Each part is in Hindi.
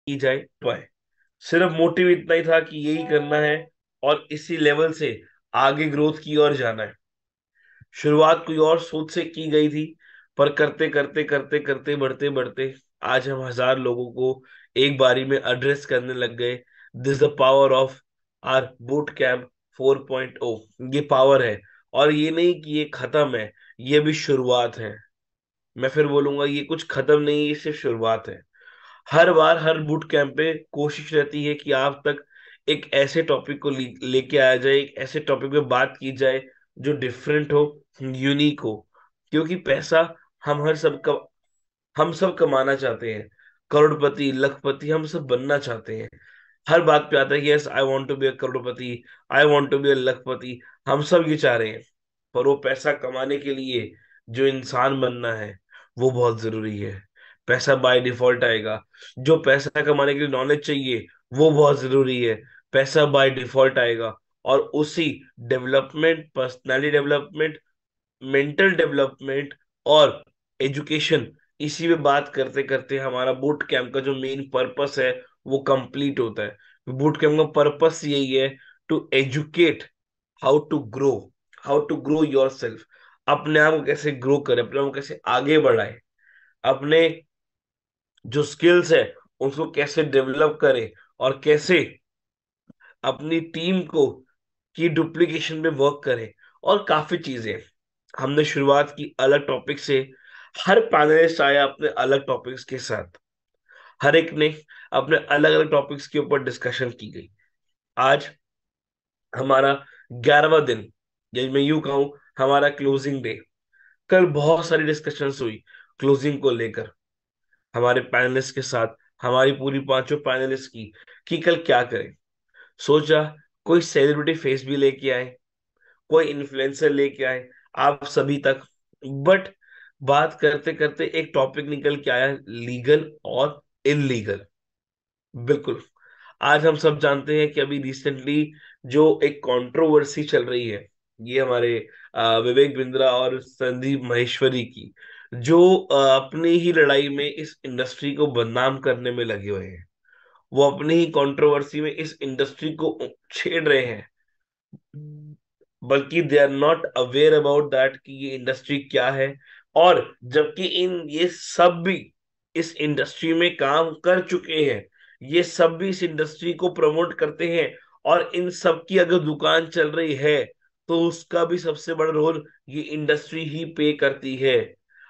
की जाए पाए। सिर्फ मोटिव इतना ही था कि यही करना है और इसी लेवल से आगे ग्रोथ की ओर जाना है। शुरुआत कोई और सोच से की गई थी, पर करते करते करते करते बढ़ते बढ़ते आज हम 1,000 लोगों को एक बारी में एड्रेस करने लग गए। This the power of our boot camp 4.0। ये पावर है, और ये नहीं कि ये खत्म है, ये भी शुरुआत है। मैं फिर बोलूंगा, ये कुछ खत्म नहीं, ये सिर्फ शुरुआत है। हर बार हर बूट कैंप पे कोशिश रहती है कि आप तक एक ऐसे टॉपिक को लेके आया जाए, एक ऐसे टॉपिक पे बात की जाए जो डिफरेंट हो, यूनिक हो। क्योंकि पैसा हम हर सब का हम सब कमाना चाहते हैं। करोड़पति, लखपति, हम सब बनना चाहते हैं। हर बात पे आता है कि yes, I want to be a crorepati, I want to be a lakhpati. हम सब ये चाह रहे हैं। पर वो पैसा कमाने के लिए जो इंसान बनना है, वो बहुत जरूरी है। पैसा बाय डिफॉल्ट आएगा। जो पैसा कमाने के लिए नॉलेज चाहिए, वो बहुत जरूरी है। पैसा बाय डिफॉल्ट आएगा। और उसी development, personality development, mental development और एजुकेशन, इसी पे बात करते करते हमारा बूट कैंप का जो मेन पर्पस है वो कंप्लीट होता है। बूट कैंप का पर्पस यही है, to educate how to grow, how to grow your self. अपने आप को कैसे ग्रो करें, अपने आप को कैसे आगे बढ़ाए, अपने जो स्किल्स है उसको कैसे डेवलप करें, और कैसे अपनी टीम को की डुप्लीकेशन पे वर्क करें, और काफी चीजें। हमने शुरुआत की अलग टॉपिक से। हर पैनलिस्ट आया अपने अलग टॉपिक्स के साथ। हर एक ने अपने अलग अलग टॉपिक्स के ऊपर डिस्कशन की गई। आज हमारा 11वां दिन, या मैं यूं कहूं, हमारा क्लोजिंग डे। कल बहुत सारी डिस्कशंस हुई क्लोजिंग को लेकर, हमारे पैनलिस्ट के साथ, हमारी पूरी पांचों पैनलिस्ट की, कि कल क्या करें। सोचा कोई सेलिब्रिटी फेस भी लेके आए, कोई इन्फ्लुएंसर लेके आए, आप सभी तक। बट बात करते करते एक टॉपिक निकल के आया, लीगल और इलीगल। बिल्कुल। आज हम सब जानते हैं कि अभी रिसेंटली जो एक कंट्रोवर्सी चल रही है, ये हमारे विवेक बिंद्रा और संदीप माहेश्वरी की, जो अपनी ही लड़ाई में इस इंडस्ट्री को बदनाम करने में लगे हुए हैं। वो अपनी ही कंट्रोवर्सी में इस इंडस्ट्री को छेड़ रहे हैं, बल्कि they are not aware about that कि ये इंडस्ट्री क्या है। और जबकि इन ये सब भी इस इंडस्ट्री में काम कर चुके हैं, ये सब भी इस इंडस्ट्री को प्रमोट करते हैं, और इन सब की अगर दुकान चल रही है तो उसका भी सबसे बड़ा रोल ये इंडस्ट्री ही पे करती है।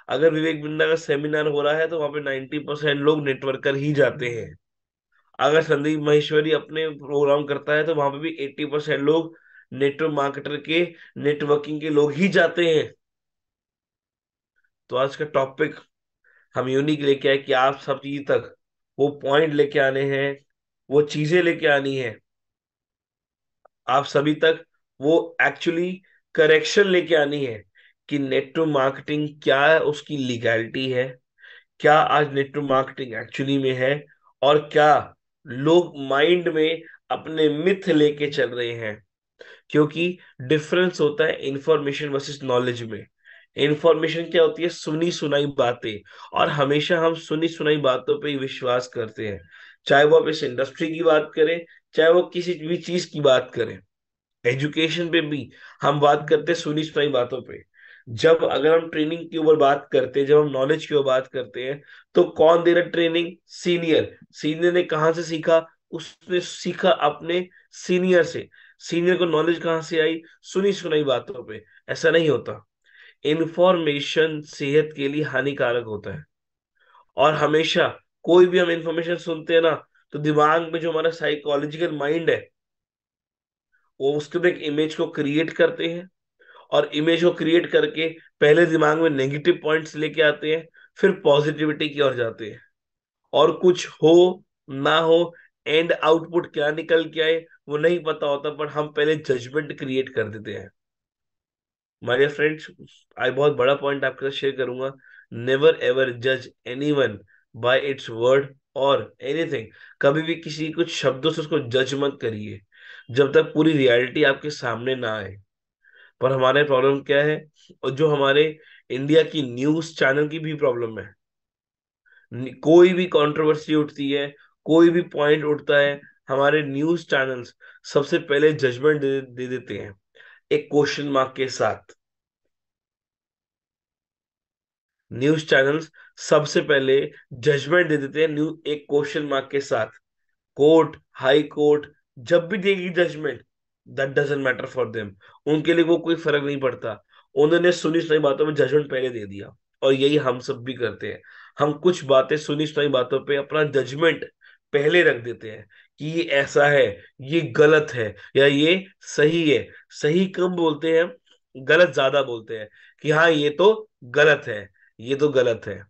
अगर विवेक बिंद्रा का सेमिनार हो रहा है तो वहां पे 90% लोग नेटवर्कर ही जाते हैं। अगर संदीप महेश्वरी अपने प्रोग्राम करता है तो वहां पे भी 80% लोग नेटवर्क मार्केटर के, नेटवर्किंग के लोग ही जाते हैं। तो आज का टॉपिक हम यूनिक लेके आए कि आप सब चीज तक वो पॉइंट लेके आने हैं, वो चीजें लेके आनी है आप सभी तक, वो एक्चुअली करेक्शन लेके आनी है कि नेटवर्क मार्केटिंग क्या है, उसकी लीगैलिटी है क्या, आज नेटवर्क मार्केटिंग एक्चुअली में है, और क्या लोग माइंड में अपने मिथ लेके चल रहे हैं। क्योंकि डिफरेंस होता है इंफॉर्मेशन वर्सेस नॉलेज में। इंफॉर्मेशन क्या होती है? सुनी सुनाई बातें। और हमेशा हम सुनी सुनाई बातों पे ही विश्वास करते हैं, चाहे वो आप इस इंडस्ट्री की बात करें, चाहे वो किसी भी चीज की बात करें। एजुकेशन पे भी हम बात करते हैं सुनी सुनाई बातों पे। जब अगर हम ट्रेनिंग के ऊपर बात करते हैं, जब हम नॉलेज की ओर बात करते हैं, तो कौन दे रहा ट्रेनिंग? सीनियर। सीनियर ने कहाँ से सीखा? उसने सीखा अपने सीनियर से। सीनियर को नॉलेज कहाँ से आई? सुनी सुनाई बातों पे। ऐसा नहीं होता। इंफॉर्मेशन सेहत के लिए हानिकारक होता है। और हमेशा कोई भी हम इंफॉर्मेशन सुनते हैं ना, तो दिमाग में जो हमारा साइकोलॉजिकल माइंड है, वो उसके ऊपर एक इमेज को क्रिएट करते हैं। और इमेज को क्रिएट करके पहले दिमाग में नेगेटिव पॉइंट्स लेके आते हैं, फिर पॉजिटिविटी की ओर जाते हैं। और कुछ हो ना हो, एंड आउटपुट क्या निकल के आए वो नहीं पता होता, पर हम पहले जजमेंट क्रिएट कर देते हैं। माय डियर फ्रेंड्स, आई बहुत बड़ा पॉइंट आपके साथ शेयर करूंगा। नेवर एवर जज एनीवन बाय इट्स वर्ड और एनीथिंग। कभी भी किसी कुछ शब्दों से उसको जज मत करिए, जब तक पूरी रियलिटी आपके सामने ना आए। पर हमारे प्रॉब्लम क्या है, और जो हमारे इंडिया की न्यूज चैनल की भी प्रॉब्लम है। कोई भी कंट्रोवर्सी उठती है, कोई भी पॉइंट उठता है, हमारे न्यूज चैनल्स सबसे पहले जजमेंट दे देते हैं, एक क्वेश्चन मार्क के साथ। न्यूज चैनल्स सबसे पहले जजमेंट दे देते हैं, एक क्वेश्चन मार्क के साथ। कोर्ट, हाई कोर्ट जब भी देगी judgement, that doesn't matter for them. उनके लिए वो कोई फर्क नहीं पड़ता। उन्होंने सुनी सुनाई बातों में जजमेंट पहले दे दिया। और यही हम सब भी करते हैं। हम कुछ बातें सुनी सुनाई बातों पे अपना जजमेंट पहले रख देते हैं कि ये ऐसा है, ये गलत है, या ये सही है। सही कम बोलते हैं, गलत ज्यादा बोलते हैं कि हाँ ये तो गलत है, ये तो गलत है।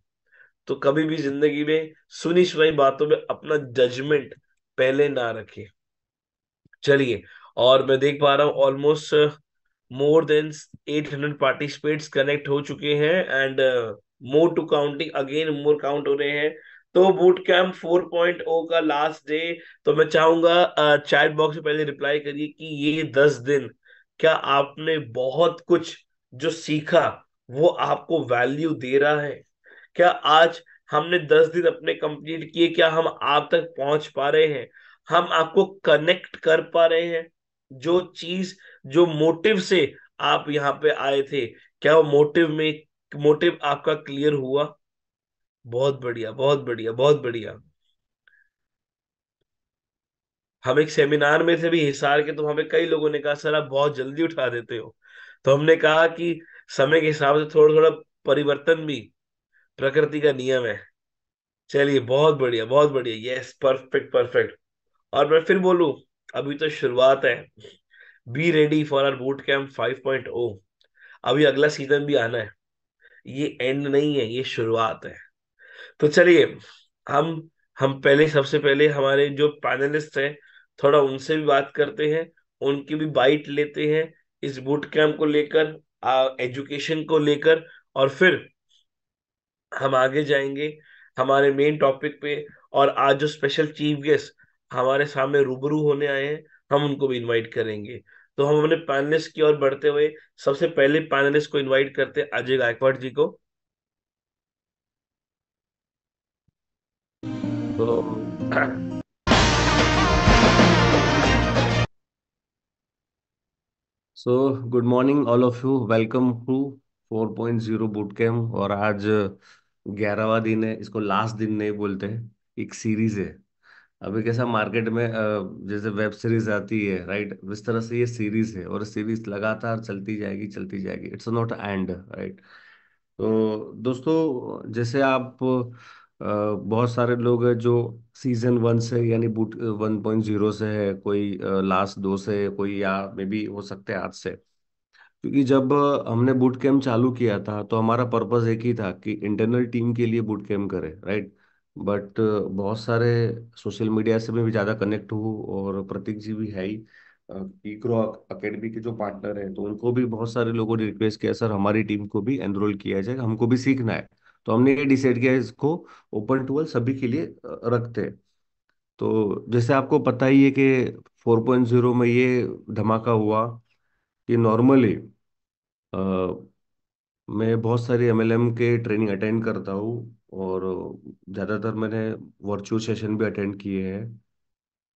तो कभी भी जिंदगी में सुनी सुनाई बातों में अपना जजमेंट पहले ना रखें। चलिए, और मैं देख पा रहा हूँ almost more than 800 participates connect हो चुके हैं, and more to counting, again more count हो रहे हैं। तो बूट कैंप 4.0 का लास्ट डे। तो मैं चाहूंगा चैट बॉक्स में पहले रिप्लाई करिए कि ये 10 दिन क्या आपने बहुत कुछ जो सीखा वो आपको वैल्यू दे रहा है? क्या आज हमने 10 दिन अपने कंप्लीट किए, क्या हम आप तक पहुंच पा रहे हैं? हम आपको कनेक्ट कर पा रहे हैं? जो चीज, जो मोटिव से आप यहाँ पे आए थे, क्या वो मोटिव आपका क्लियर हुआ? बहुत बढ़िया, बहुत बढ़िया, बहुत बढ़िया। हम एक सेमिनार में थे भी हिसार के, तो हमें कई लोगों ने कहा सर आप बहुत जल्दी उठा देते हो। तो हमने कहा कि समय के हिसाब से थोड़ा थोड़ा परिवर्तन भी प्रकृति का नियम है। चलिए, बहुत बढ़िया, बहुत बढ़िया, यस, परफेक्ट, परफेक्ट। और मैं फिर बोलूं, अभी तो शुरुआत है। Be ready for our boot camp 5.0। अभी अगला सीजन भी आना है। ये एंड नहीं है, ये शुरुआत है। तो चलिए, हम हम पहले, सबसे पहले हमारे जो पैनलिस्ट हैं, थोड़ा उनसे भी बात करते हैं, उनकी भी बाइट लेते हैं इस बूट कैंप को लेकर, एजुकेशन को लेकर। और फिर हम आगे जाएंगे हमारे मेन टॉपिक पे। और आज जो स्पेशल चीफ गेस्ट हमारे सामने रूबरू होने आए हैं, हम उनको भी इनवाइट करेंगे। तो हम अपने पैनलिस्ट की ओर बढ़ते हुए सबसे पहले पैनलिस्ट को इनवाइट करते हैं, अजय गायकवाड़ जी को। तो so good morning all of you, welcome to 4.0 boot camp. और आज 11वां दिन है, इसको लास्ट दिन नहीं बोलते हैं, एक सीरीज है। अभी कैसा मार्केट में जैसे वेब सीरीज आती है, राइट, इस तरह से ये सीरीज है, और सीरीज लगातार चलती जाएगी, चलती जाएगी, इट्स नॉट एंड, राइट। तो दोस्तों, जैसे आप बहुत सारे लोग हैं जो सीजन 1 से, यानी बूट 1.0 से है, कोई लास्ट 2 से है, कोई या मे बी हो सकते हैं आज से। क्योंकि जब हमने बूट कैम्प चालू किया था तो हमारा पर्पस एक ही था कि इंटरनल टीम के लिए बूट कैम्प करें, राइट। बट बहुत सारे सोशल मीडिया से मैं भी ज़्यादा कनेक्ट हूँ, और प्रतीक जी भी है ही, इग्रो अकेडमी के जो पार्टनर हैं, तो उनको भी बहुत सारे लोगों ने रिक्वेस्ट किया, सर हमारी टीम को भी एनरोल किया जाए, हमको भी सीखना है। तो हमने ये डिसाइड किया, इसको ओपन टू ऑल सभी के लिए रखते हैं। तो जैसे आपको पता ही है कि 4.0 में ये धमाका हुआ कि नॉर्मली मैं बहुत सारी एमएलएम के ट्रेनिंग अटेंड करता हूँ, और ज़्यादातर मैंने वर्चुअल सेशन भी अटेंड किए हैं।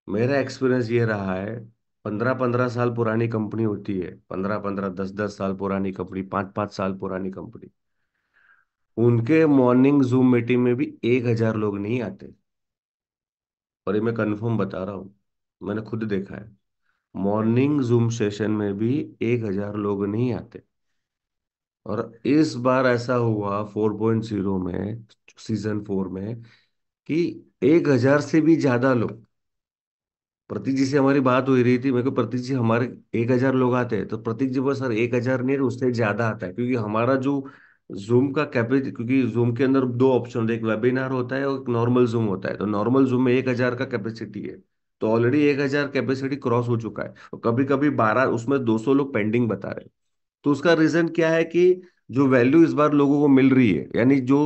मेरा एक्सपीरियंस ये रहा है, 15-15 साल पुरानी कंपनी होती है, 15-15, 10-10 साल पुरानी कंपनी, 5-5 साल पुरानी कंपनी, उनके मॉर्निंग जूम मीटिंग में भी 1,000 लोग नहीं आते। और ये मैं कंफर्म बता रहा हूँ, मैंने खुद देखा है, मॉर्निंग जूम सेशन में भी 1,000 लोग नहीं आते। और इस बार ऐसा हुआ 4.0 में, सीजन 4 में, कि 1,000 से भी ज्यादा लोग, प्रतीक जी से हमारी बात हो रही थी, मेरे को प्रतीक जी हमारे 1,000 लोग आते हैं, तो प्रतीक जी बोले सर 1,000 नहीं, उससे ज्यादा आता है, क्योंकि हमारा जो जूम का कैपेसिटी, क्योंकि जूम के अंदर दो ऑप्शन होते हैं, एक वेबिनार होता है और एक नॉर्मल जूम होता है, तो नॉर्मल जूम में 1,000 का कैपेसिटी है। तो ऑलरेडी 1,000 कैपेसिटी क्रॉस हो चुका है, और कभी कभी 12, उसमें 200 लोग पेंडिंग बता रहे हैं। तो उसका रीजन क्या है कि जो वैल्यू इस बार लोगों को मिल रही है, यानी जो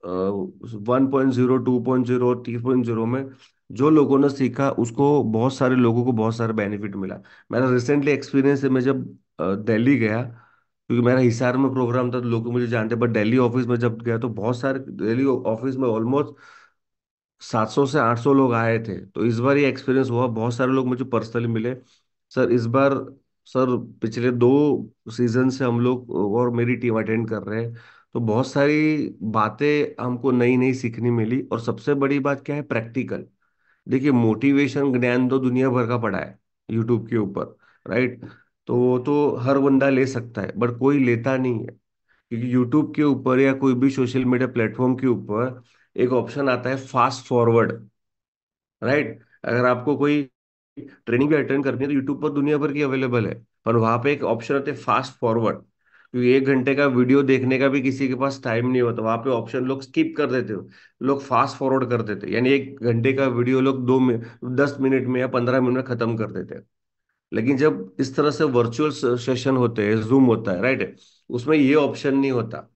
1.0, 2.0 और 3.0 में जो लोगों ने सीखा, उसको बहुत सारे लोगों को बहुत सारा बेनिफिट मिला। मेरा रिसेंटली एक्सपीरियंस है, मैं जब दिल्ली गया, क्योंकि मेरा हिसार में प्रोग्राम था तो लोग मुझे जानते, बट दिल्ली ऑफिस में जब गया तो बहुत सारे, दिल्ली ऑफिस में ऑलमोस्ट 700 से 800 लोग आए थे। तो इस बार ये एक्सपीरियंस हुआ, बहुत सारे लोग मुझे पर्सनली मिले। सर इस बार, सर पिछले 2 सीजन से हम लोग और मेरी टीम अटेंड कर रहे हैं, तो बहुत सारी बातें हमको नई नई सीखने मिली। और सबसे बड़ी बात क्या है, प्रैक्टिकल। देखिए मोटिवेशन ज्ञान तो दुनिया भर का पड़ा है यूट्यूब के ऊपर, राइट। तो वो तो हर बंदा ले सकता है, बट कोई लेता नहीं है। क्योंकि यूट्यूब के ऊपर या कोई भी सोशल मीडिया प्लेटफॉर्म के ऊपर एक ऑप्शन आता है फास्ट फॉरवर्ड, राइट। अगर आपको कोई ट्रेनिंग भी अटेंड करनी है तो यूट्यूब पर दुनिया भर की अवेलेबल है। पर वहां पे एक ऑप्शन होता है फास्ट फॉरवर्ड, क्योंकि 1 घंटे का वीडियो देखने का भी किसी के पास टाइम नहीं होता, वहां पे ऑप्शन लोग स्किप कर देते हो, लोग फास्ट फॉरवर्ड कर देते, यानी 1 घंटे का वीडियो लोग 10 मिनट में या 15 मिनट में खत्म कर देते हैं। लेकिन जब इस तरह से वर्चुअल सेशन होते हैं, जूम होता है, राइट, उसमें ये ऑप्शन नहीं होता।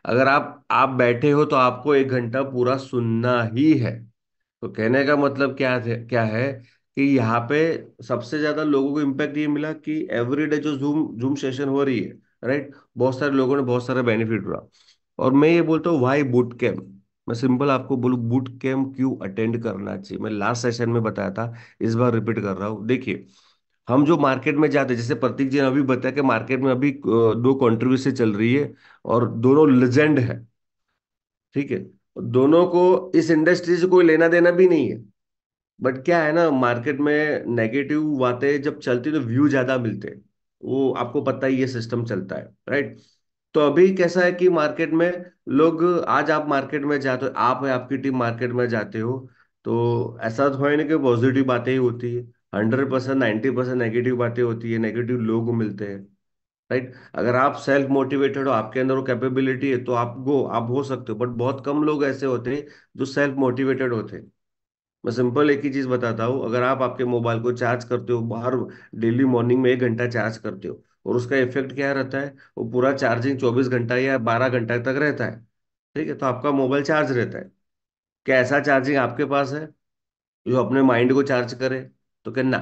अगर आप बैठे हो तो आपको 1 घंटा पूरा सुनना ही है। तो कहने का मतलब क्या है कि यहाँ पे सबसे ज्यादा लोगों को इम्पैक्ट ये मिला कि एवरीडे जो जूम जूम सेशन हो रही है, राइट, बहुत सारे लोगों ने बहुत सारा बेनिफिट हुआ। और मैं ये बोलता हूँ वाई बूट कैम्प। मैं सिंपल आपको बोलूँ बूट कैम्प क्यों अटेंड करना चाहिए, मैं लास्ट सेशन में बताया था, इस बार रिपीट कर रहा हूँ। देखिए हम जो मार्केट में जाते हैं, जैसे प्रतीक जी ने अभी बताया कि मार्केट में अभी 2 कंट्रोवर्सी चल रही है और दोनों लेजेंड है, ठीक है। दोनों को इस इंडस्ट्री से कोई लेना देना भी नहीं है। बट क्या है ना, मार्केट में नेगेटिव बातें जब चलती तो व्यू ज्यादा मिलते हैं, वो आपको पता ही ये सिस्टम चलता है, राइट। तो अभी कैसा है कि मार्केट में लोग, आज आप मार्केट में जाते हो, आप या आपकी टीम मार्केट में जाते हो, तो ऐसा तो है नहीं कि पॉजिटिव बातें ही होती है। 100%, 90% नेगेटिव बातें होती है, नेगेटिव लोग मिलते हैं, राइट। अगर आप सेल्फ मोटिवेटेड हो, आपके अंदर वो कैपेबिलिटी है, तो आप हो सकते हो। बट बहुत कम लोग ऐसे होते हैं जो सेल्फ मोटिवेटेड होते हैं। मैं सिंपल एक ही चीज बताता हूँ, अगर आप आपके मोबाइल को चार्ज करते हो, हर डेली मॉर्निंग में 1 घंटा चार्ज करते हो, और उसका इफेक्ट क्या रहता है, वो पूरा चार्जिंग 24 घंटा या 12 घंटा तक रहता है, ठीक है। तो आपका मोबाइल चार्ज रहता है। क्या ऐसा चार्जिंग आपके पास है जो अपने माइंड को चार्ज करे? तो कहना,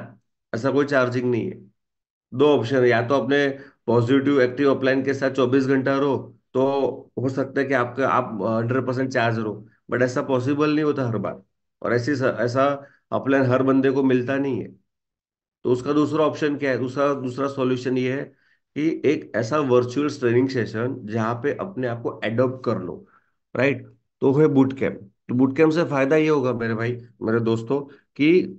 ऐसा कोई चार्जिंग नहीं है। दो ऑप्शन है, या तो अपने पॉजिटिव एक्टिव अपलाइन के साथ 24 घंटा रहो, तो हो सकता है कि आपका आप 100% चार्ज रहो। बट ऐसा पॉसिबल नहीं होता हर बार, और ऐसा अपलाइन हर बंदे को मिलता नहीं है। तो उसका दूसरा ऑप्शन क्या है, दूसरा दूसरा सॉल्यूशन ये है कि एक ऐसा वर्चुअल ट्रेनिंग सेशन जहाँ पे अपने आप को एडॉप्ट कर लो, राइट। तो है बूट कैंप। तो बूट कैंप से फायदा ये होगा मेरे भाई, मेरे दोस्तों, कि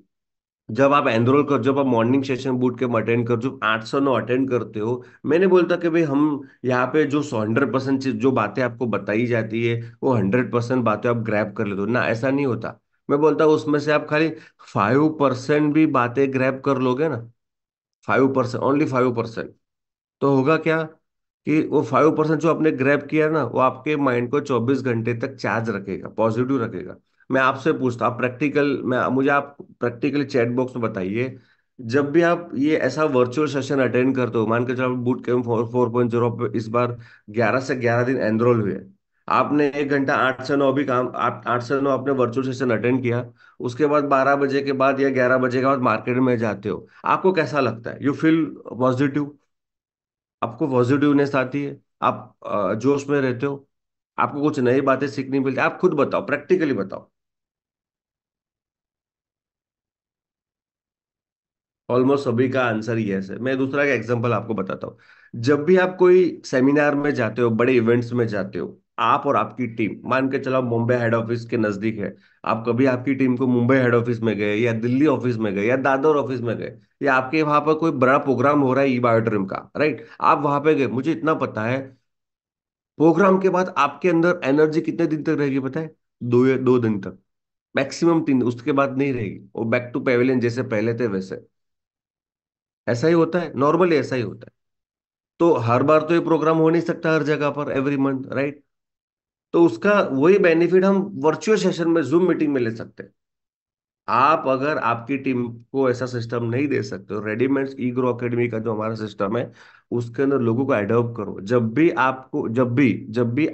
जब आप morning session boot camp attend कर, जो 809 अटेंड करते हो, मैं नहीं बोलता कि भाई हम यहाँ पे जो 100% जो बातें आपको बताई जाती है वो 100% बातें आप ग्रैब कर लेते हो ना, ऐसा नहीं होता। मैं बोलता हूँ उसमें से आप खाली 5% भी बातें ग्रैब कर लोगे ना, 5%, ओनली 5%, तो होगा क्या कि वो 5% जो आपने ग्रैब किया ना, वो आपके माइंड को 24 घंटे तक चार्ज रखेगा, पॉजिटिव रखेगा। मैं आपसे पूछता, आप प्रैक्टिकल मैं मुझे आप प्रैक्टिकली चैट बॉक्स में बताइए, जब भी आप ये ऐसा वर्चुअल सेशन अटेंड करते हो, मान के चलो बूट कैंप 4.0 पे इस बार 11 से 11 दिन एनरोल हुए, आपने 1 घंटा 8 से 9 भी काम, आप 8 से 9 आपने वर्चुअल सेशन अटेंड किया, उसके बाद 12 बजे के बाद या 11 बजे के बाद मार्केट में जाते हो, आपको कैसा लगता है? You feel positive? आपको पॉजिटिवनेस आती है? आप जोश में रहते हो? आपको कुछ नई बातें सीखनी मिलती है? आप खुद बताओ, प्रैक्टिकली बताओ। ऑलमोस्ट सभी का आंसर यस है। मैं दूसरा का एग्जांपल आपको बताता हूँ। जब भी आप कोई सेमिनार में जाते हो, बड़े इवेंट्स में जाते हो, आप और आपकी टीम, मान के चलो मुंबई हेड ऑफिस के नजदीक है, आप कभी आपकी टीम को मुंबई हेड ऑफिस में गए या दिल्ली ऑफिस में गए या दादर ऑफिस में गए, या आपके वहां पर कोई बड़ा प्रोग्राम हो रहा है ई बायोट्रिम का, राइट, आप वहां पे गए, मुझे इतना पता है प्रोग्राम के बाद आपके अंदर एनर्जी कितने दिन तक रहेगी पता है? 2 दिन तक, मैक्सिमम 3 दिन, उसके बाद नहीं रहेगी, वो बैक टू पेविलियन जैसे पहले थे वैसे। ऐसा ही होता है, नॉर्मली ऐसा ही होता है। तो हर बार तो ये प्रोग्राम हो नहीं सकता हर जगह पर एवरी मंथ, राइट। तो उसका वही बेनिफिट हम वर्चुअल सेशन में, जूम मीटिंग में ले सकते हैं। आप अगर आपकी टीम को ऐसा सिस्टम नहीं दे सकते हो, रेडीमेड ई ग्रो अकेडमी का जो हमारा सिस्टम है, उसके अंदर लोगों को एडॉप्ट करो। जब भी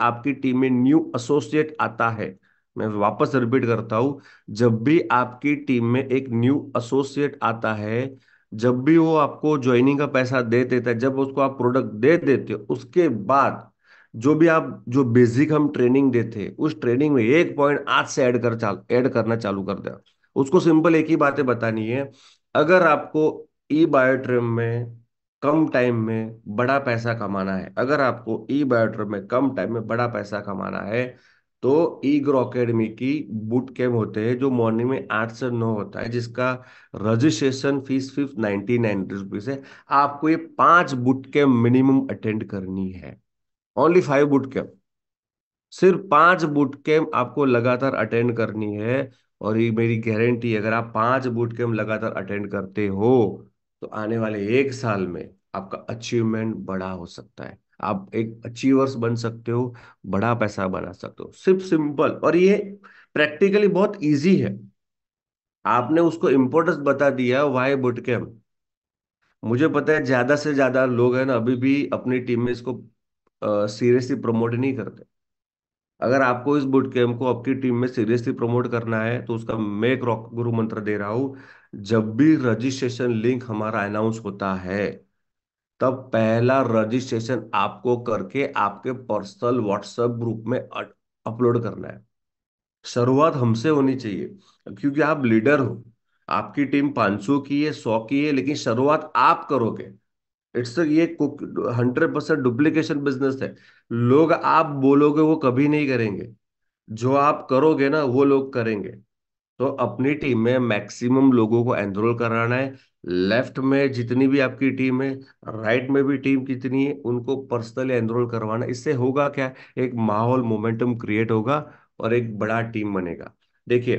आपकी टीम में न्यू एसोसिएट आता है, मैं वापस रिपीट करता हूं, जब भी आपकी टीम में एक न्यू एसोसिएट आता है, जब भी वो आपको ज्वाइनिंग का पैसा दे देता है, जब उसको आप प्रोडक्ट दे देते हो, उसके बाद जो भी आप जो बेसिक हम ट्रेनिंग देते उस ट्रेनिंग में एक पॉइंट आज से ऐड करना चालू कर दे। उसको सिंपल एक ही बातें बतानी है। अगर आपको ई बायोट्रिम में कम टाइम में बड़ा पैसा कमाना है, अगर आपको ई बायोट्रिम में कम टाइम में बड़ा पैसा कमाना है, तो ई ग्रो अकेडमी की बूट कैंप होते हैं जो मॉर्निंग में 8 से 9 होता है, जिसका रजिस्ट्रेशन फीस सिर्फ 99 रुपीज है। आपको ये 5 बूट कैंप मिनिमम अटेंड करनी है। ओनली 5 बूट कैंप, सिर्फ 5 बूट कैंप आपको लगातार अटेंड करनी है। और ये मेरी गारंटी है, अगर आप 5 बूट कैंप लगातार अटेंड करते हो तो आने वाले 1 साल में आपका अचीवमेंट बड़ा हो सकता है। आप एक अचीवर्स बन सकते हो, बड़ा पैसा बना सकते हो। सिर्फ सिंपल, और ये प्रैक्टिकली बहुत इजी है। आपने उसको इम्पोर्टेंस बता दिया वाई बूट कैंप। मुझे पता है ज्यादा से ज्यादा लोग हैं ना अभी भी अपनी टीम में इसको सीरियसली प्रमोट नहीं करते। अगर आपको इस बूट कैम्प को आपकी टीम में सीरियसली प्रमोट करना है तो उसका मैं एक रॉक गुरु मंत्र दे रहा हूं। जब भी रजिस्ट्रेशन लिंक हमारा अनाउंस होता है, तब पहला रजिस्ट्रेशन आपको करके आपके पर्सनल व्हाट्सएप ग्रुप में अपलोड करना है। शुरुआत हमसे होनी चाहिए, क्योंकि आप लीडर हो। आपकी टीम 500 की है, 100 की है, लेकिन शुरुआत आप करोगे। इट्स ये 100% डुप्लीकेशन बिजनेस है। लोग आप बोलोगे वो कभी नहीं करेंगे, जो आप करोगे ना वो लोग करेंगे। तो अपनी टीम में मैक्सिमम लोगों को एनरोल कराना है। लेफ्ट में जितनी भी आपकी टीम है, राइट में भी टीम कितनी है, उनको पर्सनली एनरोल करवाना। इससे होगा क्या, एक माहौल मोमेंटम क्रिएट होगा और एक बड़ा टीम बनेगा। देखिए,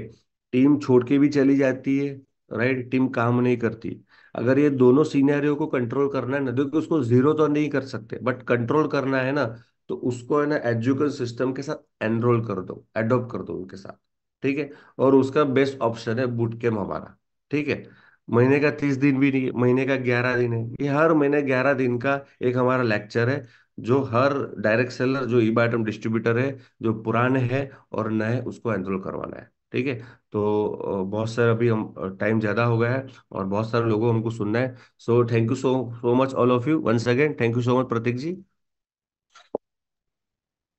टीम छोड़ के भी चली जाती है, राइट, टीम काम नहीं करती। अगर ये दोनों सिनेरियो को कंट्रोल करना है ना, देखो उसको जीरो तो नहीं कर सकते, बट कंट्रोल करना है ना, तो उसको है ना एजुकेशन सिस्टम के साथ एनरोल कर दो, एडॉप्ट कर दो उनके साथ। ठीक है। और उसका बेस्ट ऑप्शन है बूट कैम्प हमारा। ठीक है। महीने का 30 दिन भी नहीं, महीने का 11 दिन है। ये हर महीने 11 दिन का एक हमारा लेक्चर है, जो हर डायरेक्ट सेलर जो ई आइटम डिस्ट्रीब्यूटर है, जो पुराने हैं और नए, उसको एनरोल करवाना है। ठीक है। तो बहुत सारे अभी हम टाइम ज्यादा हो गया है और बहुत सारे लोगों को हमको सुनना है। So thank you so so much all of you, once again thank you so much Pratik ji.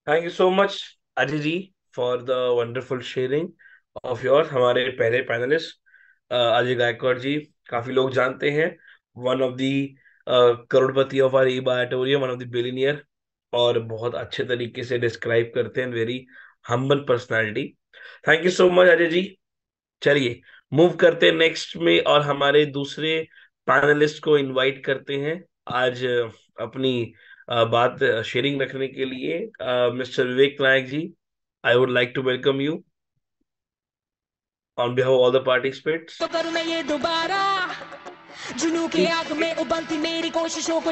Thank you so much Ajay ji for the wonderful sharing of your. हमारे पहले पैनलिस्ट अजय गायकवाड़ जी, काफी लोग जानते हैं, one of the crorepati of R E बायोटेरियम, वन ऑफ द बिलियनियर, और बहुत अच्छे तरीके से डिस्क्राइब करते हैं, very humble personality. Thank you so much Ajay ji. चलिए मूव करते हैं नेक्स्ट में और हमारे दूसरे पैनलिस्ट को इनवाइट करते हैं आज अपनी बात शेयरिंग रखने के लिए। Mister Vivek Nayak ji, I would like to welcome you on behalf of all the participants. तो करूं मैं ये दोबारा, जुनू के आग में उबलती मेरी कोशिशों को।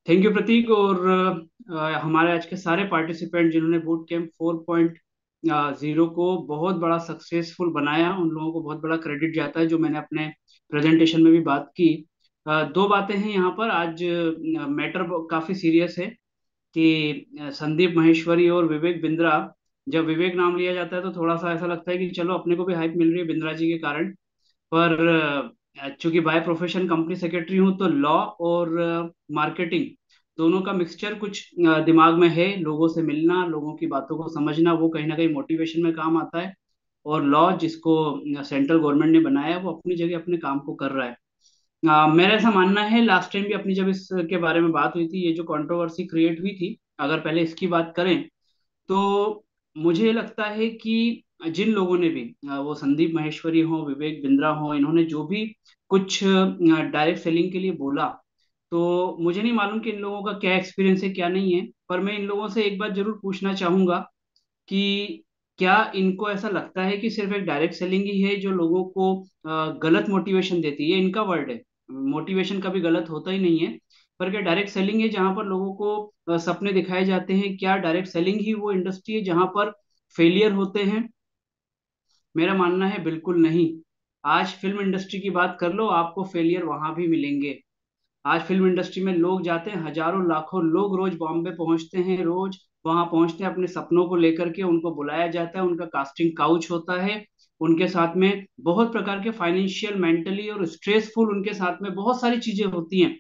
Thank you Pratik. और हमारे आज के सारे पार्टिसिपेंट जिन्होंने बूट कैंप 4.0 को बहुत बड़ा सक्सेसफुल बनाया, उन लोगों को बहुत बड़ा क्रेडिट जाता है, जो मैंने अपने प्रेजेंटेशन में भी बात की। दो बातें हैं यहाँ पर। आज मैटर काफी सीरियस है कि संदीप माहेश्वरी और विवेक बिंद्रा, जब विवेक नाम लिया जाता है तो थोड़ा सा ऐसा लगता है कि चलो अपने को भी हाइप मिल रही है बिंद्रा जी के कारण। पर चूंकि बाय प्रोफेशन कंपनी सेक्रेटरी हूँ, तो लॉ और मार्केटिंग दोनों का मिक्सचर कुछ दिमाग में है। लोगों से मिलना, लोगों की बातों को समझना, वो कहीं ना कहीं मोटिवेशन में काम आता है। और लॉ जिसको सेंट्रल गवर्नमेंट ने बनाया है, वो अपनी जगह अपने काम को कर रहा है। मेरा ऐसा मानना है, लास्ट टाइम भी अपनी जब इसके बारे में बात हुई थी, ये जो कंट्रोवर्सी क्रिएट हुई थी, अगर पहले इसकी बात करें तो मुझे लगता है कि जिन लोगों ने भी वो संदीप माहेश्वरी हो, विवेक बिंद्रा हो, इन्होंने जो भी कुछ डायरेक्ट सेलिंग के लिए बोला, तो मुझे नहीं मालूम कि इन लोगों का क्या एक्सपीरियंस है क्या नहीं है। पर मैं इन लोगों से एक बात जरूर पूछना चाहूंगा कि क्या इनको ऐसा लगता है कि सिर्फ एक डायरेक्ट सेलिंग ही है जो लोगों को गलत मोटिवेशन देती है? ये इनका वर्ड है, मोटिवेशन कभी गलत होता ही नहीं है। पर क्या डायरेक्ट सेलिंग है जहां पर लोगों को सपने दिखाए जाते हैं? क्या डायरेक्ट सेलिंग ही वो इंडस्ट्री है जहां पर फेलियर होते हैं? मेरा मानना है बिल्कुल नहीं। आज फिल्म इंडस्ट्री की बात कर लो, आपको फेलियर वहां भी मिलेंगे। आज फिल्म इंडस्ट्री में लोग जाते हैं, हजारों लाखों लोग रोज बॉम्बे पहुंचते हैं, रोज वहां पहुंचते हैं अपने सपनों को लेकर के, उनको बुलाया जाता है, उनका कास्टिंग काउच होता है, उनके साथ में बहुत प्रकार के फाइनेंशियल, मेंटली और स्ट्रेसफुल उनके साथ में बहुत सारी चीजें होती हैं।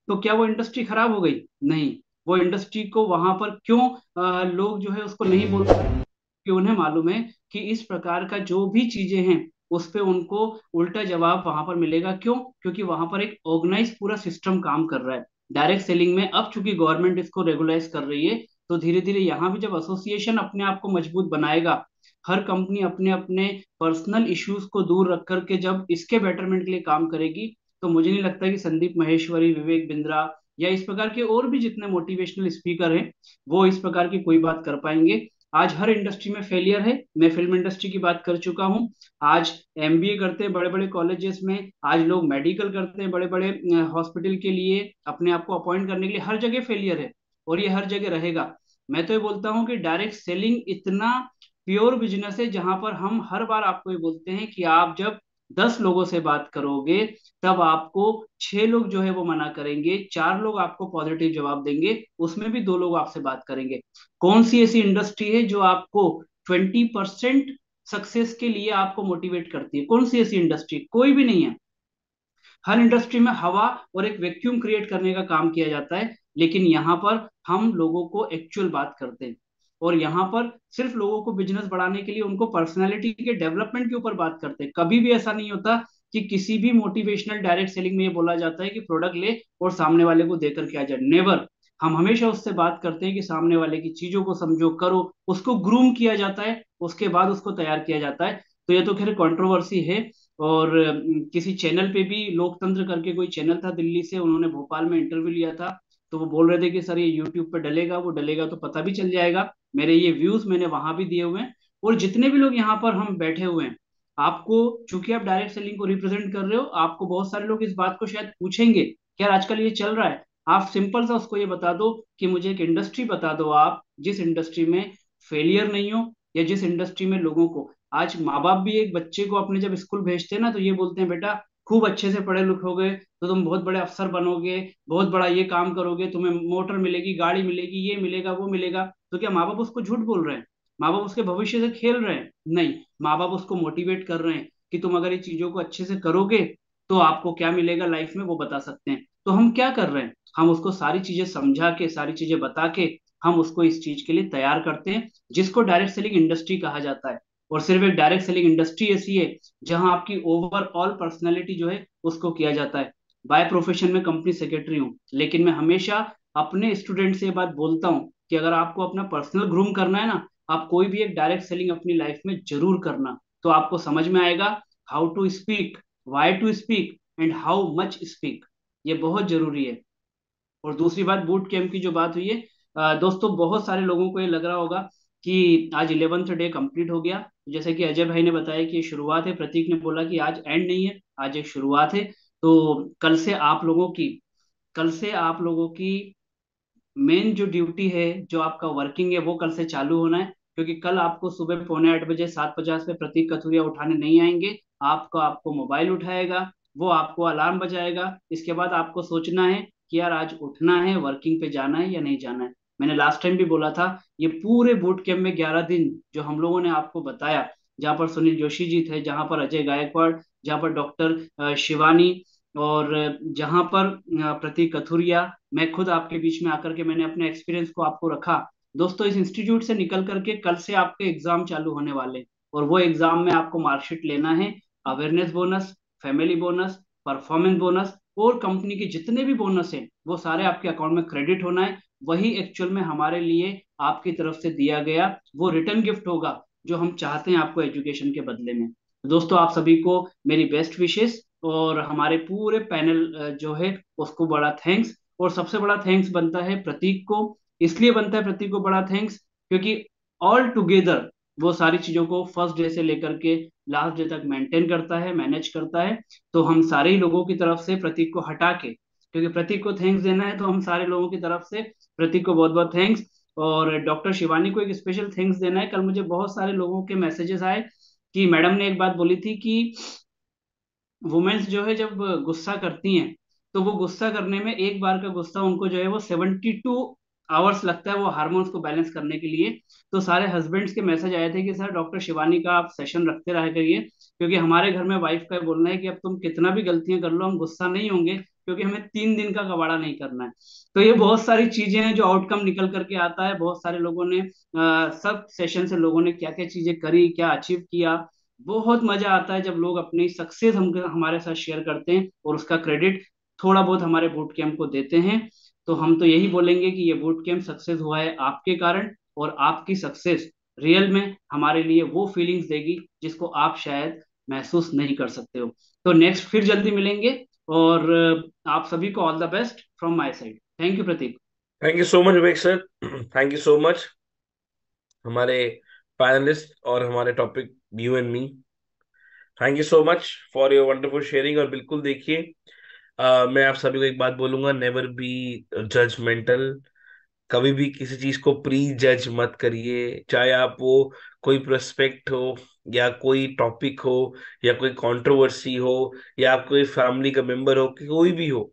तो क्या वो इंडस्ट्री खराब हो गई? नहीं, वो इंडस्ट्री को वहां पर क्यों लोग जो है उसको नहीं बोल रहे, कि उन्हें मालूम है कि इस प्रकार का जो भी चीजें हैं उस पे उनको उल्टा जवाब वहां पर मिलेगा। क्यों? क्योंकि वहां पर एक ऑर्गेनाइज पूरा सिस्टम काम कर रहा है डायरेक्ट सेलिंग में। अब चूंकि गवर्नमेंट इसको रेगुलाइज कर रही है, तो धीरे धीरे यहाँ भी जब एसोसिएशन अपने आप को मजबूत बनाएगा, हर कंपनी अपने अपने पर्सनल इश्यूज को दूर रख करके जब इसके बेटरमेंट के लिए काम करेगी, तो मुझे नहीं लगता कि संदीप महेश्वरी, विवेक बिंद्रा या इस प्रकार के और भी जितने मोटिवेशनल स्पीकर हैं वो इस प्रकार की कोई बात कर पाएंगे। आज हर इंडस्ट्री में फेलियर है। मैं फिल्म इंडस्ट्री की बात कर चुका हूँ। आज एमबीए करते हैं बड़े बड़े कॉलेजेस में, आज लोग मेडिकल करते हैं बड़े बड़े हॉस्पिटल के लिए अपने आप को अपॉइंट करने के लिए, हर जगह फेलियर है और ये हर जगह रहेगा। मैं तो ये बोलता हूँ कि डायरेक्ट सेलिंग इतना प्योर बिजनेस है जहां पर हम हर बार आपको ये बोलते हैं कि आप जब 10 लोगों से बात करोगे तब आपको 6 लोग जो है वो मना करेंगे, 4 लोग आपको पॉजिटिव जवाब देंगे, उसमें भी 2 लोग आपसे बात करेंगे। कौन सी ऐसी इंडस्ट्री है जो आपको 20% सक्सेस के लिए आपको मोटिवेट करती है? कौन सी ऐसी इंडस्ट्री? कोई भी नहीं है। हर इंडस्ट्री में हवा और एक वैक्यूम क्रिएट करने का काम किया जाता है, लेकिन यहाँ पर हम लोगों को एक्चुअल बात करते हैं। और यहाँ पर सिर्फ लोगों को बिजनेस बढ़ाने के लिए उनको पर्सनैलिटी के डेवलपमेंट के ऊपर बात करते हैं। कभी भी ऐसा नहीं होता कि किसी भी मोटिवेशनल डायरेक्ट सेलिंग में ये बोला जाता है कि प्रोडक्ट ले और सामने वाले को देकर के आ जाए। नेवर। हम हमेशा उससे बात करते हैं कि सामने वाले की चीजों को समझो, करो, उसको ग्रूम किया जाता है, उसके बाद उसको तैयार किया जाता है। तो ये तो खैर कंट्रोवर्सी है। और किसी चैनल पे भी, लोकतंत्र करके कोई चैनल था दिल्ली से, उन्होंने भोपाल में इंटरव्यू लिया था, तो वो बोल रहे थे कि सर ये यूट्यूब पे डलेगा, वो डलेगा तो पता भी चल जाएगा। मेरे ये व्यूज मैंने वहां भी दिए हुए हैं। और जितने भी लोग यहाँ पर हम बैठे हुए हैं, आपको, चूंकि आप डायरेक्ट सेलिंग को रिप्रेजेंट कर रहे हो, आपको बहुत सारे लोग इस बात को शायद पूछेंगे कि यार आजकल ये चल रहा है। आप सिंपल सा उसको ये बता दो कि मुझे एक इंडस्ट्री बता दो आप जिस इंडस्ट्री में फेलियर नहीं हो, या जिस इंडस्ट्री में लोगों को, आज माँ बाप भी एक बच्चे को अपने जब स्कूल भेजते हैं ना, तो ये बोलते हैं बेटा खूब अच्छे से पढ़े लिखोगे तो तुम बहुत बड़े अफसर बनोगे, बहुत बड़ा ये काम करोगे, तुम्हें मोटर मिलेगी, गाड़ी मिलेगी, ये मिलेगा, वो मिलेगा। तो क्या माँ बाप उसको झूठ बोल रहे हैं? माँ बाप उसके भविष्य से खेल रहे हैं? नहीं, माँ बाप उसको मोटिवेट कर रहे हैं कि तुम अगर ये चीजों को अच्छे से करोगे तो आपको क्या मिलेगा लाइफ में, वो बता सकते हैं। तो हम क्या कर रहे हैं? हम उसको सारी चीजें समझा के, सारी चीजें बता के, हम उसको इस चीज के लिए तैयार करते हैं, जिसको डायरेक्ट सेलिंग इंडस्ट्री कहा जाता है। और सिर्फ एक डायरेक्ट सेलिंग इंडस्ट्री ऐसी है जहां आपकी ओवरऑल पर्सनैलिटी जो है उसको किया जाता है। बाय प्रोफेशन में कंपनी सेक्रेटरी हूँ, लेकिन मैं हमेशा अपने स्टूडेंट से ये बात बोलता हूँ कि अगर आपको अपना पर्सनल ग्रूम करना है ना, आप कोई भी एक डायरेक्ट सेलिंग अपनी लाइफ में जरूर करना। तो आपको समझ में आएगा how to speak, why to speak and how much speak. ये बहुत जरूरी है। और दूसरी बात, बूट कैंप की जो बात हुई है, दोस्तों बहुत सारे लोगों को ये लग रहा होगा कि आज 11th डे कंप्लीट हो गया। जैसे कि अजय भाई ने बताया कि ये शुरुआत है, प्रतीक ने बोला कि आज एंड नहीं है, आज एक शुरुआत है। तो कल से आप लोगों की मेन जो ड्यूटी है, जो आपका वर्किंग है, वो कल से चालू होना है। क्योंकि कल आपको सुबह 7:45 7:50 पे प्रतीक कथुरिया उठाने नहीं आएंगे। आपको आपको मोबाइल उठाएगा, वो आपको अलार्म बजाएगा, इसके बाद आपको सोचना है कि यार आज उठना है, वर्किंग पे जाना है या नहीं जाना है। मैंने लास्ट टाइम भी बोला था, ये पूरे बूट कैंप में 11 दिन जो हम लोगों ने आपको बताया, जहाँ पर सुनील जोशी जी थे, जहाँ पर अजय गायकवाड़, जहाँ पर डॉक्टर शिवानी, और जहाँ पर प्रतीक कथुरिया, मैं खुद आपके बीच में आकर के मैंने अपने एक्सपीरियंस को आपको रखा। दोस्तों इस इंस्टीट्यूट से निकल करके कल से आपके एग्जाम चालू होने वाले हैं, और वो एग्जाम में आपको मार्कशीट लेना है। Awareness bonus, family bonus, performance bonus और कंपनी के जितने भी बोनस हैं वो सारे आपके अकाउंट में क्रेडिट होना है। वही एक्चुअल में हमारे लिए आपकी तरफ से दिया गया वो रिटर्न गिफ्ट होगा जो हम चाहते हैं आपको एजुकेशन के बदले में। दोस्तों आप सभी को मेरी बेस्ट विशेष, और हमारे पूरे पैनल जो है उसको बड़ा थैंक्स। और सबसे बड़ा थैंक्स बनता है प्रतीक को। इसलिए बनता है प्रतीक को बड़ा थैंक्स क्योंकि ऑल टुगेदर वो सारी चीजों को फर्स्ट डे से लेकर के लास्ट डे तक मेंटेन करता है, मैनेज करता है। तो हम सारे ही लोगों की तरफ से प्रतीक को हटा के, क्योंकि प्रतीक को थैंक्स देना है, तो हम सारे लोगों की तरफ से प्रतीक को बहुत बहुत थैंक्स। और डॉक्टर शिवानी को एक स्पेशल थैंक्स देना है। कल मुझे बहुत सारे लोगों के मैसेजेस आए कि मैडम ने एक बात बोली थी कि वुमेन्स जो है जब गुस्सा करती हैं, तो वो गुस्सा करने में एक बार का गुस्सा उनको जो है वो 72 आवर्स लगता है वो हार्मोन्स को बैलेंस करने के लिए। तो सारे हस्बैंड्स के मैसेज आए थे कि सर डॉक्टर शिवानी का आप सेशन रखते रहा करिए, क्योंकि हमारे घर में वाइफ का बोलना है कि अब तुम कितना भी गलतियां कर लो हम गुस्सा नहीं होंगे, क्योंकि हमें 3 दिन का कबाड़ा नहीं करना है। तो ये बहुत सारी चीजें हैं जो आउटकम निकल करके आता है। बहुत सारे लोगों ने सब सेशन से लोगों ने क्या क्या चीजें करी, क्या अचीव किया। बहुत मजा आता है जब लोग अपनी सक्सेस हम हमारे साथ शेयर करते हैं और उसका क्रेडिट थोड़ा बहुत हमारे बूट कैंप को देते हैं। तो हम तो यही बोलेंगे कि ये बूट कैंप सक्सेस हुआ है आपके कारण, और आपकी सक्सेस रियल में हमारे लिए वो फीलिंग्स देगी जिसको आप शायद महसूस नहीं कर सकते हो। तो नेक्स्ट फिर जल्दी मिलेंगे, और आप सभी को all the best from my side. Thank you Pratik. Thank you so much Vivek sir. Thank you so much हमारे पैनलिस्ट और हमारे topic you and me. Thank you so much for your wonderful sharing. और बिल्कुल देखिए, मैं आप सभी को एक बात बोलूंगा, नेवर बी जजमेंटल। कभी भी किसी चीज को प्री जज मत करिए, चाहे आप वो कोई प्रोस्पेक्ट हो, या कोई टॉपिक हो, या कोई कंट्रोवर्सी हो, या आप कोई फैमिली का मेंबर हो, कि कोई भी हो।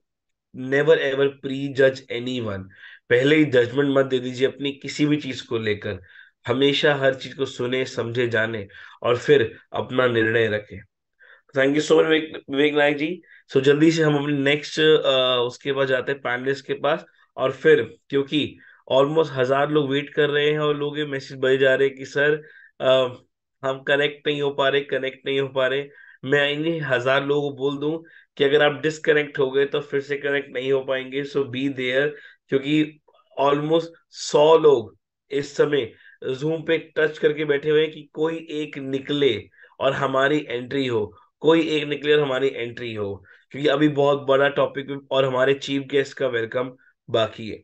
नेवर एवर प्री जज एनी वन। पहले ही जजमेंट मत दे दीजिए अपनी किसी भी चीज को लेकर। हमेशा हर चीज को सुने समझे जाने और फिर अपना निर्णय रखें। थैंक यू सो मच विवेक विवेक नायक जी। सो जल्दी से हम अपने नेक्स्ट उसके पास जाते हैं, पैनलिस्ट के पास। और फिर क्योंकि ऑलमोस्ट 1,000 लोग वेट कर रहे हैं और लोग ये मैसेज भेज जा रहे हैं कि सर हम कनेक्ट नहीं हो पा रहे, कनेक्ट नहीं हो पा रहे। मैं इन्हीं 1,000 लोगों को बोल दूं कि अगर आप डिसकनेक्ट हो गए तो फिर से कनेक्ट नहीं हो पाएंगे, सो बी देयर। क्योंकि ऑलमोस्ट 100 लोग इस समय जूम पे टच करके बैठे हुए हैं कि कोई एक निकले और हमारी एंट्री हो, कोई एक निकले और हमारी एंट्री हो। क्योंकि अभी बहुत बड़ा टॉपिक और हमारे चीफ गेस्ट का वेलकम बाकी है।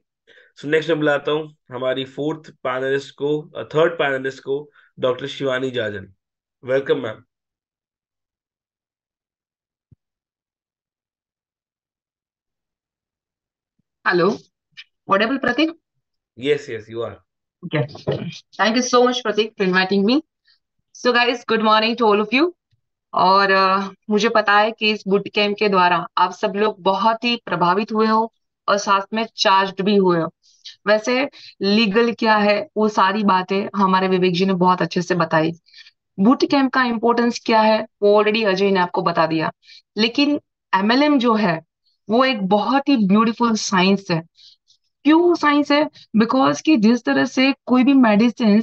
सो नेक्स्ट मैं बुलाता हूँ हमारी फोर्थ पैनलिस्ट को, थर्ड पैनलिस्ट को, doctor Shivani Jajan. Welcome ma'am. Hello, audible Pratik? Yes yes you are. Okay. Thank you so much Pratik for inviting me. So guys, good morning to all of you. और मुझे पता है कि इस बूट कैंप के द्वारा आप सब लोग बहुत ही प्रभावित हुए हो और साथ में चार्ज्ड भी हुए हो। वैसे लीगल क्या है वो सारी बातें हमारे विवेक जी ने बहुत अच्छे से बताई। बूट कैंप का इम्पोर्टेंस क्या है वो ऑलरेडी अजय ने आपको बता दिया। लेकिन एमएलएम जो है वो एक बहुत ही ब्यूटीफुल साइंस है। क्यों साइंस है? बिकॉज कि जिस तरह से कोई भी मेडिसिन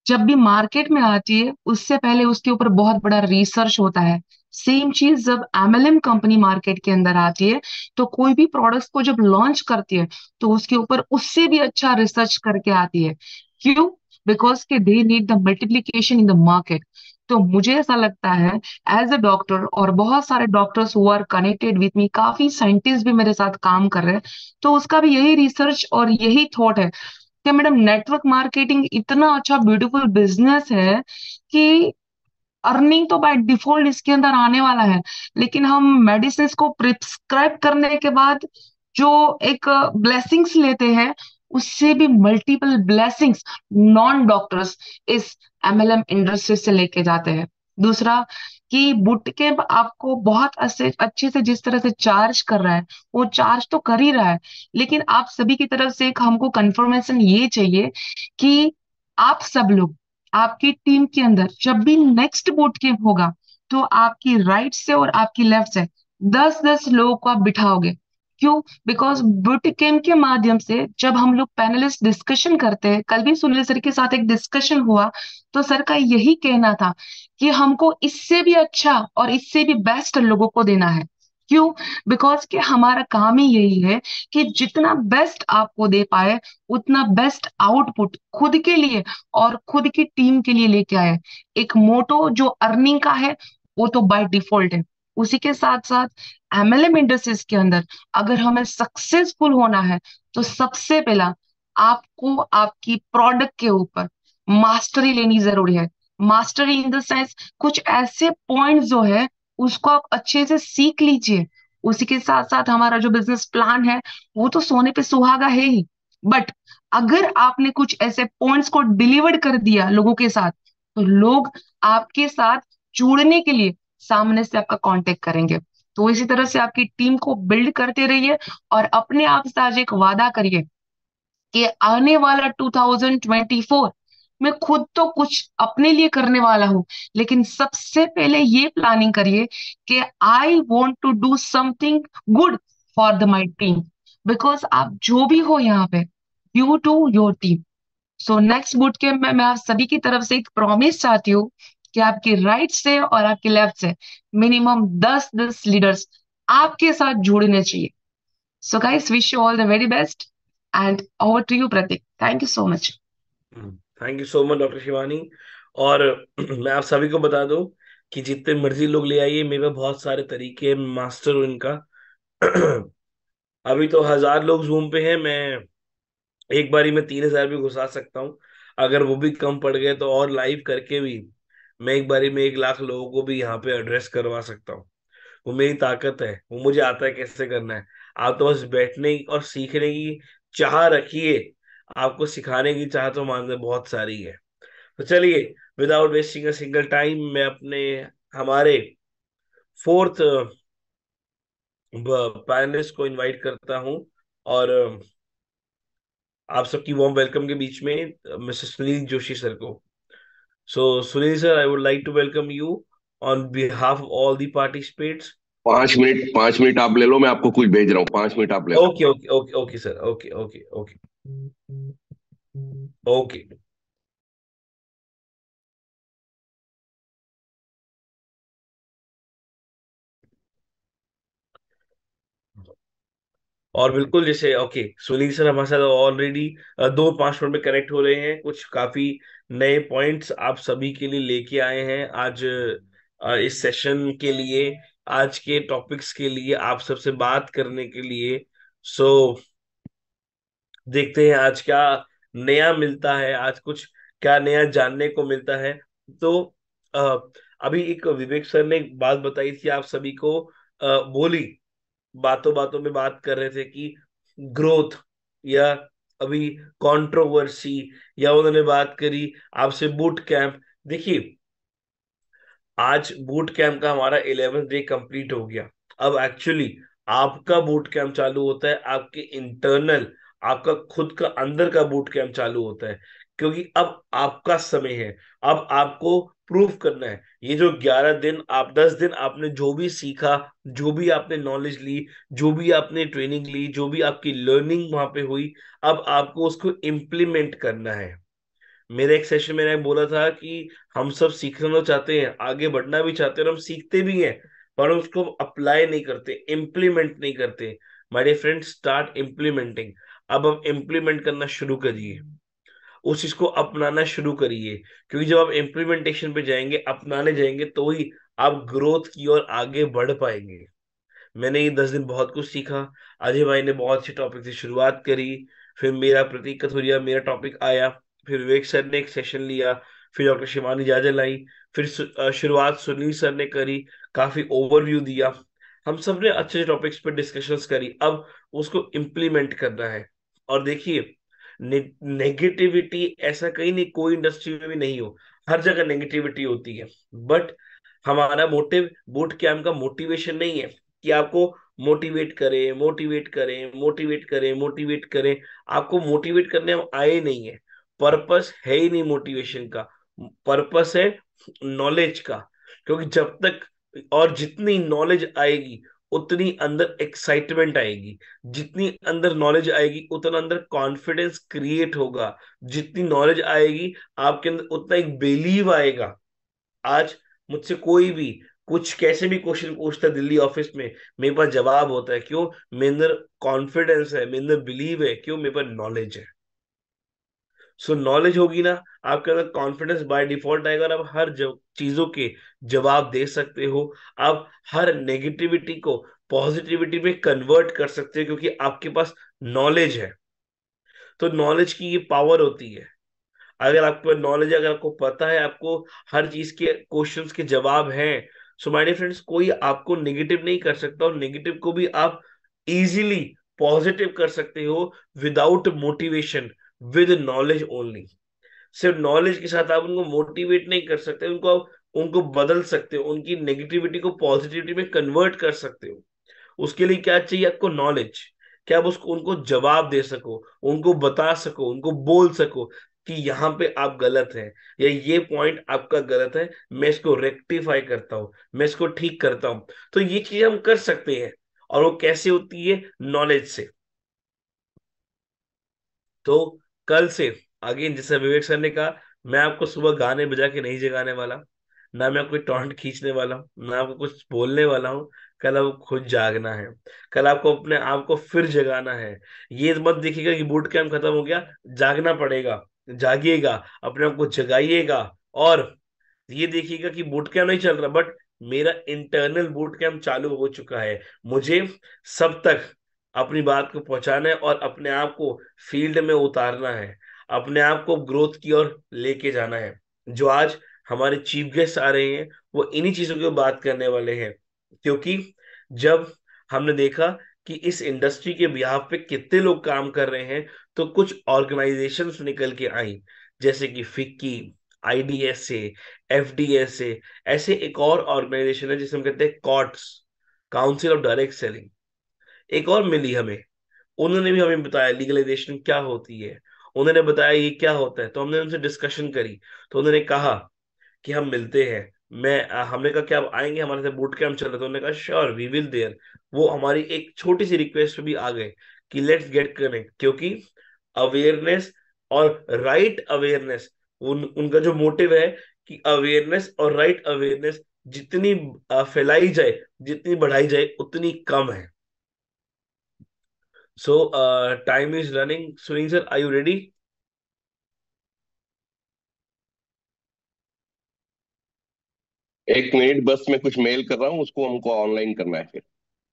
जब भी मार्केट में आती है उससे पहले उसके ऊपर बहुत बड़ा रिसर्च होता है। सेम चीज जब एमएलएम कंपनी मार्केट के अंदर आती है तो कोई भी प्रोडक्ट्स को जब लॉन्च करती है तो उसके ऊपर उससे भी अच्छा रिसर्च करके आती है। क्यों? बिकॉज के they need the multiplication in the market. तो मुझे ऐसा लगता है एज अ डॉक्टर, और बहुत सारे doctors who are connected with me, काफी साइंटिस्ट भी मेरे साथ काम कर रहे हैं, तो उसका भी यही रिसर्च और यही थॉट है कि मैडम नेटवर्क मार्केटिंग इतना अच्छा ब्यूटीफुल बिजनेस है कि अर्निंग तो बाय डिफॉल्ट इसके अंदर आने वाला है। लेकिन हम मेडिसिन को प्रिस्क्राइब करने के बाद जो एक ब्लेसिंग्स लेते हैं उससे भी मल्टीपल ब्लेसिंग्स नॉन डॉक्टर्स इस एमएलएम इंडस्ट्री से लेके जाते हैं। दूसरा कि बूट कैंप आपको बहुत अच्छे से जिस तरह से चार्ज कर रहा है वो चार्ज तो कर ही रहा है, लेकिन आप सभी की तरफ से एक हमको कंफर्मेशन ये चाहिए कि आप सब लोग आपकी टीम के अंदर जब भी नेक्स्ट बूट कैंप होगा तो आपकी राइट से और आपकी लेफ्ट से 10-10 लोगों को आप बिठाओगे। क्यों? बिकॉज बूट कैंप के माध्यम से जब हम लोग पैनलिस्ट डिस्कशन करते हैं, कल भी सुनील सर के साथ एक डिस्कशन हुआ, तो सर का यही कहना था कि हमको इससे भी अच्छा और इससे भी बेस्ट लोगों को देना है। क्यों? बिकॉज कि हमारा काम ही यही है कि जितना बेस्ट आपको दे पाए उतना बेस्ट आउटपुट खुद के लिए और खुद की टीम के लिए लेके आए। एक मोटो जो अर्निंग का है वो तो बाय डिफॉल्ट है। उसी के साथ साथ एमएलएम इंडस्ट्रीज के अंदर अगर हमें सक्सेसफुल होना है तो सबसे पहला आपको आपकी प्रोडक्ट के ऊपर मास्टरी लेनी जरूरी है। मास्टरी इन द सेंस कुछ ऐसे पॉइंट जो है उसको आप अच्छे से सीख लीजिए। उसी के साथ साथ हमारा जो बिजनेस प्लान है वो तो सोने पे सुहागा है ही, बट अगर आपने कुछ ऐसे पॉइंट्स को डिलीवर कर दिया लोगों के साथ तो लोग आपके साथ जुड़ने के लिए सामने से आपका कांटेक्ट करेंगे। तो इसी तरह से आपकी टीम को बिल्ड करते रहिए और अपने आप से आज एक वादा करिए कि आने वाला 2024 मैं खुद तो कुछ अपने लिए करने वाला हूँ, लेकिन सबसे पहले ये प्लानिंग करिए कि I want to do something good for the my team, because आप जो भी हो यहाँ पे, you to your team. So next boot camp में मैं आप सभी की तरफ से एक प्रॉमिस चाहती हूँ कि आपकी राइट से और आपके लेफ्ट से मिनिमम 10 लीडर्स आपके साथ जुड़ने चाहिए। So guys, wish you all the very best and over to you Pratik. Thank you so much. Thank you so much doctor Shivani. और मैं आप सभी को बता दूं कि जितने मर्जी लोग ले आइए, मेरे पास बहुत सारे तरीके हैं, मास्टर हूं इनका। अभी तो 1000 लोग जूम पे हैं, मैं एक बारी में 3000 भी घुसा सकता हूँ। अगर वो भी कम पड़ गए तो और लाइव करके भी मैं एक बारी में 1 लाख लोगों को भी यहाँ पे एड्रेस करवा सकता हूँ। वो मेरी ताकत है, वो मुझे आता है कैसे करना है। आप तो बस बैठने की और सीखने की चाह रखिए, आपको सिखाने की चाह तो मान बहुत सारी है। तो चलिए, without wasting a single time, मैं अपने हमारे फोर्थ पैनलिस्ट को इनवाइट करता हूँ। और आप सबकी वार्म वेलकम के बीच में मिस्टर सुनील जोशी सर को। So Sunil sir, I would like to welcome you on behalf of all the participants. 5 minute, 5 minute आप ले लो, मैं आपको कुछ भेज रहा हूँ, 5 मिनट आप ले लो। Okay okay okay okay sir, okay okay okay okay. और बिल्कुल, जैसे ओके, सुनील सर हमारे साथ ऑलरेडी 2-5 मिनट में कनेक्ट हो रहे हैं। कुछ काफी नए पॉइंट्स आप सभी के लिए लेके आए हैं आज, इस सेशन के लिए, आज के टॉपिक्स के लिए, आप सबसे बात करने के लिए। सो देखते हैं आज क्या नया मिलता है, आज कुछ क्या नया जानने को मिलता है। तो अ, अभी एक विवेक सर ने एक बात बताई थी आप सभी को, बोली, बातों बातों में बात कर रहे थे कि ग्रोथ, या अभी कंट्रोवर्सी, या उन्होंने बात करी आपसे बूट कैंप। देखिए, आज बूट कैंप का हमारा 11th डे कंप्लीट हो गया। अब एक्चुअली आपका बूट कैंप चालू होता है, आपके इंटरनल, आपका खुद का अंदर का बूट कैंप चालू होता है। क्योंकि अब आपका समय है, अब आपको प्रूफ करना है। ये जो 11 दिन, आप 10 दिन आपने जो भी सीखा, जो भी आपने नॉलेज ली, जो भी आपने ट्रेनिंग ली, जो भी आपकी लर्निंग वहां पे हुई, अब आपको उसको इम्प्लीमेंट करना है। मेरे एक सेशन में मैंने बोला था कि हम सब सीखना तो चाहते हैं, आगे बढ़ना भी चाहते हैं, और हम सीखते भी हैं, पर उसको अप्लाई नहीं करते, इम्प्लीमेंट नहीं करते। My dear friend, start implementing. अब आप इम्प्लीमेंट करना शुरू करिए, उस चीज को अपनाना शुरू करिए। क्योंकि जब आप इम्प्लीमेंटेशन पे जाएंगे, अपनाने जाएंगे, तो ही आप ग्रोथ की ओर आगे बढ़ पाएंगे। मैंने ये 10 दिन बहुत कुछ सीखा। अजय भाई ने बहुत अच्छे टॉपिक से शुरुआत करी, फिर मेरा प्रतीक कथुरिया, मेरा टॉपिक आया, फिर विवेक सर ने एक सेशन लिया, फिर डॉक्टर शिवानी जाजल आई, फिर शुरुआत सुनील सर ने करी, काफी ओवरव्यू दिया। हम सब ने अच्छे टॉपिक्स पर डिस्कशंस करी। अब उसको इम्प्लीमेंट करना है। और देखिए, नेगेटिविटी ऐसा कहीं नहीं, कोई इंडस्ट्री में भी नहीं हो, हर जगह नेगेटिविटी होती है। बट हमारा मोटिव बूट कैंप का मोटिवेशन नहीं है कि आपको मोटिवेट करें, मोटिवेट करें, मोटिवेट करें, मोटिवेट करें। आपको मोटिवेट करने हम आए नहीं है, पर्पस है ही नहीं मोटिवेशन का। पर्पस है नॉलेज का। क्योंकि जब तक और जितनी नॉलेज आएगी, उतनी अंदर एक्साइटमेंट आएगी। जितनी अंदर नॉलेज आएगी, उतना अंदर कॉन्फिडेंस क्रिएट होगा। जितनी नॉलेज आएगी, आपके अंदर उतना एक बिलीव आएगा। आज मुझसे कोई भी कुछ कैसे भी क्वेश्चन पूछता है दिल्ली ऑफिस में, मेरे पास जवाब होता है। क्यों? मेरे अंदर कॉन्फिडेंस है, मेरे अंदर बिलीव है। क्यों? मेरे पास नॉलेज है। सो नॉलेज होगी ना, आपके अंदर कॉन्फिडेंस बाय डिफॉल्ट आएगा, और आप हर चीजों के जवाब दे सकते हो। आप हर नेगेटिविटी को पॉजिटिविटी में कन्वर्ट कर सकते हो, क्योंकि आपके पास नॉलेज है। तो नॉलेज की ये पावर होती है। अगर आपको नॉलेज, अगर आपको पता है, आपको हर चीज के क्वेश्चंस के जवाब हैं, सो माय डियर फ्रेंड्स, कोई आपको नेगेटिव नहीं कर सकता। और नेगेटिव को भी आप इजीली पॉजिटिव कर सकते हो, without motivation, with knowledge only. सिर्फ नॉलेज के साथ आप उनको मोटिवेट नहीं कर सकते, उनको बदल सकते हो, उनकी नेगेटिविटी को पॉजिटिविटी में कन्वर्ट कर सकते हो। उसके लिए क्या चाहिए? आपको नॉलेज। कि आप उसको उनको जवाब दे सको, उनको बता सको, उनको बोल सको कि यहाँ पे आप गलत हैं, या ये पॉइंट आपका गलत है, मैं इसको रेक्टिफाई करता हूँ, मैं इसको ठीक करता हूँ। तो ये चीज हम कर सकते हैं। और वो कैसे होती है? नॉलेज से। तो कल से आगे, जैसे विवेक सर ने कहा, मैं आपको सुबह गाने बजा के नहीं जगाने वाला, ना मैं कोई टॉन्ट खींचने वाला हूँ, ना आपको कुछ बोलने वाला हूँ। कल आपको खुद जागना है। कल आपको अपने आप को फिर जगाना है। ये मत देखिएगा कि बूट कैंप खत्म हो गया, जागना पड़ेगा। जागिएगा, अपने आप को जगाइएगा। और ये देखिएगा कि बूट कैंप नहीं चल रहा, बट मेरा इंटरनल बूट कैंप चालू हो चुका है। मुझे सब तक अपनी बात को पहुंचाना है और अपने आप को फील्ड में उतारना है, अपने आप को ग्रोथ की ओर लेके जाना है। जो आज हमारे चीफ गेस्ट आ रहे हैं, वो इन्हीं चीजों की बात करने वाले हैं। क्योंकि जब हमने देखा कि इस इंडस्ट्री के बिहाफ पे कितने लोग काम कर रहे हैं, तो कुछ ऑर्गेनाइजेशंस निकल के आई, जैसे कि फिक्की, आईडीएस से, एफडीएस से। ऐसे एक और ऑर्गेनाइजेशन है जिसे हम कहते हैं COTS, council of direct selling. एक और मिली हमें, उन्होंने भी हमें बताया लीगलाइजेशन क्या होती है, उन्होंने बताया ये क्या होता है। तो हमने उनसे डिस्कशन करी, तो उन्होंने कहा कि हम मिलते हैं। हमने कहा कि आप आएंगे हमारे साथ बूट कैंप चल रहा है? तो उन्होंने कहा श्योर वी विल देयर। वो हमारी एक छोटी सी रिक्वेस्ट पे भी आ गए कि लेट्स गेट कनेक्ट, क्योंकि अवेयरनेस और राइट अवेयरनेस, उनका जो मोटिव है कि अवेयरनेस और राइट अवेयरनेस जितनी फैलाई जाए, जितनी बढ़ाई जाए, उतनी कम है। So, time is running. Sunil sir, are you ready? एक मिनट बस, मैं कुछ मेल कर रहा हूँ, उसको हमको ऑनलाइन करना है फिर।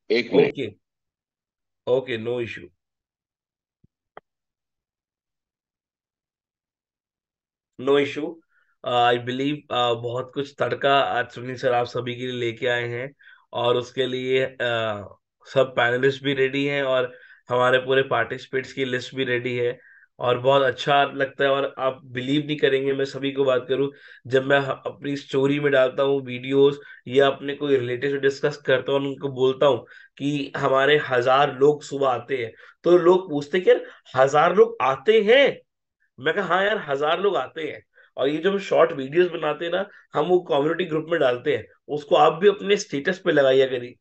एक minute. Okay, okay, no issue. No issue. I believe बहुत कुछ तड़का आज सुनील सर आप सभी के लिए लेके आए हैं। और उसके लिए सब पैनलिस्ट भी रेडी हैं, और हमारे पूरे पार्टिसिपेट्स की लिस्ट भी रेडी है। और बहुत अच्छा लगता है, और आप बिलीव नहीं करेंगे, मैं सभी को बात करूं, जब मैं अपनी स्टोरी में डालता हूँ वीडियोस, या अपने कोई रिलेटिव से डिस्कस करता हूँ, उनको बोलता हूँ कि हमारे 1000 लोग सुबह आते हैं, तो लोग पूछते कि यार 1000 लोग आते हैं? मैं कहा हाँ यार, 1000 लोग आते हैं। और ये जो हम शॉर्ट वीडियोस बनाते हैं ना, हम वो कम्युनिटी ग्रुप में डालते हैं, उसको आप भी अपने स्टेटस पे लगाइए करिए,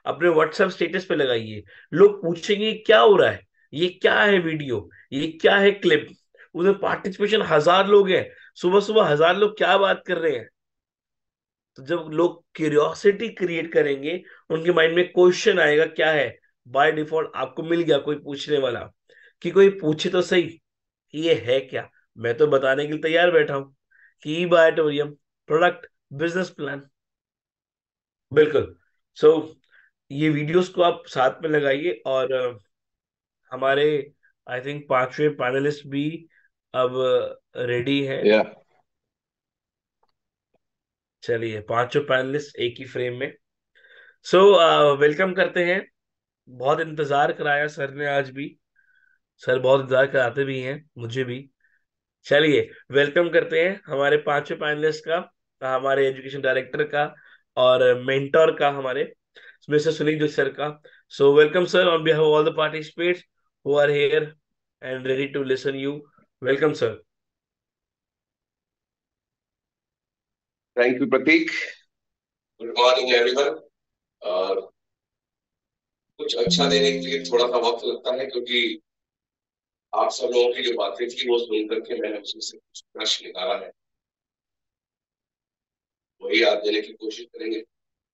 अपने व्हाट्सएप स्टेटस पे लगाइए। लोग पूछेंगे क्या हो रहा है, ये क्या है वीडियो, ये क्या है क्लिप। उधर पार्टिसिपेशन 1000 लोग हैं, सुबह सुबह 1000 लोग क्या बात कर रहे हैं। तो जब लोग क्यूरियोसिटी क्रिएट करेंगे, उनके माइंड में क्वेश्चन आएगा क्या है, बाय डिफॉल्ट आपको मिल गया कोई पूछने वाला, कि कोई पूछे तो सही कि ये है क्या। मैं तो बताने के लिए तैयार बैठा हूं कि ई बायोटोरियम प्रोडक्ट, बिजनेस प्लान। बिल्कुल। सो ये वीडियोस को आप साथ में लगाइए। और हमारे आई थिंक पांचवे पैनलिस्ट भी अब रेडी है। या चलिए, पांचों पैनलिस्ट एक ही फ्रेम में। सो वेलकम करते हैं। बहुत इंतजार कराया सर ने आज भी, सर बहुत इंतजार कराते भी हैं मुझे भी। चलिए, वेलकम करते हैं हमारे पांचों पैनलिस्ट का, हमारे एजुकेशन डायरेक्टर का और मेंटोर का, हमारे मिस्टर सुनील जोशी सर का। So welcome sir on behalf of all the participates who are here and ready to listen you. Welcome sir. Thank you Pratik. Good morning everyone. और कुछ अच्छा देने के लिए थोड़ा सा वक्त लगता है, क्योंकि आप सब लोगों की जो बातें थी वो सुन करके मैंने उसमें से कुछ प्रश्न निकाला है, वही आप देने की कोशिश करेंगे।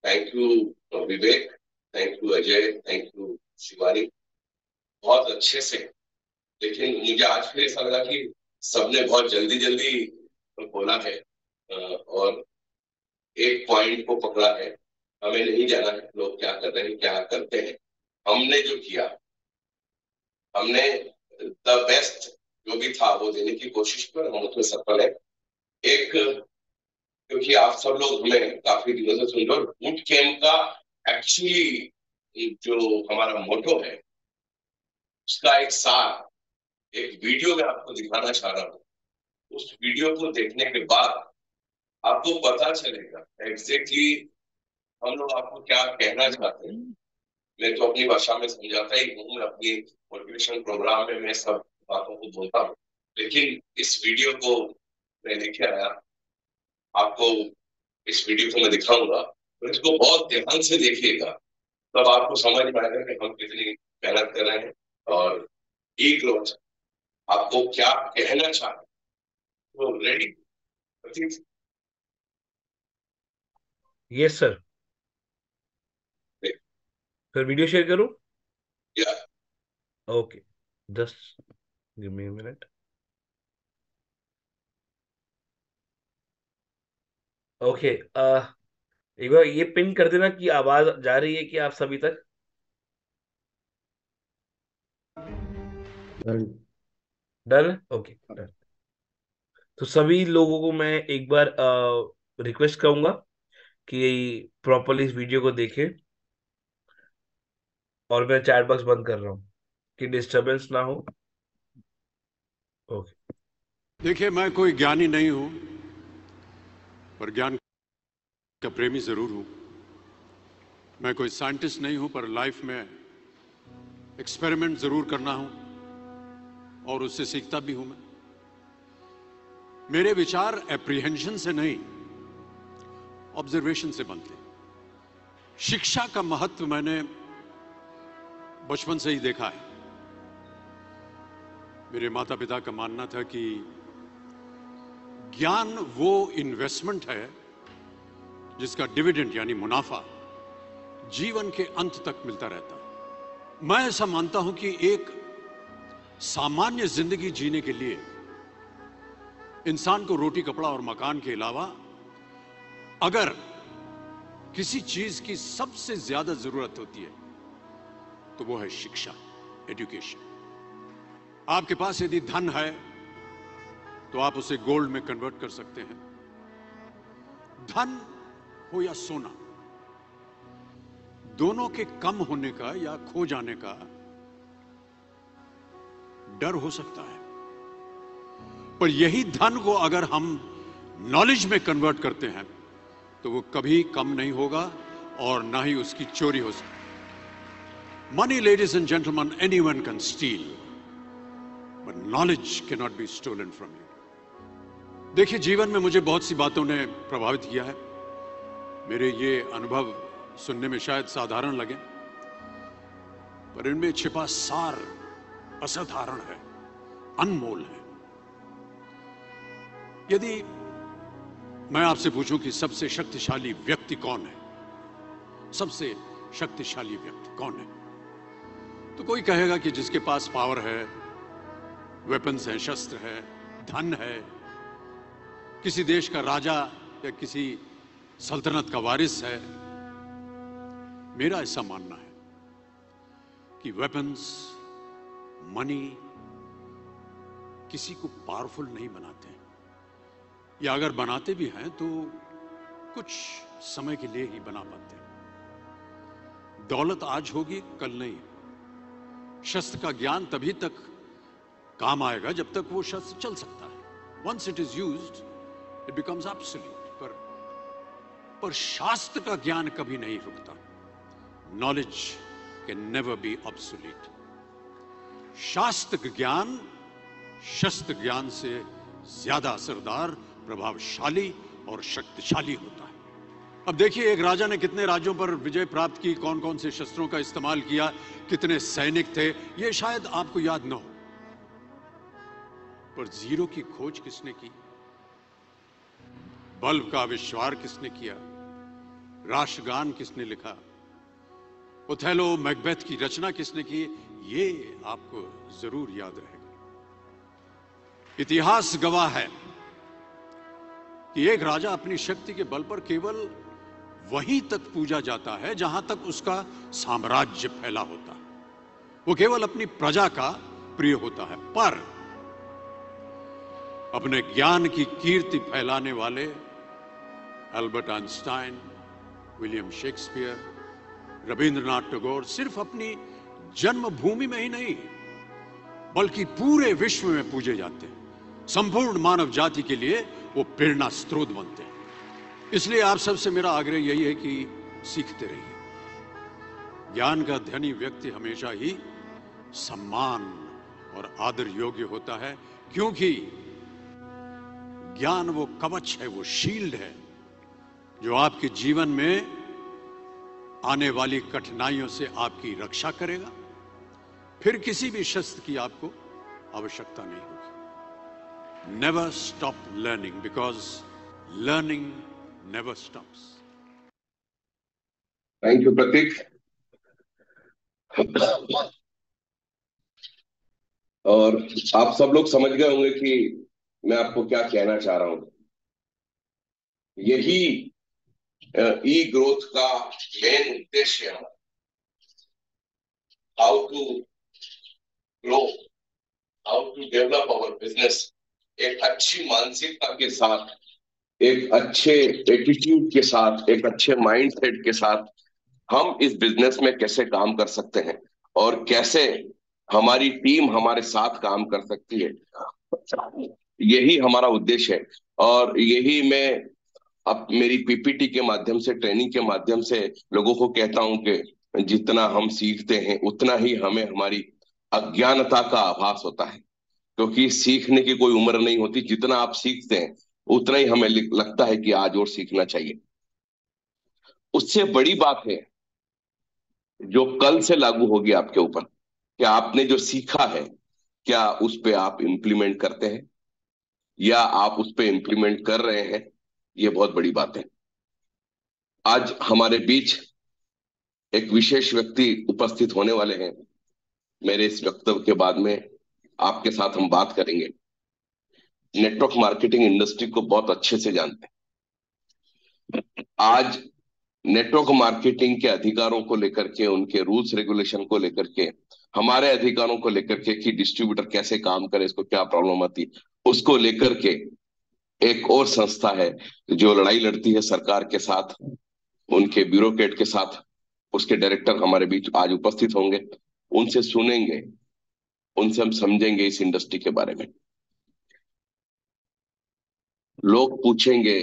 Thank you Vivek, thank you Ajay, thank you Shivani, बहुत अच्छे से। लेकिन मुझे आज फिर ऐसा लगा कि सबने बहुत जल्दी जल्दी बोला है, और एक पॉइंट को पकड़ा है। हमें नहीं जाना है लोग क्या कर रहे हैं, क्या करते हैं। हमने जो किया, हमने द बेस्ट जो भी था वो देने की कोशिश पर हम उसमें सफल है। एक, क्योंकि आप सब लोग हमें काफी दिनों से सुन रहे हो, बूट कैम्प का एक्चुअली जो हमारा मोटो है, उसका एक सार एक वीडियो में आपको दिखाना चाह रहा हूँ। उस वीडियो को देखने के बाद आपको पता चलेगा एग्जैक्टली हम लोग आपको क्या कहना चाहते हैं। मैं तो अपनी भाषा में समझाता ही हूँ, मैं अपनी मोटिवेशन प्रोग्राम में मैं सब बातों को बोलता हूँ, लेकिन इस वीडियो को मैं लेके आया आपको। इस वीडियो को मैं दिखाऊंगा, तो इसको बहुत ध्यान से देखिएगा, तब आपको समझ में आएगा कि हम कितनी मेहनत कर रहे हैं और एक रोज आपको क्या कहना चाहते हैं। तो रेडी? Yes sir. फिर वीडियो शेयर करूं? या okay, just give me a minute. Okay, एक बार ये पिन कर देना कि आवाज जा रही है कि आप सभी तक। डन? Okay done. तो सभी लोगों को मैं एक बार रिक्वेस्ट करूंगा कि प्रॉपरली इस वीडियो को देखें, और मैं चैट बॉक्स बंद कर रहा हूँ कि डिस्टरबेंस ना हो। ओके। देखिए, मैं कोई ज्ञानी नहीं हूं, पर ज्ञान का प्रेमी जरूर हूं। मैं कोई साइंटिस्ट नहीं हूं, पर लाइफ में एक्सपेरिमेंट जरूर करना हूं और उससे सीखता भी हूं। मैं मेरे विचार एप्रीहेंशन से नहीं, ऑब्जर्वेशन से बनते। शिक्षा का महत्व मैंने बचपन से ही देखा है। मेरे माता पिता का मानना था कि ज्ञान वो इन्वेस्टमेंट है जिसका डिविडेंड यानी मुनाफा जीवन के अंत तक मिलता रहता है। मैं ऐसा मानता हूं कि एक सामान्य जिंदगी जीने के लिए इंसान को रोटी कपड़ा और मकान के अलावा अगर किसी चीज की सबसे ज्यादा जरूरत होती है तो वो है शिक्षा, एजुकेशन। आपके पास यदि धन है तो आप उसे गोल्ड में कन्वर्ट कर सकते हैं। धन हो या सोना, दोनों के कम होने का या खो जाने का डर हो सकता है, पर यही धन को अगर हम नॉलेज में कन्वर्ट करते हैं तो वो कभी कम नहीं होगा और ना ही उसकी चोरी हो सकती। Money, ladies and gentleman, anyone can steal, but knowledge can not be stolen from you. देखिए, जीवन में मुझे बहुत सी बातों ने प्रभावित किया है। मेरे ये अनुभव सुनने में शायद साधारण लगे, पर इनमें छिपा सार असाधारण है, अनमोल है। यदि मैं आपसे पूछूं कि सबसे शक्तिशाली व्यक्ति कौन है, सबसे शक्तिशाली व्यक्ति कौन है, तो कोई कहेगा कि जिसके पास पावर है, वेपन्स है, शस्त्र है, धन है, किसी देश का राजा या किसी सल्तनत का वारिस है। मेरा ऐसा मानना है कि वेपन्स, मनी किसी को पावरफुल नहीं बनाते, या अगर बनाते भी हैं तो कुछ समय के लिए ही बना पाते हैं। दौलत आज होगी, कल नहीं। शस्त्र का ज्ञान तभी तक काम आएगा जब तक वो शस्त्र चल सकता है। Once it is used it becomes absolute. पर शास्त्र का ज्ञान कभी नहीं रुकता। Knowledge can never be obsolete. शास्त्र ज्ञान शस्त्र ज्ञान से ज्यादा असरदार, प्रभावशाली और शक्तिशाली होता है। अब देखिए, एक राजा ने कितने राज्यों पर विजय प्राप्त की, कौन कौन से शस्त्रों का इस्तेमाल किया, कितने सैनिक थे, ये शायद आपको याद न हो, पर जीरो की खोज किसने की, बल्ब का आविष्कार किसने किया, राष्ट्रगान किसने लिखा, ओथेलो मैकबेथ की रचना किसने की, ये आपको जरूर याद रहेगा। इतिहास गवाह है कि एक राजा अपनी शक्ति के बल पर केवल वहीं तक पूजा जाता है जहां तक उसका साम्राज्य फैला होता है। वो केवल अपनी प्रजा का प्रिय होता है। पर अपने ज्ञान की कीर्ति फैलाने वाले Albert Einstein, William Shakespeare, Rabindranath Tagore सिर्फ अपनी जन्मभूमि में ही नहीं बल्कि पूरे विश्व में पूजे जाते हैं। संपूर्ण मानव जाति के लिए वो प्रेरणा स्रोत बनते हैं। इसलिए आप सबसे मेरा आग्रह यही है कि सीखते रहिए, ज्ञान का धनी व्यक्ति हमेशा ही सम्मान और आदर योग्य होता है, क्योंकि ज्ञान वो कवच है, वो शील्ड है जो आपके जीवन में आने वाली कठिनाइयों से आपकी रक्षा करेगा। फिर किसी भी शस्त्र की आपको आवश्यकता नहीं होगी। Never stop learning, because learning never stops. Thank you Pratik. और आप सब लोग समझ गए होंगे कि मैं आपको क्या कहना चाह रहा हूं। यही ई ग्रोथ का मेन उद्देश्य है। How to grow, how to develop our business एक अच्छी मानसिकता के साथ, एक अच्छे एटीट्यूड के साथ, एक अच्छे माइंडसेट के साथ हम इस बिजनेस में कैसे काम कर सकते हैं और कैसे हमारी टीम हमारे साथ काम कर सकती है, यही हमारा उद्देश्य है। और यही मैं अब मेरी पीपीटी के माध्यम से, ट्रेनिंग के माध्यम से लोगों को कहता हूं कि जितना हम सीखते हैं उतना ही हमें हमारी अज्ञानता का आभास होता है, क्योंकि सीखने की कोई उम्र नहीं होती। जितना आप सीखते हैं उतना ही हमें लगता है कि आज और सीखना चाहिए। उससे बड़ी बात है जो कल से लागू होगी आपके ऊपर, कि आपने जो सीखा है क्या उस पे आप इम्प्लीमेंट करते हैं या आप उस पे इम्प्लीमेंट कर रहे हैं। ये बहुत बड़ी बात है। आज हमारे बीच एक विशेष व्यक्ति उपस्थित होने वाले हैं। मेरे इस वक्तव्य के बाद में आपके साथ हम बात करेंगे। नेटवर्क मार्केटिंग इंडस्ट्री को बहुत अच्छे से जानते हैं। आज नेटवर्क मार्केटिंग के अधिकारों को लेकर के, उनके रूल्स रेगुलेशन को लेकर के, हमारे अधिकारों को लेकर के कि डिस्ट्रीब्यूटर कैसे काम करे, इसको क्या प्रॉब्लम आती, उसको लेकर के एक और संस्था है जो लड़ाई लड़ती है सरकार के साथ, उनके ब्यूरोक्रेट के साथ। उसके डायरेक्टर हमारे बीच आज उपस्थित होंगे। उनसे सुनेंगे, उनसे हम समझेंगे इस इंडस्ट्री के बारे में। लोग पूछेंगे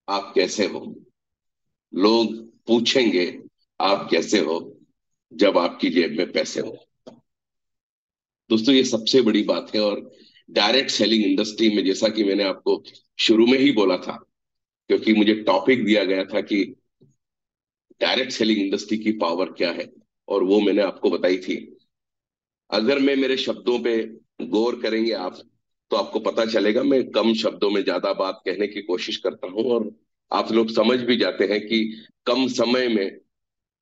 आप कैसे हो, लोग पूछेंगे आप कैसे हो जब आपकी जेब में पैसे हो। दोस्तों ये सबसे बड़ी बात है। और डायरेक्ट सेलिंग इंडस्ट्री में, जैसा कि मैंने आपको शुरू में ही बोला था, क्योंकि मुझे टॉपिक दिया गया था कि डायरेक्ट सेलिंग इंडस्ट्री की पावर क्या है, और वो मैंने आपको बताई थी। अगर मैं मेरे शब्दों पे गौर करेंगे आप, तो आपको पता चलेगा मैं कम शब्दों में ज्यादा बात कहने की कोशिश करता हूं, और आप लोग समझ भी जाते हैं कि कम समय में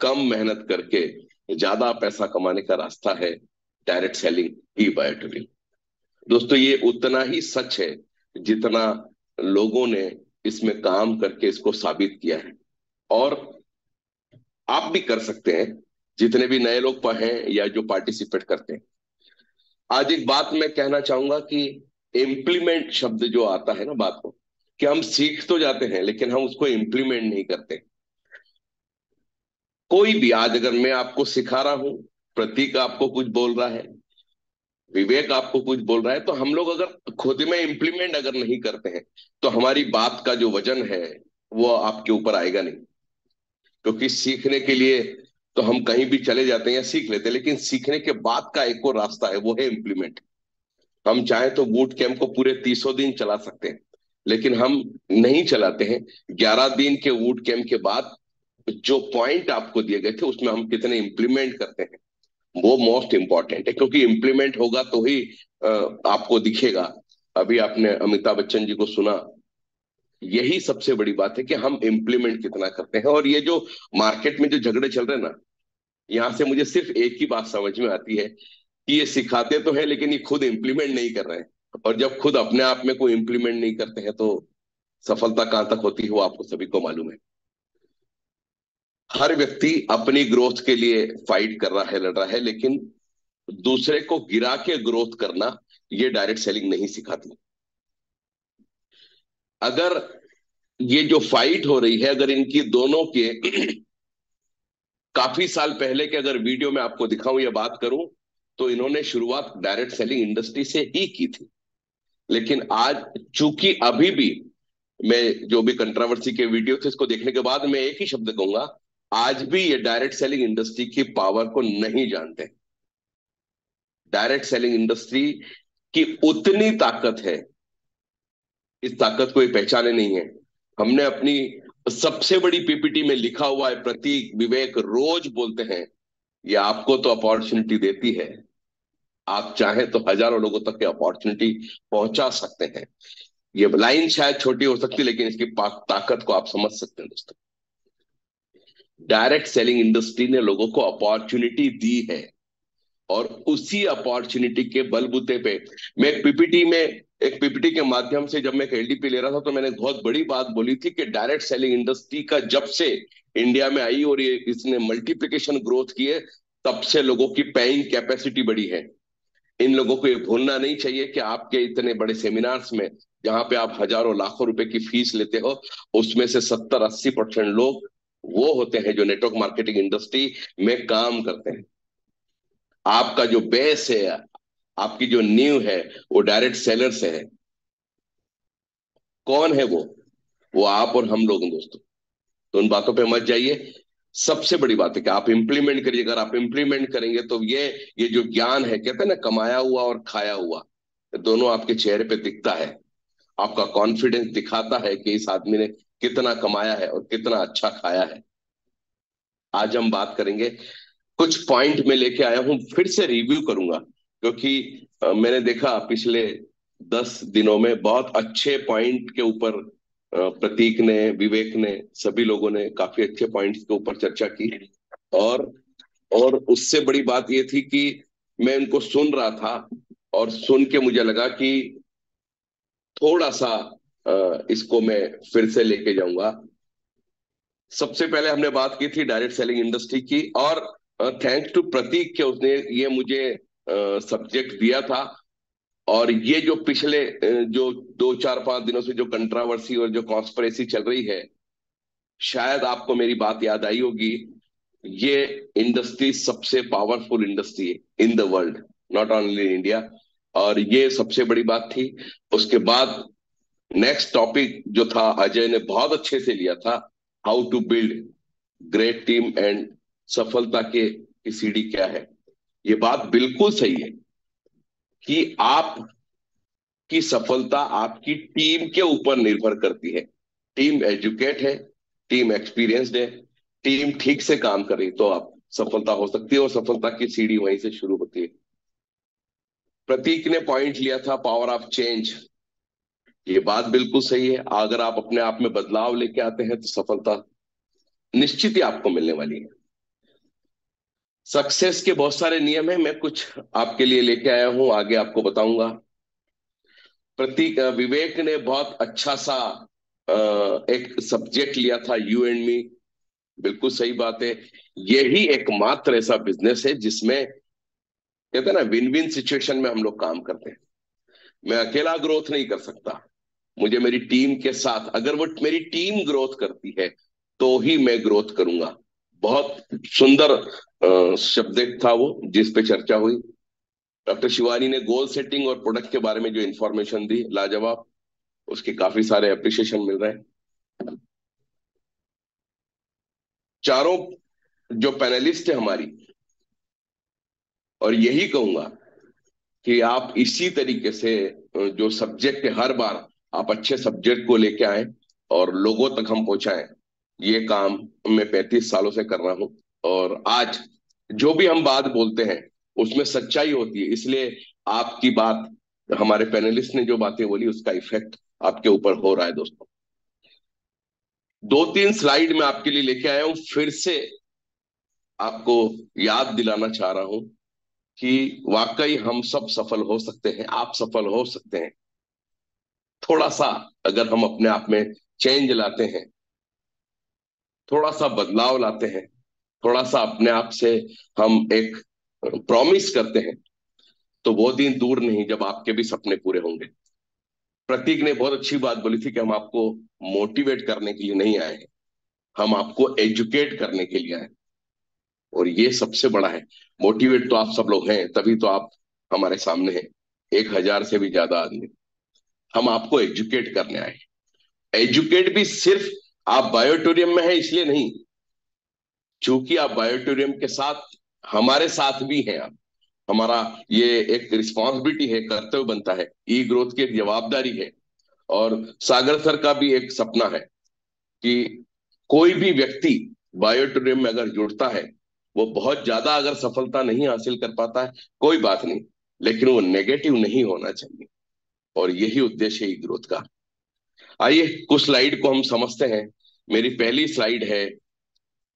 कम मेहनत करके ज्यादा पैसा कमाने का रास्ता है direct selling E by two. दोस्तों ये उतना ही सच है जितना लोगों ने इसमें काम करके इसको साबित किया है, और आप भी कर सकते हैं, जितने भी नए लोग हैं या जो पार्टिसिपेट करते हैं। आज एक बात मैं कहना चाहूंगा कि इम्प्लीमेंट शब्द जो आता है ना बात को, कि हम सीख तो जाते हैं लेकिन हम उसको इम्प्लीमेंट नहीं करते। कोई भी, आज अगर मैं आपको सिखा रहा हूं, प्रतीक आपको कुछ बोल रहा है, विवेक आपको कुछ बोल रहा है, तो हम लोग अगर खुद में इम्प्लीमेंट अगर नहीं करते हैं तो हमारी बात का जो वजन है वो आपके ऊपर आएगा नहीं। क्योंकि सीखने के लिए तो हम कहीं भी चले जाते हैं या सीख लेते हैं, लेकिन सीखने के बाद का एक और रास्ता है, वो है इम्प्लीमेंट। हम चाहे तो बूट कैंप को पूरे 300 दिन चला सकते हैं, लेकिन हम नहीं चलाते हैं। 11 दिन के बूट कैंप के बाद जो पॉइंट आपको दिए गए थे उसमें हम कितने इम्प्लीमेंट करते हैं, वो मोस्ट इंपॉर्टेंट है। क्योंकि इम्प्लीमेंट होगा तो ही आपको दिखेगा। अभी आपने अमिताभ बच्चन जी को सुना, यही सबसे बड़ी बात है कि हम इम्प्लीमेंट कितना करते हैं। और ये जो मार्केट में जो झगड़े चल रहे हैं ना, यहाँ से मुझे सिर्फ एक ही बात समझ में आती है कि ये सिखाते तो है लेकिन ये खुद इम्प्लीमेंट नहीं कर रहे हैं। और जब खुद अपने आप में कोई इम्प्लीमेंट नहीं करते हैं तो सफलता कहां तक होती है वो आपको सभी को मालूम है। हर व्यक्ति अपनी ग्रोथ के लिए फाइट कर रहा है, लड़ रहा है, लेकिन दूसरे को गिरा के ग्रोथ करना ये डायरेक्ट सेलिंग नहीं सिखाती। अगर ये जो फाइट हो रही है, अगर इनकी दोनों के काफी साल पहले के अगर वीडियो में आपको दिखाऊं या बात करूं, तो इन्होंने शुरुआत डायरेक्ट सेलिंग इंडस्ट्री से ही की थी। लेकिन आज चूंकि अभी भी मैं जो भी कंट्रोवर्सी के वीडियो थे इसको देखने के बाद मैं एक ही शब्द कहूंगा आज भी ये डायरेक्ट सेलिंग इंडस्ट्री की पावर को नहीं जानते। डायरेक्ट सेलिंग इंडस्ट्री की उतनी ताकत है, इस ताकत को ये पहचाने नहीं है। हमने अपनी सबसे बड़ी पीपीटी में लिखा हुआ है, प्रतीक विवेक रोज बोलते हैं, ये आपको तो अपॉर्चुनिटी देती है, आप चाहें तो हजारों लोगों तक ये अपॉर्चुनिटी पहुंचा सकते हैं। ये लाइन शायद छोटी हो सकती है, लेकिन इसकी ताकत को आप समझ सकते हैं दोस्तों। डायरेक्ट सेलिंग इंडस्ट्री ने लोगों को अपॉर्चुनिटी दी है, और उसी अपॉर्चुनिटी के बलबूते पे मैं एक पीपीटी के माध्यम से जब मैं एक एलडीपी ले रहा था, तो मैंने एक बहुत बड़ी बात बोली थी कि डायरेक्ट सेलिंग इंडस्ट्री का जब से इंडिया में आई और ये इसने मल्टीप्लिकेशन ग्रोथ की है, तब से लोगों की पेइंग कैपेसिटी बढ़ी है। इन लोगों को ये भूलना नहीं चाहिए कि आपके इतने बड़े सेमिनार्स में, जहां पे आप हजारों लाखों रुपए की फीस लेते हो, उसमें से 70-80% लोग वो होते हैं जो नेटवर्क मार्केटिंग इंडस्ट्री में काम करते हैं। आपका जो बेस है, आपकी जो नींव है, वो डायरेक्ट सेलर से है। कौन है वो आप और हम लोग हैं दोस्तों। तो उन बातों पे मत जाइए। सबसे बड़ी बात है कि आप इंप्लीमेंट करिए। अगर आप इंप्लीमेंट करेंगे तो ये जो ज्ञान है, कहते हैं ना, कमाया हुआ और खाया हुआ, दोनों आपके चेहरे पे दिखता है। आपका कॉन्फिडेंस दिखाता है कि इस आदमी ने कितना कमाया है और कितना अच्छा खाया है। आज हम बात करेंगे, कुछ पॉइंट में लेके आया हूं, फिर से रिव्यू करूंगा, क्योंकि मैंने देखा पिछले 10 दिनों में बहुत अच्छे पॉइंट के ऊपर प्रतीक ने, विवेक ने, सभी लोगों ने काफी अच्छे पॉइंट्स के ऊपर चर्चा की। और और उससे बड़ी बात ये थी कि मैं उनको सुन रहा था, और सुन के मुझे लगा कि थोड़ा सा इसको मैं फिर से लेके जाऊंगा। सबसे पहले हमने बात की थी डायरेक्ट सेलिंग इंडस्ट्री की, और थैंक्स टू प्रतीक के उसने ये मुझे सब्जेक्ट दिया था। और ये जो पिछले जो 2-4-5 दिनों से जो कंट्रोवर्सी और जो कॉन्स्पिरेसी चल रही है, शायद आपको मेरी बात याद आई होगी। ये इंडस्ट्री सबसे पावरफुल इंडस्ट्री है in the world, not only in India. और ये सबसे बड़ी बात थी। उसके बाद नेक्स्ट टॉपिक जो था, अजय ने बहुत अच्छे से लिया था, how to build great team and सफलता के की सीढ़ी क्या है। ये बात बिल्कुल सही है कि आपकी सफलता आपकी टीम के ऊपर निर्भर करती है। टीम एजुकेट है, टीम एक्सपीरियंस्ड है, टीम ठीक से काम कर रही, तो आप सफलता हो सकती है, और सफलता की सीढ़ी वहीं से शुरू होती है। प्रतीक ने पॉइंट लिया था पावर ऑफ चेंज। ये बात बिल्कुल सही है। अगर आप अपने आप में बदलाव लेके आते हैं तो सफलता निश्चित ही आपको मिलने वाली है। सक्सेस के बहुत सारे नियम हैं, मैं कुछ आपके लिए लेके आया हूं, आगे आपको बताऊंगा। प्रतीक विवेक ने बहुत अच्छा सा एक सब्जेक्ट लिया था, यू एंड मी। बिल्कुल सही बात है। यही एकमात्र ऐसा बिजनेस है जिसमें, कहते हैं ना, विन विन सिचुएशन में हम लोग काम करते हैं। मैं अकेला ग्रोथ नहीं कर सकता, मुझे मेरी टीम के साथ, अगर वो मेरी टीम ग्रोथ करती है तो ही मैं ग्रोथ करूंगा। बहुत सुंदर सब्जेक्ट था वो, जिस पे चर्चा हुई। डॉक्टर शिवानी ने गोल सेटिंग और प्रोडक्ट के बारे में जो इंफॉर्मेशन दी, लाजवाब, उसके काफी सारे अप्रिशिएशन मिल रहे हैं। चारों जो पैनलिस्ट है हमारी, और यही कहूंगा कि आप इसी तरीके से जो सब्जेक्ट है, हर बार आप अच्छे सब्जेक्ट को लेके आए और लोगों तक हम पहुंचाएं। ये काम मैं 35 सालों से कर रहा हूं, और आज जो भी हम बात बोलते हैं उसमें सच्चाई होती है। इसलिए आपकी बात, हमारे पैनलिस्ट ने जो बातें बोली, उसका इफेक्ट आपके ऊपर हो रहा है दोस्तों। 2-3 स्लाइड में आपके लिए लेके आया हूं, फिर से आपको याद दिलाना चाह रहा हूं कि वाकई हम सब सफल हो सकते हैं, आप सफल हो सकते हैं। थोड़ा सा अगर हम अपने आप में चेंज लाते हैं, थोड़ा सा बदलाव लाते हैं, थोड़ा सा अपने आप से हम एक प्रॉमिस करते हैं, तो वो दिन दूर नहीं जब आपके भी सपने पूरे होंगे। प्रतीक ने बहुत अच्छी बात बोली थी कि हम आपको मोटिवेट करने के लिए नहीं आए हैं, हम आपको एजुकेट करने के लिए आए हैं। और ये सबसे बड़ा है। मोटिवेट तो आप सब लोग हैं, तभी तो आप हमारे सामने हैं, 1000 से भी ज्यादा आदमी। हम आपको एजुकेट करने आए हैं। एजुकेट भी सिर्फ आप बायोटोरियम में है इसलिए नहीं, चूंकि आप बायोटूरियम के साथ हमारे साथ भी हैं, आप हमारा ये एक रिस्पॉन्सिबिलिटी है, कर्तव्य बनता है, ई ग्रोथ की एक जवाबदारी है। और सागर सर का भी एक सपना है कि कोई भी व्यक्ति बायोटूरियम में अगर जुड़ता है, वो बहुत ज्यादा अगर सफलता नहीं हासिल कर पाता है, कोई बात नहीं, लेकिन वो नेगेटिव नहीं होना चाहिए। और यही उद्देश्य है ई ग्रोथ का। आइए कुछ स्लाइड को हम समझते हैं। मेरी पहली स्लाइड है,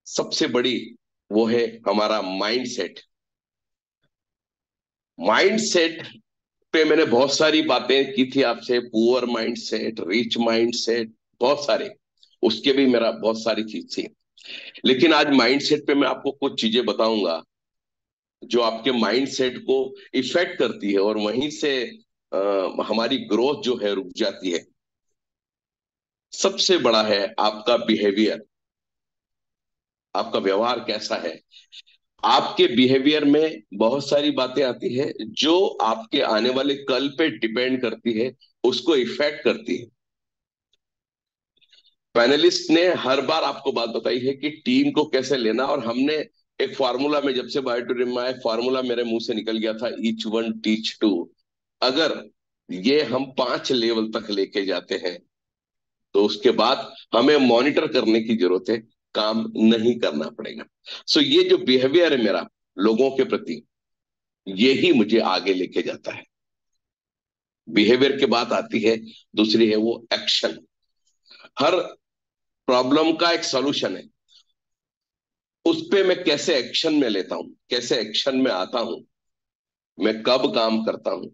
सबसे बड़ी, वो है हमारा माइंड सेट। माइंड सेट पे मैंने बहुत सारी बातें की थी आपसे, poor mind set, rich mind set, बहुत सारे, उसके भी मेरा बहुत सारी चीज थी। लेकिन आज माइंड सेट पे मैं आपको कुछ चीजें बताऊंगा जो आपके माइंड सेट को इफेक्ट करती है और वहीं से हमारी ग्रोथ जो है रुक जाती है। सबसे बड़ा है आपका बिहेवियर, आपका व्यवहार कैसा है। आपके बिहेवियर में बहुत सारी बातें आती है जो आपके आने वाले कल पे डिपेंड करती है, उसको इफेक्ट करती है। पैनलिस्ट ने हर बार आपको बात बताई है कि टीम को कैसे लेना, और हमने एक फार्मूला में, जब से बायोटूरियम में आया, फार्मूला मेरे मुंह से निकल गया था, ईच वन टीच टू। अगर ये हम 5 लेवल तक लेके जाते हैं तो उसके बाद हमें मॉनिटर करने की जरूरत है, काम नहीं करना पड़ेगा। सो ये जो बिहेवियर है मेरा लोगों के प्रति, यही मुझे आगे लेके जाता है। बिहेवियर के बाद आती है दूसरी, है वो एक्शन। हर प्रॉब्लम का एक सॉल्यूशन है, उस पे मैं कैसे एक्शन में लेता हूं, कैसे एक्शन में आता हूं, मैं कब काम करता हूं,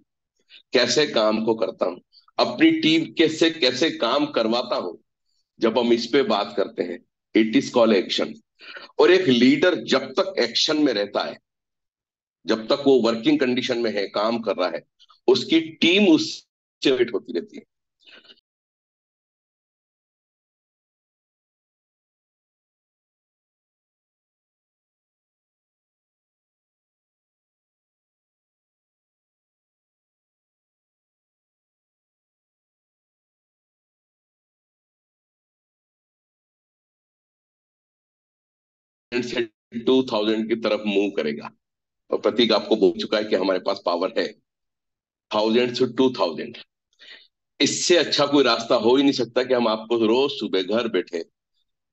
कैसे काम को करता हूं, अपनी टीम के से कैसे काम करवाता हूं। जब हम इस पे बात करते हैं, इट इज कॉल्ड एक्शन। और एक लीडर जब तक एक्शन में रहता है, जब तक वो वर्किंग कंडीशन में है, काम कर रहा है, उसकी टीम उससे वेट होती रहती है। से 2000 की तरफ मूव करेगा। और प्रतीक आपको बोल चुका है कि हमारे पास पावर है 1000 से 2000। इससे अच्छा कोई रास्ता हो ही नहीं सकता कि हम आपको रोज सुबह घर बैठे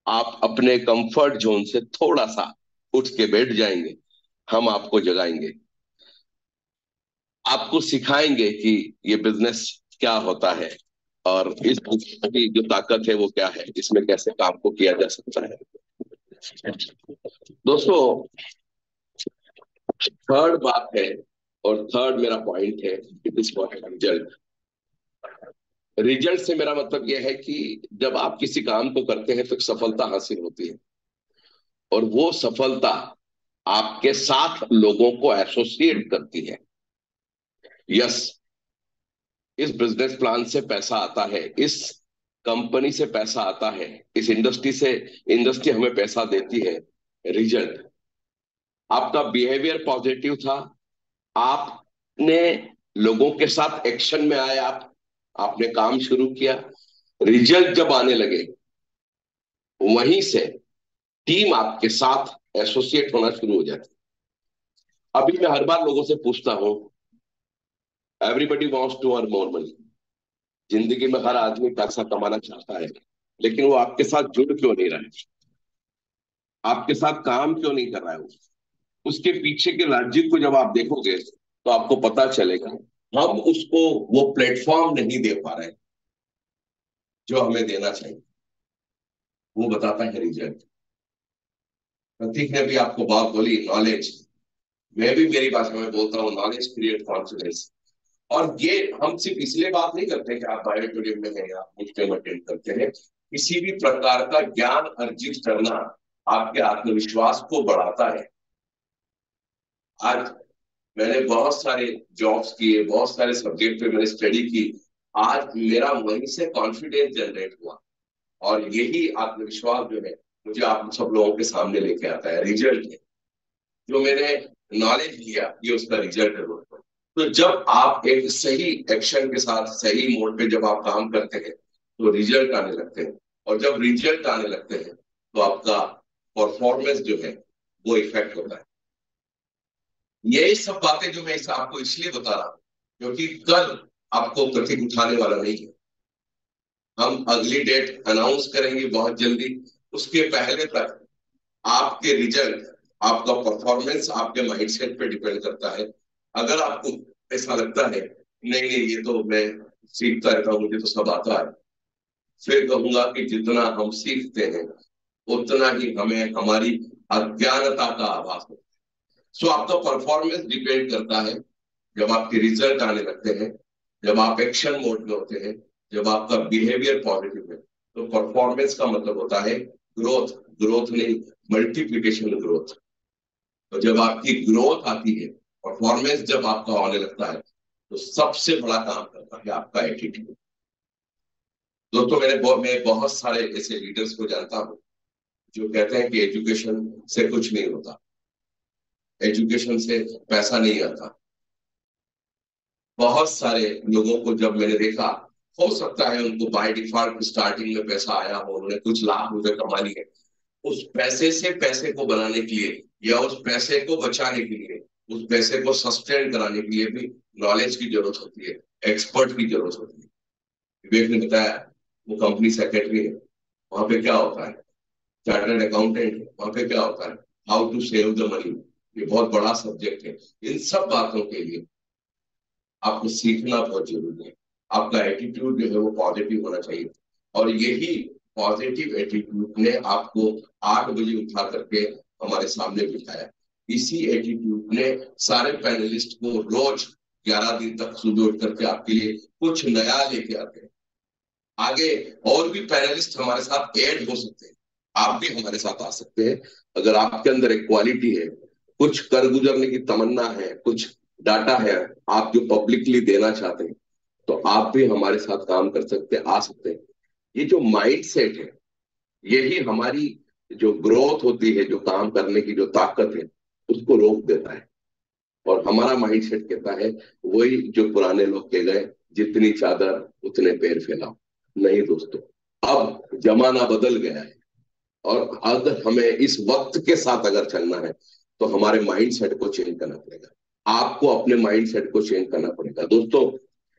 आप अपने कंफर्ट जोन से थोड़ा सा उठ के बैठ जाएंगे, हम आपको जगाएंगे, आपको सिखाएंगे कि ये बिजनेस क्या होता है और इस की जो ताकत है वो क्या है, इसमें कैसे काम को किया जा सकता है। दोस्तों, थर्ड बात है, और थर्ड मेरा पॉइंट है, it is for result. Result से मेरा मतलब यह है कि जब आप किसी काम को करते हैं तो एक सफलता हासिल होती है, और वो सफलता आपके साथ लोगों को एसोसिएट करती है। यस, इस बिजनेस प्लान से पैसा आता है, इस कंपनी से पैसा आता है, इस इंडस्ट्री से, इंडस्ट्री हमें पैसा देती है। रिजल्ट, आपका बिहेवियर पॉजिटिव था, आपने लोगों के साथ एक्शन में आए, आपने काम शुरू किया, रिजल्ट जब आने लगे, वहीं से टीम आपके साथ एसोसिएट होना शुरू हो जाती है। अभी मैं हर बार लोगों से पूछता हूं, everybody wants to earn more money. जिंदगी में हर आदमी पैसा कमाना चाहता है, लेकिन वो आपके साथ जुड़ क्यों नहीं रहा है, आपके साथ काम क्यों नहीं कर रहा है। उसके पीछे के लॉजिक को जब आप देखोगे तो आपको पता चलेगा, हम उसको वो प्लेटफॉर्म नहीं दे पा रहे जो हमें देना चाहिए। वो बताता है रिजल्ट। प्रतीक ने भी आपको बात बोली, नॉलेज। मैं भी मेरी भाषा में बोलता हूँ, नॉलेज क्रिएट कॉन्फिडेंस। और ये हम सिर्फ इसलिए बात नहीं करते कि आप बायोटूरियम में हैं या मुझे अटेंड करते हैं, किसी भी प्रकार का ज्ञान अर्जित करना आपके आत्मविश्वास को बढ़ाता है। आज मैंने बहुत सारे जॉब्स किए, बहुत सारे सब्जेक्ट पे मैंने स्टडी की, आज मेरा वहीं से कॉन्फिडेंस जनरेट हुआ, और यही आत्मविश्वास जो है मुझे आप सब लोगों के सामने लेके आता है। रिजल्ट है जो मैंने नॉलेज लिया, ये उसका रिजल्ट है दोस्तों। तो जब आप एक सही एक्शन के साथ सही मोड पे जब आप काम करते हैं तो रिजल्ट आने लगते हैं, और जब रिजल्ट आने लगते हैं तो आपका परफॉर्मेंस जो है वो इफेक्ट होता है। यही सब बातें जो मैं इसे आपको इसलिए बता रहा हूं क्योंकि कल आपको प्रतीक उठाने वाला नहीं है। हम अगली डेट अनाउंस करेंगे बहुत जल्दी। उसके पहले तक आपके रिजल्ट, आपका परफॉर्मेंस आपके माइंडसेट पे डिपेंड करता है। अगर आपको ऐसा लगता है नहीं नहीं ये तो मैं सीखता रहता हूँ, मुझे तो सब आता है, फिर कहूंगा कि जितना हम सीखते हैं उतना ही हमें हमारी अज्ञानता का आभास होता है। सो आपका परफॉर्मेंस डिपेंड करता है जब आपके रिजल्ट आने लगते हैं, जब आप एक्शन मोड में होते हैं, जब आपका बिहेवियर पॉजिटिव है। तो परफॉर्मेंस का मतलब होता है ग्रोथ, ग्रोथ नहीं मल्टीप्लिकेशन ग्रोथ। तो जब आपकी ग्रोथ आती है, परफॉर्मेंस जब आपका होने लगता है, तो सबसे बड़ा काम करता है आपका एटीट्यूड। दोस्तों मैं बहुत सारे ऐसे लीडर्स को जानता हूं जो कहते हैं कि एजुकेशन से कुछ नहीं होता, एजुकेशन से पैसा नहीं आता। बहुत सारे लोगों को जब मैंने देखा, हो सकता है उनको बाय डिफॉल्ट स्टार्टिंग में पैसा आया हो, उन्होंने कुछ लाख रुपए कमा लिए, उस पैसे से पैसे को बनाने के लिए या उस पैसे को बचाने के लिए, उस पैसे को सस्टेन कराने के लिए भी नॉलेज की जरूरत होती है, एक्सपर्ट की जरूरत होती है। विवेक ने बताया वो कंपनी सेक्रेटरी है, वहां पे क्या होता है, चार्टर्ड अकाउंटेंट है, वहां पे क्या होता है, how to save the money. ये बहुत बड़ा सब्जेक्ट है। इन सब बातों के लिए आपको सीखना बहुत जरूरी है। आपका एटीट्यूड जो है वो पॉजिटिव होना चाहिए, और यही पॉजिटिव एटीट्यूड ने आपको 8 बजे उठा करके हमारे सामने बिठाया। इसी एटीट्यूड ने सारे पैनलिस्ट को रोज 11 दिन तक सुबह उठ करके आपके लिए कुछ नया लेके आते हैं। आगे और भी पैनलिस्ट हमारे साथ ऐड हो सकते हैं, आप भी हमारे साथ आ सकते हैं। अगर आपके अंदर एक क्वालिटी है, कुछ कर गुजरने की तमन्ना है, कुछ डाटा है आप जो पब्लिकली देना चाहते हैं, तो आप भी हमारे साथ काम कर सकते हैं, आ सकते हैं। ये जो माइंड सेट है, यही हमारी जो ग्रोथ होती है, जो काम करने की जो ताकत है, उसको रोक देता है। और हमारा माइंड सेट कहता है वही जो पुराने लोग कह गए, जितनी चादर उतने पैर फैलाओ। नहीं दोस्तों, अब जमाना बदल गया है, और अगर हमें इस वक्त के साथ अगर चलना है तो हमारे माइंड सेट को चेंज करना पड़ेगा। आपको अपने माइंड सेट को चेंज करना पड़ेगा। दोस्तों,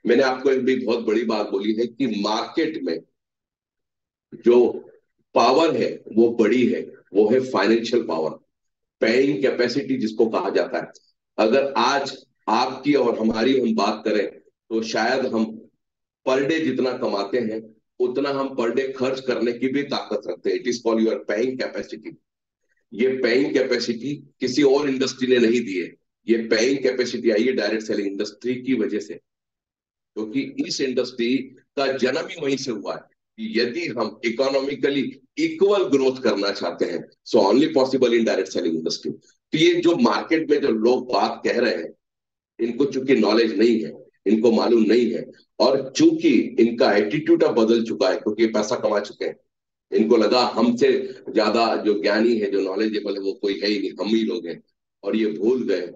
मैंने आपको एक भी बहुत बड़ी बात बोली है कि मार्केट में जो पावर है वो बड़ी है, वो है फाइनेंशियल पावर, पेइंग कैपेसिटी जिसको कहा जाता है। अगर आज आपकी और हमारी हम बात करें तो शायद हम पर डे जितना कमाते हैं उतना हम पर डे खर्च करने की भी ताकत रखते हैं। It is called your paying capacity. ये पेइंग कैपेसिटी किसी और इंडस्ट्री ने नहीं दी है। ये पेइंग कैपेसिटी आई है डायरेक्ट सेलिंग इंडस्ट्री की वजह से, क्योंकि इस इंडस्ट्री का जन्म ही वहीं से हुआ है कि यदि हम इकोनॉमिकली इक्वल ग्रोथ करना चाहते हैं, so only possible in direct selling industry. तो ये जो मार्केट में जो लोग बात कह रहे हैं, इनको चूंकि नॉलेज नहीं है, इनको मालूम नहीं है, और चूंकि इनका एटीट्यूड अब बदल चुका है क्योंकि पैसा कमा चुके हैं, इनको लगा हमसे ज्यादा जो ज्ञानी है, जो नॉलेजेबल है, वो कोई है ही नहीं, हम ही लोग हैं। और ये भूल गए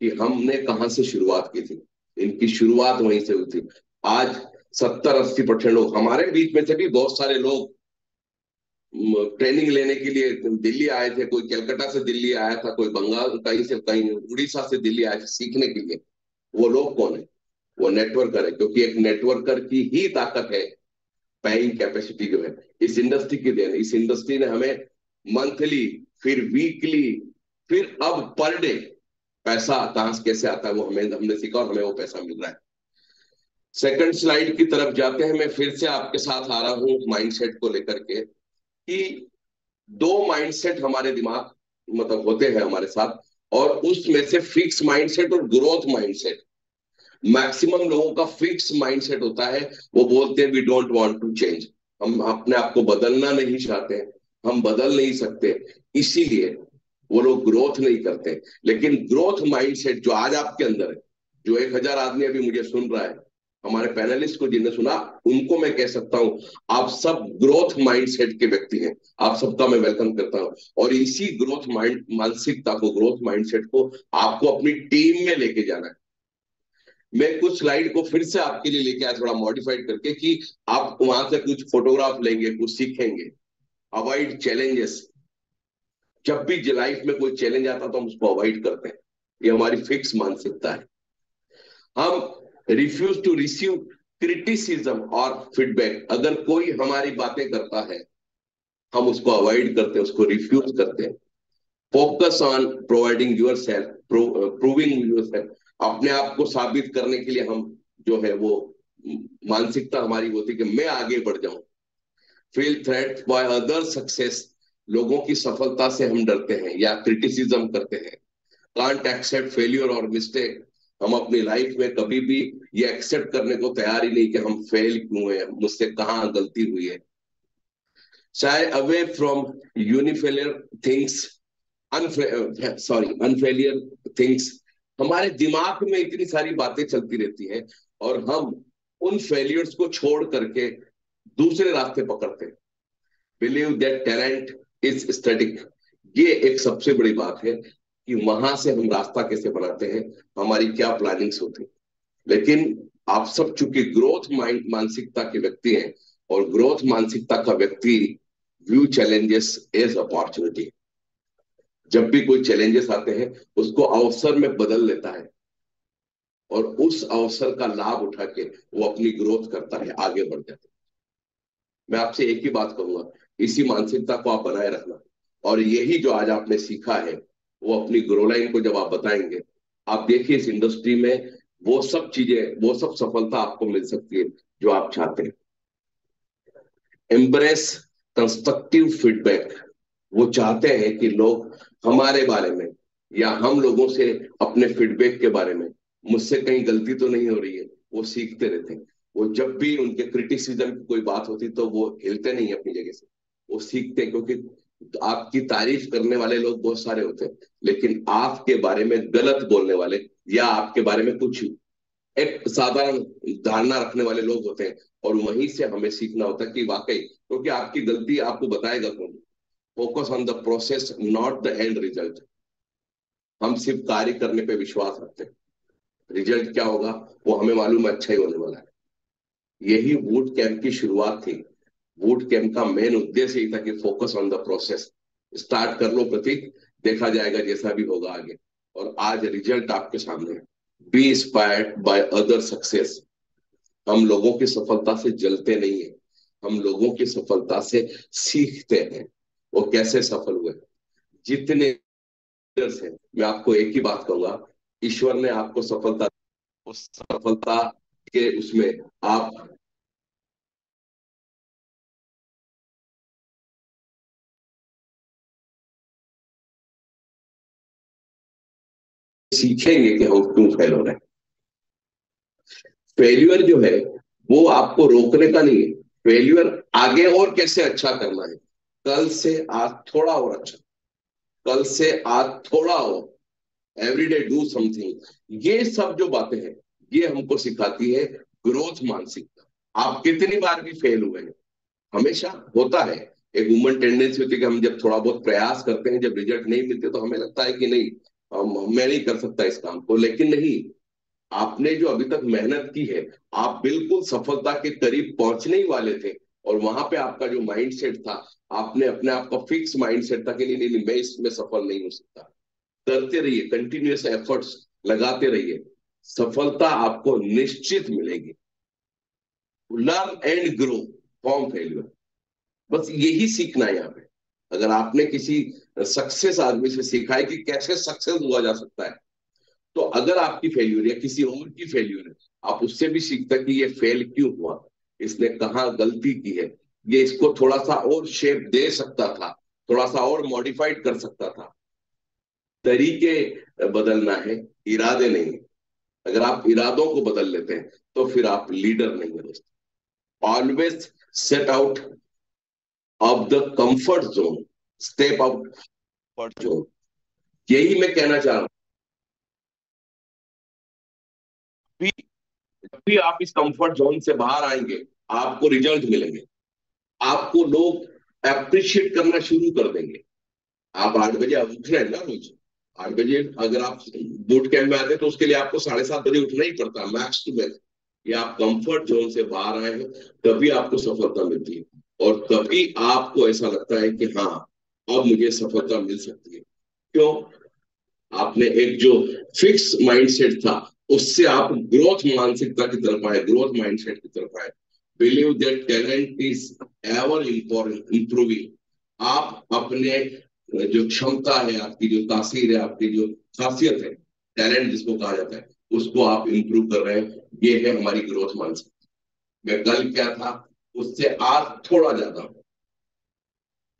कि हमने कहाँ से शुरुआत की थी। इनकी शुरुआत वहीं से हुई थी। आज 70-80% लोग, हमारे बीच में से भी बहुत सारे लोग ट्रेनिंग लेने के लिए दिल्ली आए थे। कोई कलकत्ता से दिल्ली आया था, कोई बंगाल कहीं से, कहीं उड़ीसा से दिल्ली आए थे सीखने के लिए। वो लोग कौन है? वो नेटवर्कर है, क्योंकि एक नेटवर्कर की ही ताकत है पेइंग कैपेसिटी जो है। इस इंडस्ट्री की देन, इस इंडस्ट्री ने हमें मंथली, फिर वीकली, फिर अब पर डे पैसा कहां से कैसे आता है वो हमने सीखा, और हमें वो पैसा मिल रहा है। सेकंड स्लाइड की तरफ जाते हैं। मैं फिर से आपके साथ आ रहा हूं माइंडसेट को लेकर के, कि 2 माइंडसेट हमारे दिमाग मतलब होते हैं हमारे साथ, और उसमें से फिक्स माइंडसेट और ग्रोथ माइंडसेट। मैक्सिमम लोगों का फिक्स माइंडसेट होता है, वो बोलते हैं we don't want to change, हम अपने आप को बदलना नहीं चाहते, हम बदल नहीं सकते, इसीलिए वो लोग ग्रोथ नहीं करते। लेकिन ग्रोथ माइंडसेट जो आज आपके अंदर है, जो 1000 आदमी अभी मुझे सुन रहा है, हमारे पैनलिस्ट को जिन्हें सुना, उनको मैं कह सकता हूं आप सब ग्रोथ माइंडसेट के व्यक्ति हैं। आप सबका मैं वेलकम करता हूं, और इसी ग्रोथ मानसिकता को, ग्रोथ माइंडसेट को आपको अपनी टीम में लेके जाना है। मैं कुछ स्लाइड को फिर से आपके लिए लेके आया, थोड़ा मॉडिफाइड करके, कि आप वहां से कुछ फोटोग्राफ लेंगे, कुछ सीखेंगे। Avoid challenges. जब भी लाइफ में कोई चैलेंज आता तो हम उसको अवॉइड करते हैं। ये हमारी फिक्स मानसिकता है। हम रिफ्यूज टू रिसीव क्रिटिसिज्म और फीडबैक। अगर कोई हमारी बातें करता है हम उसको अवॉइड करते हैं, उसको रिफ्यूज करते हैं। Focus on providing your self, proving your self. अपने आप को साबित करने के लिए हम जो है वो मानसिकता हमारी होती है कि मैं आगे बढ़ जाऊं। Feel threat by other success. लोगों की सफलता से हम डरते हैं या क्रिटिसिज्म करते हैं। कांट एक्सेप्ट फेल्यूर और मिस्टेक। हम अपनी लाइफ में कभी भी ये एक्सेप्ट करने को तैयार ही नहीं कि हम फेल क्यों हुए, मुझसे कहाँ गलती हुई है। Shy away from unfamiliar things, unfamiliar things. हमारे दिमाग में इतनी सारी बातें चलती रहती हैं और हम उन फेलियर्स को छोड़ करके दूसरे रास्ते पकड़ते हैं। Believe that talent is static. ये एक सबसे बड़ी बात है कि वहां से हम रास्ता कैसे बनाते हैं, हमारी क्या प्लानिंग्स होती है। लेकिन आप सब चूंकि ग्रोथ मानसिकता के व्यक्ति हैं और ग्रोथ मानसिकता का व्यक्ति व्यू चैलेंजेस एज अपॉर्चुनिटी। जब भी कोई चैलेंजेस आते हैं उसको अवसर में बदल लेता है और उस अवसर का लाभ उठा के वो अपनी ग्रोथ करता है, आगे बढ़ जाता है। मैं आपसे एक ही बात कहूंगा, इसी मानसिकता को आप बनाए रखना। और यही जो आज आपने सीखा है वो अपनी ग्रो लाइन को जब आप बताएंगे, आप देखिए इस इंडस्ट्री में वो सब चीजें, वो सब सफलता आपको मिल सकती है जो आप चाहते हैं। Embrace constructive feedback. वो चाहते हैं कि लोग हमारे बारे में या हम लोगों से अपने फीडबैक के बारे में, मुझसे कहीं गलती तो नहीं हो रही है, वो सीखते रहते हैं। वो जब भी उनके क्रिटिसिज्म की कोई बात होती तो वो हिलते नहीं अपनी जगह से, वो सीखते हैं। क्योंकि आपकी तारीफ करने वाले लोग बहुत सारे होते हैं, लेकिन आपके बारे में गलत बोलने वाले या आपके बारे में कुछ एक साधारण धारणा रखने वाले लोग होते हैं। और वहीं से हमें सीखना होता है कि वाकई, क्योंकि आपकी गलती आपको बताएगा कौन। Focus on the process not the end result. हम सिर्फ कार्य करने पे विश्वास रखते हैं, रिजल्ट क्या होगा वो हमें मालूम है, अच्छा ही होने वाला है। यही बूट कैंप की शुरुआत थी। बूट कैंप का मेन उद्देश्य यही था कि focus on the process. Start कर लो प्रतीक, देखा जाएगा जैसा भी होगा आगे। और आज रिजल्ट आपके सामने है। B inspired by other success. हम लोगों की सफलता से जलते नहीं है, हम लोगों की सफलता से सीखते हैं वो कैसे सफल हुए। जितने लीडर्स हैं, मैं आपको एक ही बात कहूंगा, ईश्वर ने आपको सफलता, उस सफलता के उसमें आप सीखेंगे कि हम क्यों फेल हो रहे हैं। फेल्यूर जो है वो आपको रोकने का नहीं है, फेल्यूर आगे और कैसे अच्छा करना है। कल से आज थोड़ा और अच्छा, कल से आज थोड़ा और, एवरीडे डू समथिंग। ये सब जो बातें हैं ये हमको सिखाती है ग्रोथ मानसिकता। आप कितनी बार भी फेल हुए हैं, हमेशा होता है। एक ह्यूमन टेंडेंसी होती है कि हम जब थोड़ा बहुत प्रयास करते हैं, जब रिजल्ट नहीं मिलते तो हमें लगता है कि नहीं, मैं नहीं कर सकता इस काम को। लेकिन नहीं, आपने जो अभी तक मेहनत की है, आप बिल्कुल सफलता के करीब पहुंचने ही वाले थे। और वहां पे आपका जो माइंडसेट था, आपने अपने आप का फिक्स माइंडसेट था कि नहीं नहीं नहीं, मैं इसमें सफल नहीं हो सकता। करते रहिए, कंटिन्यूअस एफर्ट्स लगाते रहिए, सफलता आपको निश्चित मिलेगी। Learn and grow from failure. बस यही सीखना है यहाँ पे। अगर आपने किसी सक्सेस आदमी से सीखा है कि कैसे सक्सेस हुआ जा सकता है, तो अगर आपकी फेल्यूर या किसी और की फेल्यूर है, आप उससे भी सीखते हैं कि ये फेल क्यों हुआ, इसने कहाँ गलती की है, ये इसको थोड़ा सा और शेप दे सकता था, थोड़ा सा और मॉडिफाइड कर सकता था। तरीके बदलना है, इरादे नहीं। अगर आप इरादों को बदल लेते हैं तो फिर आप लीडर नहीं है दोस्तों। Always set out of the comfort zone, step out comfort zone. यही मैं कहना चाह रहा हूं। जब भी आप इस कंफर्ट जोन से बाहर आएंगे, आपको रिजल्ट मिलेंगे, आपको लोग अप्रिशिएट करना शुरू कर देंगे। आप 8 बजे उठ रहे हैं ना रोज, 8 बजे अगर आप बूट कैंप में आते हैं तो उसके लिए आपको 7:30 बजे उठना ही पड़ता है, मैक्स टू मैक्स। ये आप कंफर्ट जोन से बाहर आए हैं, तभी आपको सफलता मिलती है। और तभी आपको ऐसा लगता है कि हाँ, अब मुझे सफलता मिल सकती है। क्यों? आपने एक जो फिक्स माइंडसेट था उससे आप ग्रोथ मानसिकता की तरफ आए, ग्रोथ माइंडसेट की तरफ आए। Believe that talent is ever improving. आप अपने जो क्षमता है, आपकी जो तासीर है, आपकी जो खासियत है, टैलेंट जिसको कहा जाता है, उसको आप इम्प्रूव कर रहे हैं। ये है हमारी ग्रोथ माइंडसेट। मैं कल क्या था उससे आज थोड़ा ज्यादा हूं,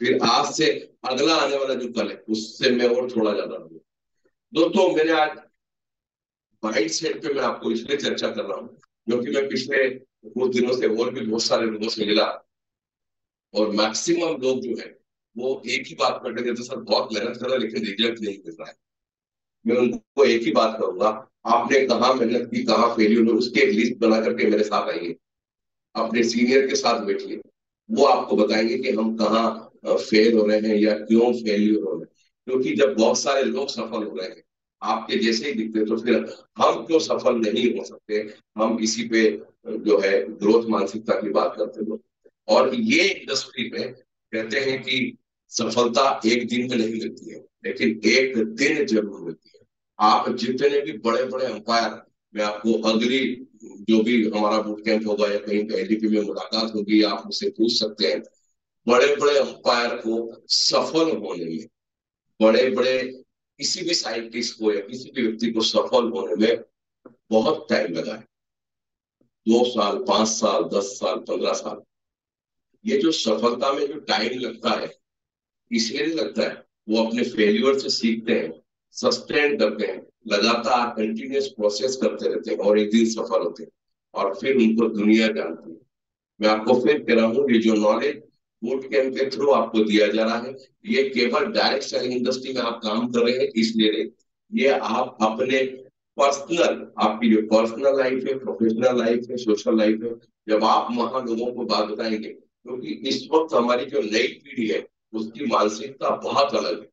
फिर आज से अगला आने वाला जो कल है उससे मैं और थोड़ा ज्यादा हूँ। दोस्तों, मैंने आज माइंड सेट पे मैं आपको इसलिए चर्चा कर रहा हूँ क्योंकि मैं पिछले कुछ दिनों से और भी बहुत सारे लोगों से मिला, और मैक्सिमम लोग जो है वो एक ही बात करते हैं, तो सर बहुत मेहनत कर रहा है लेकिन रिजल्ट नहीं मिल रहा है। मैं उनको एक ही बात करूंगा, आपने कहाँ मेहनत की, कहाँ फेल्यूर हुई, उसकी एक लिस्ट बना करके मेरे साथ आइए, अपने सीनियर के साथ बैठिए, वो आपको बताएंगे कि हम कहाँ फेल हो रहे हैं या क्यों फेल्यूर हो रहे हैं। क्योंकि जब बहुत सारे लोग सफल हो रहे हैं आपके जैसे ही दिखते हैं, तो फिर हम क्यों सफल नहीं हो सकते? हम इसी पे जो है ग्रोथ मानसिकता की बात करते हैं। और ये इंडस्ट्री में कहते हैं कि सफलता एक दिन में नहीं मिलती है, लेकिन एक दिन जरूर मिलती है। आप जितने भी बड़े बड़े अंपायर, मैं आपको अगली जो भी हमारा बूट कैंप होगा या कहीं पे एलडीपी में मुलाकात होगी, आप मुझसे पूछ सकते हैं, बड़े बड़े अंपायर को सफल होने में, बड़े बड़े किसी भी साइंटिस्ट को या किसी भी व्यक्ति को सफल होने में बहुत टाइम लगा है। 2 साल, 5 साल, 10 साल, 15 साल। ये जो सफलता में जो टाइम लगता है, इसलिए नहीं लगता है, वो अपने फेल्यूर से सीखते हैं, सस्टेन करते हैं, लगातार कंटिन्यूस प्रोसेस करते रहते हैं और एक दिन सफल होते हैं और फिर उनको दुनिया जानती है। मैं आपको फिर कह रहा हूँ, ये जो नॉलेज बूट कैंप के थ्रू आपको दिया जा रहा है, ये केवल डायरेक्ट सेलिंग इंडस्ट्री में आप काम कर रहे हैं इसलिए नहीं, ये आप अपने पर्सनल, आपकी जो पर्सनल लाइफ है, प्रोफेशनल लाइफ है, सोशल लाइफ है, जब आप वहां लोगों को बात बताएंगे, क्योंकि इस वक्त हमारी जो नई पीढ़ी है उसकी मानसिकता बहुत अलग है,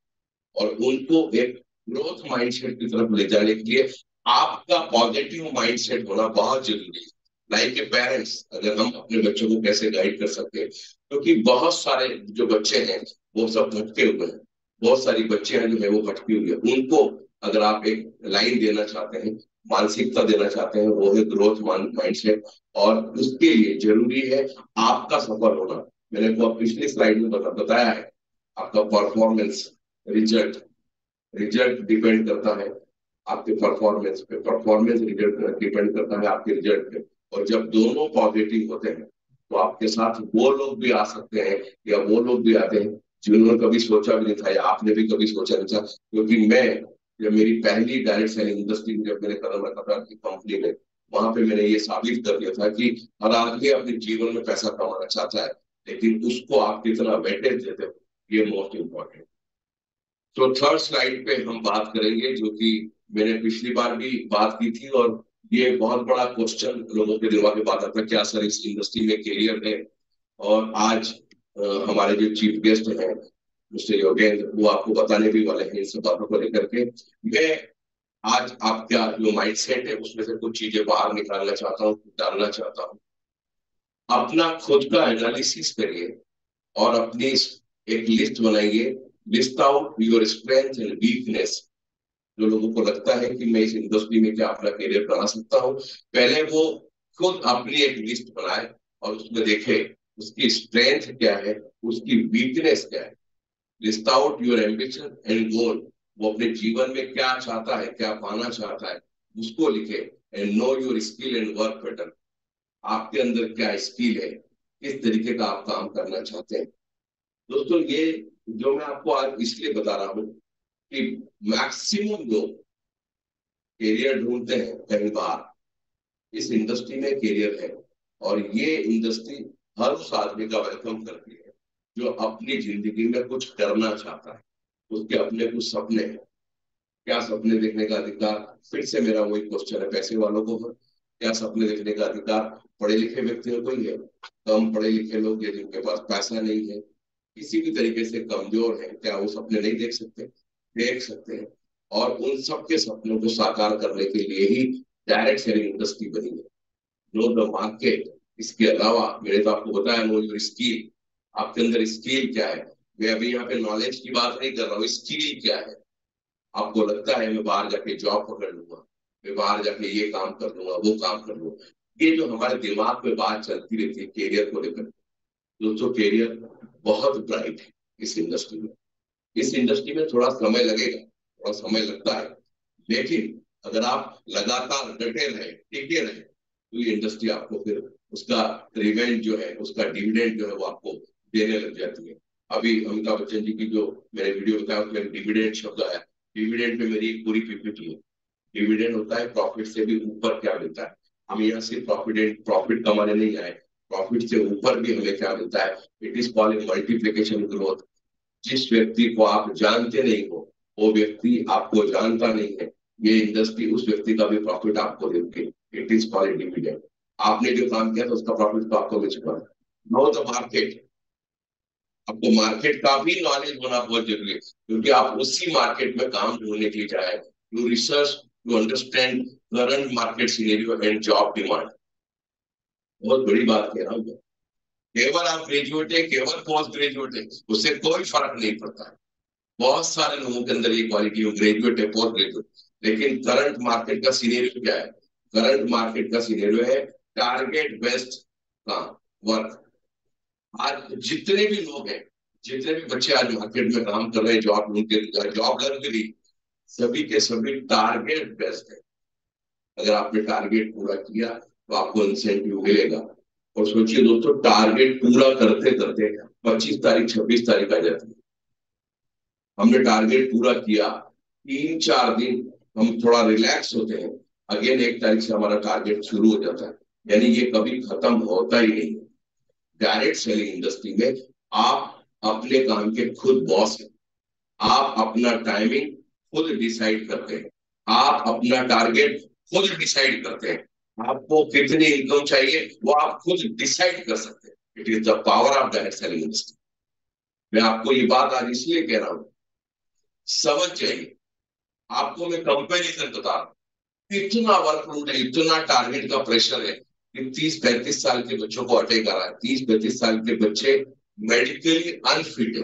और उनको एक ग्रोथ माइंडसेट की तरफ ले जाने के लिए आपका पॉजिटिव माइंडसेट होना बहुत जरूरी है। लाइक ए पेरेंट्स, अगर हम अपने बच्चों को कैसे गाइड कर सकते हैं, क्योंकि बहुत सारे जो बच्चे हैं वो सब भटके हुए हैं, बहुत सारी बच्चियां जो है वो भटकी हुई है, उनको अगर आप एक लाइन देना चाहते हैं, मानसिकता देना चाहते हैं, वो है ग्रोथ माइंडसेट। और उसके लिए जरूरी है आपका सफल होना। मैंने को पिछली स्लाइड में बताया है, आपका परफॉर्मेंस, रिजल्ट, रिजल्ट डिपेंड करता है आपके परफॉर्मेंस पे, परफॉर्मेंस रिजल्ट डिपेंड करता है आपके रिजल्ट पे। और जब दोनों पॉजिटिव होते हैं तो आपके साथ वो लोग भी आ सकते हैं या वो लोग भी आते हैं जिन्होंने कभी सोचा भी नहीं था, या आपने भी कभी सोचा नहीं था। क्योंकि मैं, जब मेरी पहली डायरेक्ट सेलिंग इंडस्ट्री में जब मैंने कदम रखा था अपनी कंपनी में, वहां पे मैंने ये साबित कर दिया था कि हर आदमी अपने जीवन में पैसा कमाना चाहता है, लेकिन उसको आप कितना वेटेज देते हो, ये मोस्ट इम्पोर्टेंट। तो थर्ड स्लाइड पे हम बात करेंगे, जो कि मैंने पिछली बार भी बात की थी, और ये बहुत बड़ा क्वेश्चन लोगों के दिमाग में बात आता है, क्या सर इस इंडस्ट्री में करियर है? और आज हमारे जो चीफ गेस्ट हैं मिस्टर योगेंद्र, वो आपको बताने भी वाले हैं इन सब बातों को लेकर के। मैं आज आपका जो माइंड सेट है उसमें से कुछ चीजें बाहर निकालना चाहता हूँ, डालना चाहता हूँ। अपना खुद का एनालिसिस करिए और अपनी एक लिस्ट बनाइए, list out your strength and weakness. जो लोगों को लगता है कि मैं इस इंडस्ट्री में क्या अपना करियर बना सकता हूँ, पहले वो खुद अपनी एक लिस्ट बनाए और उसमें देखे उसकी स्ट्रेंथ क्या है, उसकी वीकनेस क्या है। List out your ambition and goal. वो अपने जीवन में क्या चाहता है, क्या पाना चाहता है, उसको लिखे। And know your skill and work pattern. आपके अंदर क्या स्किल है, किस तरीके का आप काम करना चाहते हैं। दोस्तों, ये जो मैं आपको आज इसलिए बता रहा हूँ कि मैक्सिमम लोग करियर ढूंढते हैं, पहली बार इस इंडस्ट्री में करियर है, और ये इंडस्ट्री हर उस आदमी का वेलकम करती है जो अपनी जिंदगी में कुछ करना चाहता है, उसके अपने कुछ सपने हैं। क्या सपने देखने का अधिकार, फिर से मेरा वही क्वेश्चन है, पैसे वालों को है? क्या सपने देखने का अधिकार पढ़े लिखे व्यक्तियों को ही है? कम पढ़े लिखे लोग या जिनके पास पैसा नहीं है, किसी भी तरीके से कमजोर है, क्या वो सपने नहीं देख सकते? देख सकते हैं। और उन सबके सपनों को साकार करने के लिए ही डायरेक्ट सेलिंग इंडस्ट्री बनी है। Know the market. इसके अलावा मैंने तो आपको बताया, नो योर स्किल। आपके अंदर स्किल क्या है? मैं अभी यहाँ पे नॉलेज की बात नहीं कर रहा हूँ, स्किल क्या है। आपको लगता है मैं बाहर जाके जॉब पकड़ लूंगा, मैं बाहर जाके ये काम कर लूंगा, वो काम कर लूंगा, ये जो हमारे दिमाग में बात चलती रहती है कैरियर को लेकर, दोस्तों कैरियर बहुत ब्राइट है इस इंडस्ट्री में। इस इंडस्ट्री में थोड़ा समय लगेगा, थोड़ा समय लगता है, लेकिन अगर आप लगातार डटे रहे, टिके रहे, तो ये इंडस्ट्री आपको फिर उसका रिवेंज जो है, उसका डिविडेंड जो है वो आपको देने लग जाती है। अभी अमिताभ बच्चन जी की जो मैंने वीडियो बताया उसमें डिविडेंड शब्द आया, डिविडेंड में मेरी एक पूरी पीपीटी है। डिविडेंड होता है प्रॉफिट से भी ऊपर क्या मिलता है। हम यहाँ सिर्फ प्रॉफिट कमाने नहीं आए, प्रॉफिट से ऊपर भी हमें क्या मिलता है, it is called multiplication growth. जिस व्यक्ति को आप जानते नहीं हो, वो व्यक्ति आपको जानता नहीं है, ये इंडस्ट्री उस व्यक्ति का भी प्रॉफिट आपको देती है, इट इज कॉल्ड डिविडेंड। आपने जो काम किया था उसका प्रॉफिट तो आपको मिल चुका है। नो द मार्केट, आपको मार्केट का भी नॉलेज होना बहुत जरूरी है, क्योंकि आप उसी मार्केट में काम ढूंढने के लिए जाए, to research, to understand current market scenario and job demand. बहुत बड़ी बात कह रहा हूँ मैं। केवल आप ग्रेजुएट है, केवल पोस्ट ग्रेजुएट है, उससे कोई फर्क नहीं पड़ता है। बहुत सारे लोगों के अंदर ये क्वालिटी है, ग्रेजुएट है, पोस्ट ग्रेजुएट, लेकिन करंट मार्केट का सिनेरियो क्या है? करंट मार्केट का सिनेरियो है टारगेट बेस्ड काम, वर्क। आज जितने भी लोग हैं, जितने भी बच्चे आज मार्केट में काम कर रहे हैं, जॉब लर्न के लिए, सभी के सभी टारगेट बेस्ड है। अगर आपने टारगेट पूरा किया तो आपको इंसेंटिव मिलेगा। और सोचिए दोस्तों, टारगेट पूरा करते करते 25 तारीख 26 तारीख आ जाती है, हमने टारगेट पूरा किया, 3-4 दिन हम थोड़ा रिलैक्स होते हैं, अगेन 1 तारीख से हमारा टारगेट शुरू हो जाता है। यानी ये कभी खत्म होता ही नहीं। डायरेक्ट सेलिंग इंडस्ट्री में आप अपने काम के खुद बॉस हैं, आप अपना टाइमिंग खुद डिसाइड करते हैं, आप अपना टारगेट खुद डिसाइड करते हैं, आपको कितनी इनकम चाहिए वो आप खुद डिसाइड कर सकते हैं। It is the power of direct selling industry. मैं आपको ये बात आज इसलिए कह रहा हूं, समझ जाइए। आपको मैं कंपैरिजन बता रहा हूं, इतना वर्कलोड है, इतना टारगेट का प्रेशर है कि 30-35 साल के बच्चों को अटैक आ रहा है। 30-35 साल के बच्चे मेडिकली अनफिट है।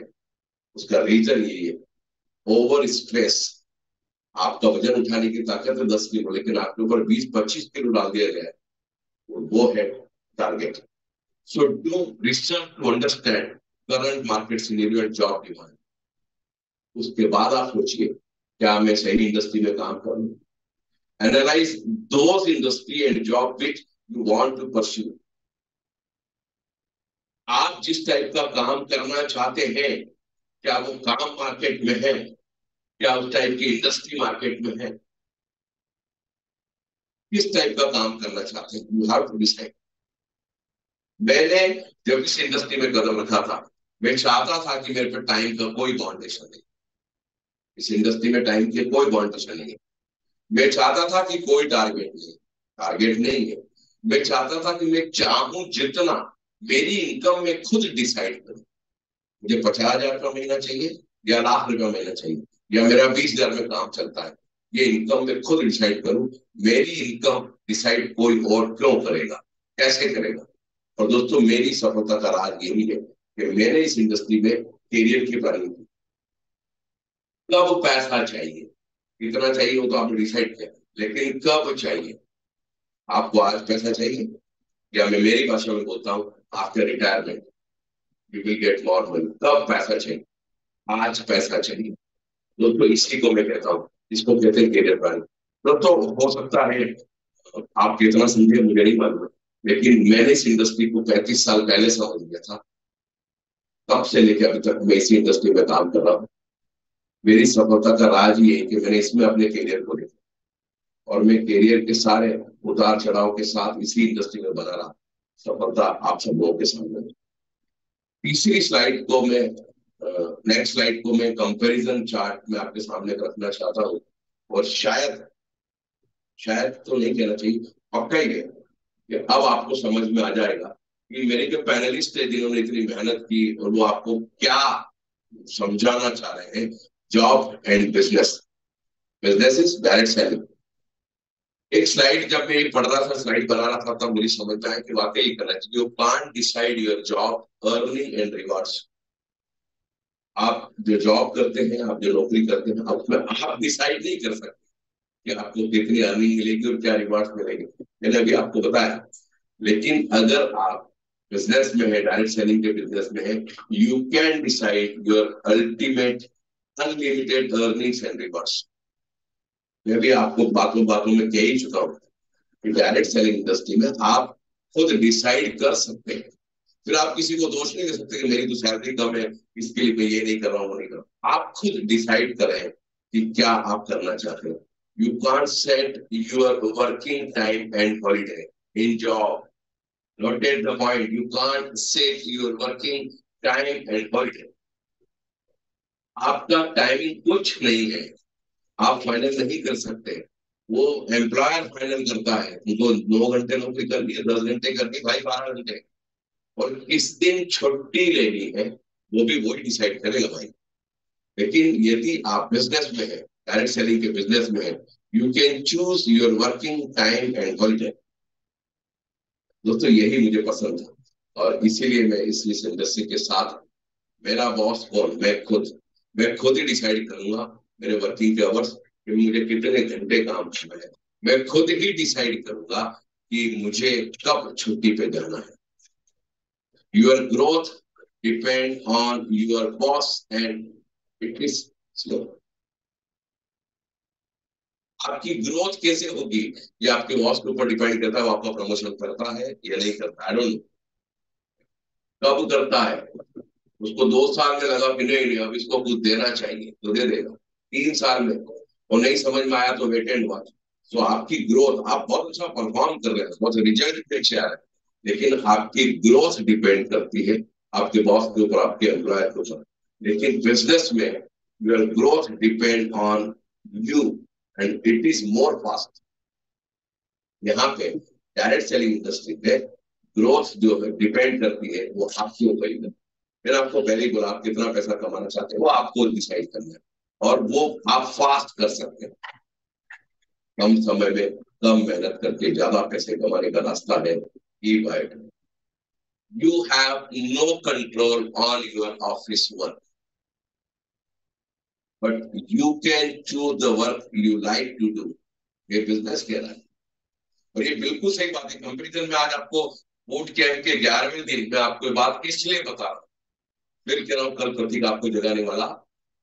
उसका रीजन यही है, ओवर स्ट्रेस। आपका वजन उठाने की ताकत है 10 किलो, लेकिन आपके ऊपर 20-25 किलो डाल दिया गया है, वो है target. So do research to understand current market scenario and job demand. उसके बाद आप सोचिए क्या मैं सही इंडस्ट्री में काम करूं। Analyse those industry and job which you want to pursue. आप जिस टाइप का काम करना चाहते हैं, क्या वो काम मार्केट में है, क्या उस टाइप की इंडस्ट्री मार्केट में है, किस टाइप का काम करना चाहते हैं, यू हैव टू डिसाइड। मैंने जब इस इंडस्ट्री में कदम रखा था, मैं चाहता था कि मेरे पे टाइम का कोई बाउंडेशन नहीं, इस इंडस्ट्री में टाइम के कोई बाउंडेशन नहीं है। मैं चाहता था कि कोई टारगेट नहीं है। मैं चाहता था कि मैं चाहूं जितना, मेरी इनकम में खुद डिसाइड करूं। मुझे 50,000 का महीना चाहिए या लाख रुपया महीना चाहिए, या मेरा 20,000 में काम चलता है, ये इनकम में खुद डिसाइड करूं। मेरी इनकम डिसाइड कोई और क्यों करेगा, कैसे करेगा? और दोस्तों, मेरी सफलता का राज यही है कि मैंने इस इंडस्ट्री में कैरियर की प्लानिंग की। कब पैसा चाहिए, कितना चाहिए वो तो आपने डिसाइड किया, लेकिन कब चाहिए? आपको आज पैसा चाहिए, या मैं मेरी भाषा में बोलता हूँ, after retirement you will get more money. कब पैसा चाहिए? आज पैसा चाहिए दोस्तों। इसी को मैं कहता हूँ, इसको कहते हैं कैरियर प्लानिंग। दोस्तों, हो सकता है आप कितना समझे मुझे नहीं मालूम, लेकिन मैंने इस इंडस्ट्री को 35 साल पहले समझ लिया था। तब से लेकर अभी तक मैं इसी इंडस्ट्री में काम कर रहा हूँ। मेरी सफलता का राज ये है कि मैंने इसमें अपने कैरियर को देखा, और मैं कैरियर के सारे उतार चढ़ाव के साथ इसी इंडस्ट्री में बना रहा। सफलता आप सब लोगों के सामने। तीसरी स्लाइड को मैं नेक्स्ट स्लाइड को मैं कंपैरिजन चार्ट में आपके सामने रखना चाहता हूँ। और शायद तो नहीं कहना चाहिए, पक्का ही है कि अब आपको समझ में आ जाएगा कि मेरे जो पैनलिस्ट है जिन्होंने इतनी मेहनत की, और वो आपको क्या समझाना चाह रहे हैं। Job and business is direct selling. एक स्लाइड जब मैं पढ़ रहा था, स्लाइड बना रहा था, तब मुझे समझ आया कि वाकई करना चाहिए। You can't decide your job earning and rewards. आप जो जॉब करते हैं, आप जो नौकरी करते हैं, उसमें आप डिसाइड नहीं कर सकते कि आपको कितनी अर्निंग मिलेगी और क्या रिवार्ड मिलेंगे, मैंने अभी आपको बताया। लेकिन अगर आप बिजनेस में है, डायरेक्ट सेलिंग के बिजनेस में है, you can decide your ultimate unlimited earnings and rewards. मैं भी आपको बातों बातों में कह ही चुका हूँ कि डायरेक्ट सेलिंग इंडस्ट्री में आप खुद डिसाइड कर सकते हैं। फिर आप किसी को दोष नहीं दे सकते कि मेरी तो सैलरी कम है, इसके लिए मैं ये नहीं कर रहा हूँ, वो नहीं कर रहा हूँ। आप खुद डिसाइड करें कि क्या आप करना चाहते हो। You can't set your working time and holiday in job. Noted the point, you can't set your working time and holiday. आपका टाइमिंग कुछ नहीं है, आप फाइनल नहीं कर सकते। वो एम्प्लॉयर फाइनल करता है, उनको 9 घंटे नौकरी करनी है, 10 घंटे करनी, भाई 12 घंटे, और किस दिन छुट्टी लेनी है वो भी वही डिसाइड करेगा भाई। लेकिन यदि आप बिजनेस में है, डायरेक्ट सेलिंग के बिजनेस में है, you can choose your working time and holiday. दोस्तों यही मुझे पसंद था और इसीलिए मैं इस इंडस्ट्री के साथ, मेरा बॉस कौन, मैं खुद ही डिसाइड करूंगा मेरे वर्किंग के आवर्स, कि मुझे कितने घंटे काम करना है। मैं खुद ही डिसाइड करूंगा कि मुझे कब छुट्टी पे जाना है। Your growth depend on your boss and it is slow. आपकी ग्रोथ कैसे होगी ये आपके बॉस के ऊपर डिपेंड करता है, वो आपका प्रमोशन करता है या नहीं करता, आई डोंट नो कब करता है। उसको 2 साल में लगा कि नहीं नहीं अब इसको कुछ देना चाहिए तो दे देगा, 3 साल में, और नहीं समझ में आया तो वेट एंड वॉच। तो आपकी ग्रोथ, आप बहुत अच्छा परफॉर्म कर रहे हैं, बहुत रिजल्ट अच्छे आ रहे हैं, लेकिन आपकी ग्रोथ डिपेंड करती है आपके बॉस के ऊपर, आपके एम्प्लॉयर के ऊपर। लेकिन बिजनेस में your growth depend on you and it is more fast. यहाँ पे डायरेक्ट सेलिंग इंडस्ट्री पे ग्रोथ जो डिपेंड करती है वो आपके ऊपर ही है। मैंने आपको पहले ही बोला, आप कितना पैसा कमाना चाहते हैं वो आपको डिसाइड करना है, और वो आप फास्ट कर सकते हैं। कम समय में कम मेहनत करके ज्यादा पैसे कमाने का रास्ता है ई बाइट। You have no control on your office work, but you can choose the work you like to do. ये बिजनेस कह रहा है और ये बिल्कुल सही बात है। कंपैरिजन में आज आपको बूट कैंप के 11वें दिन में आपको बात इसलिए बता रहा हूं, फिर कह रहा हूं कल प्रतीक आपको जगाने वाला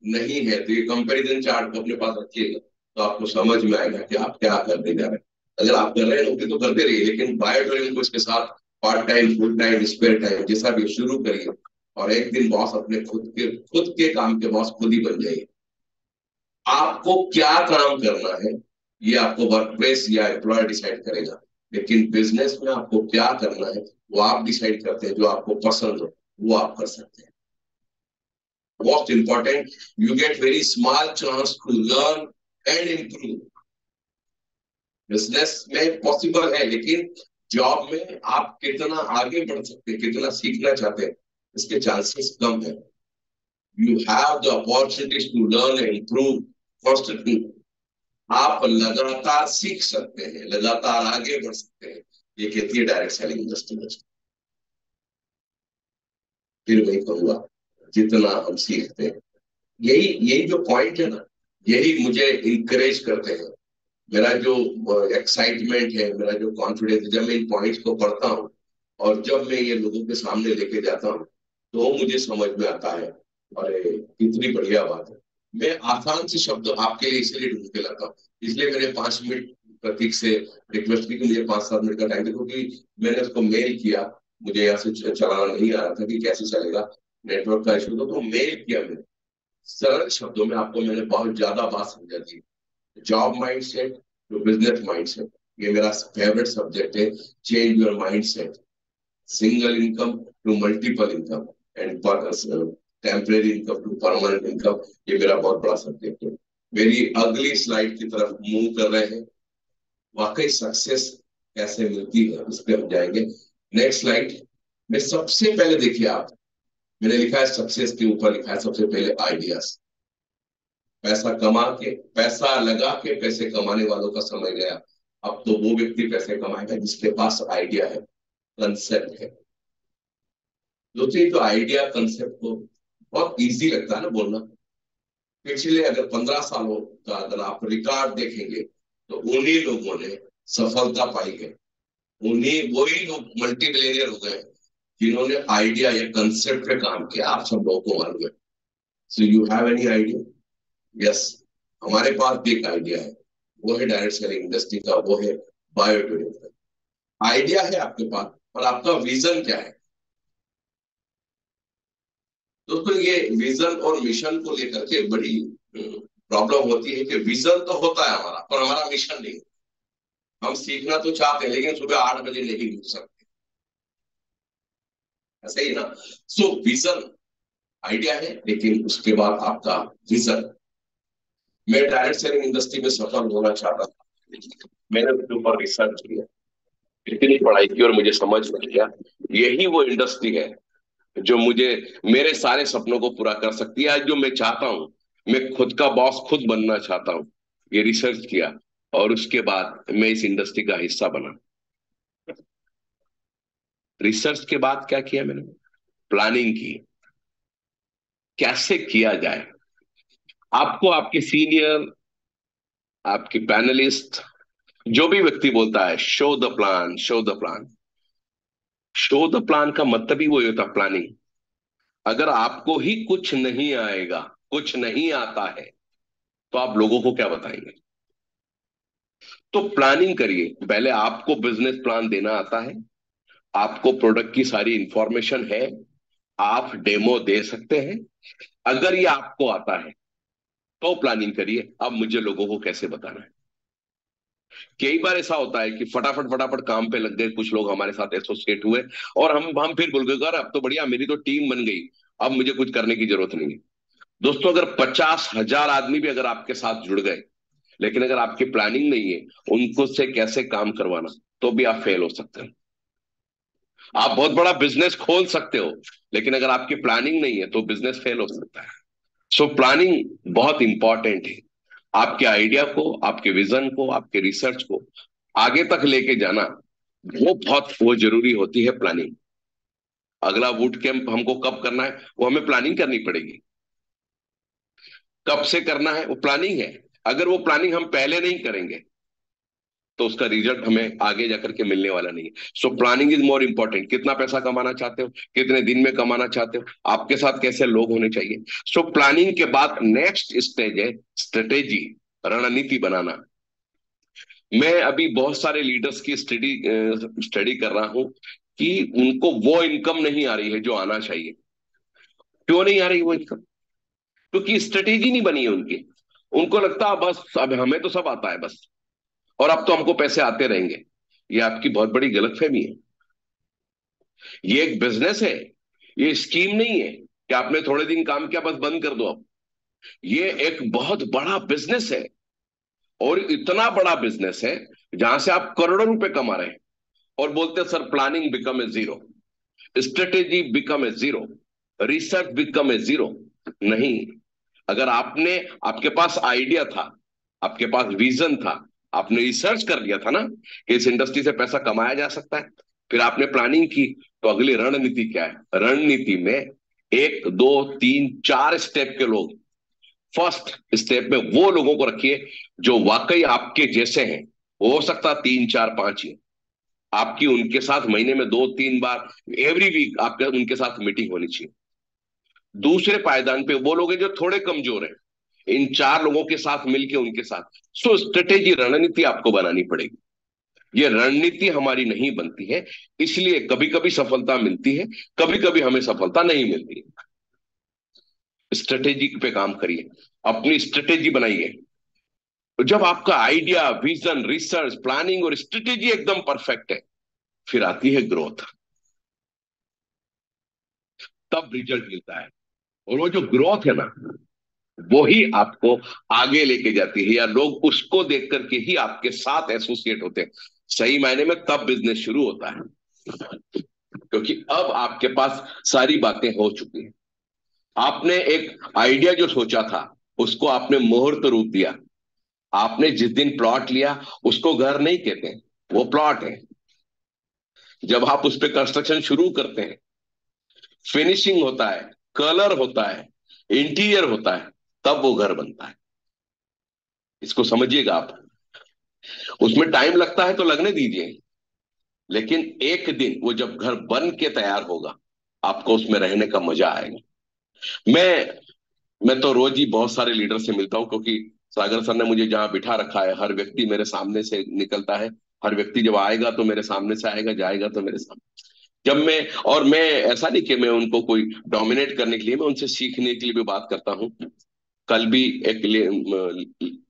नहीं है। तो ये कंपैरिजन चार्ट को अपने पास रखिएगा तो आपको समझ में आएगा कि आप क्या करने जा रहे हैं। अगर आप कर रहे हैं नौकरी तो करते रहिए, लेकिन बायोट्रेनिंग को इसके साथ part time, full time, spare time जैसा भी शुरू करिए, और एक दिन बॉस अपने खुद के काम के बॉस खुद ही बन जाइए। आपको क्या काम करना है ये आपको वर्क प्लेस या एम्प्लॉयर डिसाइड करेगा, लेकिन बिजनेस में आपको क्या करना है वो आप डिसाइड करते हैं। जो आपको पसंद हो वो आप कर सकते हैं। Most important, you get very small chance to learn and improve. Business में पॉसिबल है, लेकिन जॉब में आप कितना आगे बढ़ सकते हैं, कितना सीखना चाहते हैं, इसके चांसेस कम है। You have the opportunities to learn and improve constantly. आप लगातार सीख सकते हैं, लगातार आगे बढ़ सकते हैं, ये कहती है डायरेक्ट सेलिंग इंडस्ट्री। फिर वही कहूंगा, जितना हम सीखते हैं, यही यही जो पॉइंट है ना, यही मुझे इंकरेज करते हैं। मेरा जो एक्साइटमेंट है, मेरा जो कॉन्फिडेंस है, जब मैं इन पॉइंट्स को पढ़ता हूँ और जब मैं ये लोगों के सामने लेके जाता हूँ तो मुझे समझ में आता है अरे कितनी बढ़िया बात है। मैं आसान से शब्द आपके लिए इसलिए ढूंढ के लाता हूँ, इसलिए मैंने 5 मिनट प्रतीक से रिक्वेस्ट की कि मुझे 5-7 मिनट का टाइम दे, क्योंकि मैंने उसको मेल किया, मुझे यहाँ से चलाना नहीं आ रहा था कि कैसे चलेगा, नेटवर्क का इशू तो मेल किया मैंने। सरल शब्दों में आपको मैंने बहुत ज्यादा बात समझा दी। Job mindset to business mindset, ये मेरा फेवरेट सब्जेक्ट है। Change your mindset, single income to multiple income and temporary income to permanent income, ये मेरा बहुत बड़ा सब्जेक्ट है। मेरी अगली स्लाइड की तरफ मूव कर रहे हैं। वाकई सक्सेस कैसे मिलती है उस पर हम जाएंगे। नेक्स्ट स्लाइड में सबसे पहले देखिए आप, मैंने लिखा है सक्सेस के ऊपर लिखा है सबसे पहले आइडियाज। पैसा कमा के, पैसा लगा के पैसे कमाने वालों का समय गया। अब तो वो व्यक्ति पैसे कमाएगा जिसके पास आइडिया है, कंसेप्ट है। दूसरी तो आइडिया कंसेप्ट को बहुत इजी लगता है ना बोलना। पिछले अगर 15 सालों का अगर आप रिकॉर्ड देखेंगे तो उन्हीं लोगों ने सफलता पाई है, उन्हीं वही लोग मल्टी मिलियनियर हो गए जिन्होंने आइडिया या कंसेप्ट पे काम किया। आप सब लोगों को मालूम है। So you have any idea? Yes, हमारे पास भी एक आइडिया है, वो है डायरेक्ट सेलिंग इंडस्ट्री का, वो है बायोट्यूरिज्म। आइडिया है आपके पास, और आपका विजन क्या है? दोस्तों, ये विजन और मिशन को लेकर के बड़ी प्रॉब्लम होती है कि विजन तो होता है हमारा, पर हमारा मिशन नहीं। हम सीखना तो चाहते हैं लेकिन सुबह 8 बजे नहीं उठ सकते, ऐसा ही ना। सो विजन, आइडिया है, लेकिन उसके बाद आपका विजन। मैं डायरेक्ट सेलिंग इंडस्ट्री में सफल होना चाहता था, मैंने उसके ऊपर रिसर्च किया, इतनी पढ़ाई की, और मुझे समझ में गया यही वो इंडस्ट्री है जो मुझे मेरे सारे सपनों को पूरा कर सकती है। आज जो मैं चाहता हूं, मैं खुद का बॉस खुद बनना चाहता हूं। ये रिसर्च किया और उसके बाद मैं इस इंडस्ट्री का हिस्सा बना। रिसर्च के बाद क्या किया मैंने? प्लानिंग की, कैसे किया जाए। आपको आपके सीनियर, आपके पैनलिस्ट, जो भी व्यक्ति बोलता है show the plan, show the plan, show the plan का मतलब ही वही होता, प्लानिंग। अगर आपको ही कुछ नहीं आएगा, कुछ नहीं आता है, तो आप लोगों को क्या बताएंगे? तो प्लानिंग करिए। पहले आपको बिजनेस प्लान देना आता है, आपको प्रोडक्ट की सारी इंफॉर्मेशन है, आप डेमो दे सकते हैं। अगर ये आपको आता है तो प्लानिंग करिए, अब मुझे लोगों को कैसे बताना है। कई बार ऐसा होता है कि फटाफट फटाफट काम पे लग गए कुछ लोग, हमारे साथ एसोसिएट हुए, और हम फिर बोल गए, अब तो बढ़िया, मेरी तो टीम बन गई, अब मुझे कुछ करने की जरूरत नहीं है। दोस्तों, अगर 50,000 आदमी भी अगर आपके साथ जुड़ गए, लेकिन अगर आपकी प्लानिंग नहीं है उनको से कैसे काम करवाना, तो भी आप फेल हो सकते हैं। आप बहुत बड़ा बिजनेस खोल सकते हो, लेकिन अगर आपकी प्लानिंग नहीं है तो बिजनेस फेल हो सकता है। सो प्लानिंग बहुत इंपॉर्टेंट है। आपके आइडिया को, आपके विजन को, आपके रिसर्च को आगे तक लेके जाना, वो जरूरी होती है प्लानिंग। अगला बूट कैंप हमको कब करना है, वो हमें प्लानिंग करनी पड़ेगी। कब से करना है, वो प्लानिंग है। अगर वो प्लानिंग हम पहले नहीं करेंगे तो उसका रिजल्ट हमें आगे जाकर के मिलने वाला नहीं है। So planning is more important. कितना पैसा कमाना चाहते हो, कितने दिन में कमाना चाहते हो, आपके साथ कैसे लोग होने चाहिए। सो प्लानिंग के बाद नेक्स्ट स्टेज है स्ट्रेटेजी, रणनीति बनाना। मैं अभी बहुत सारे लीडर्स की स्टडी कर रहा हूं कि उनको वो इनकम नहीं आ रही है जो आना चाहिए। क्यों नहीं आ रही वो इनकम? क्योंकि स्ट्रेटेजी नहीं बनी है उनकी। उनको लगता है बस अब हमें तो सब आता है बस, और अब तो हमको पैसे आते रहेंगे। ये आपकी बहुत बड़ी गलतफहमी है। ये एक बिजनेस है, ये स्कीम नहीं है कि आपने थोड़े दिन काम किया बस बंद कर दो अब। ये एक बहुत बड़ा बिजनेस है, और इतना बड़ा बिजनेस है जहां से आप करोड़ों रुपए कमा रहे हैं, और बोलते हैं sir planning become a zero, strategy become a zero, research become a zero. नहीं, अगर आपके पास आइडिया था, आपके पास विजन था, आपने रिसर्च कर लिया था ना कि इस इंडस्ट्री से पैसा कमाया जा सकता है, फिर आपने प्लानिंग की, तो अगली रणनीति क्या है? रणनीति में 1, 2, 3, 4 स्टेप के लोग। फर्स्ट स्टेप में वो लोगों को रखिए जो वाकई आपके जैसे हैं। हो सकता 3, 4, 5 ही, आपकी उनके साथ महीने में 2, 3 बार, एवरी वीक आपके उनके साथ मीटिंग होनी चाहिए। दूसरे पायदान पे वो लोग हैं जो थोड़े कमजोर हैं, इन 4 लोगों के साथ मिलके उनके साथ। सो स्ट्रेटेजी, रणनीति आपको बनानी पड़ेगी। ये रणनीति हमारी नहीं बनती है, इसलिए कभी कभी सफलता मिलती है, कभी कभी हमें सफलता नहीं मिलती है। स्ट्रेटेजी पे काम करिए, अपनी स्ट्रेटेजी बनाइए। तो जब आपका आइडिया, विजन, रिसर्च, प्लानिंग और स्ट्रेटेजी एकदम परफेक्ट है, फिर आती है ग्रोथ, तब रिजल्ट मिलता है। और वो जो ग्रोथ है ना, वो ही आपको आगे लेके जाती है, या लोग उसको देख करके ही आपके साथ एसोसिएट होते हैं। सही मायने में तब बिजनेस शुरू होता है, क्योंकि अब आपके पास सारी बातें हो चुकी हैं। आपने एक आइडिया जो सोचा था उसको आपने मुहूर्त रूप दिया। आपने जिस दिन प्लॉट लिया उसको घर नहीं कहते, वो प्लॉट है। जब आप उस पर कंस्ट्रक्शन शुरू करते हैं, फिनिशिंग होता है, कलर होता है, इंटीरियर होता है, तब वो घर बनता है। इसको समझिएगा आप। उसमें टाइम लगता है तो लगने दीजिए, लेकिन एक दिन वो जब घर बन के तैयार होगा, आपको उसमें रहने का मजा आएगा। मैं मैं तो रोज ही बहुत सारे लीडर से मिलता हूं, क्योंकि सागर सर ने मुझे जहां बिठा रखा है, हर व्यक्ति मेरे सामने से निकलता है। हर व्यक्ति जब आएगा तो मेरे सामने से आएगा, जाएगा तो मेरे सामने। जब मैं और मैं ऐसा नहीं कि मैं उनको कोई डोमिनेट करने के लिए, मैं उनसे सीखने के लिए भी बात करता हूँ। कल भी एक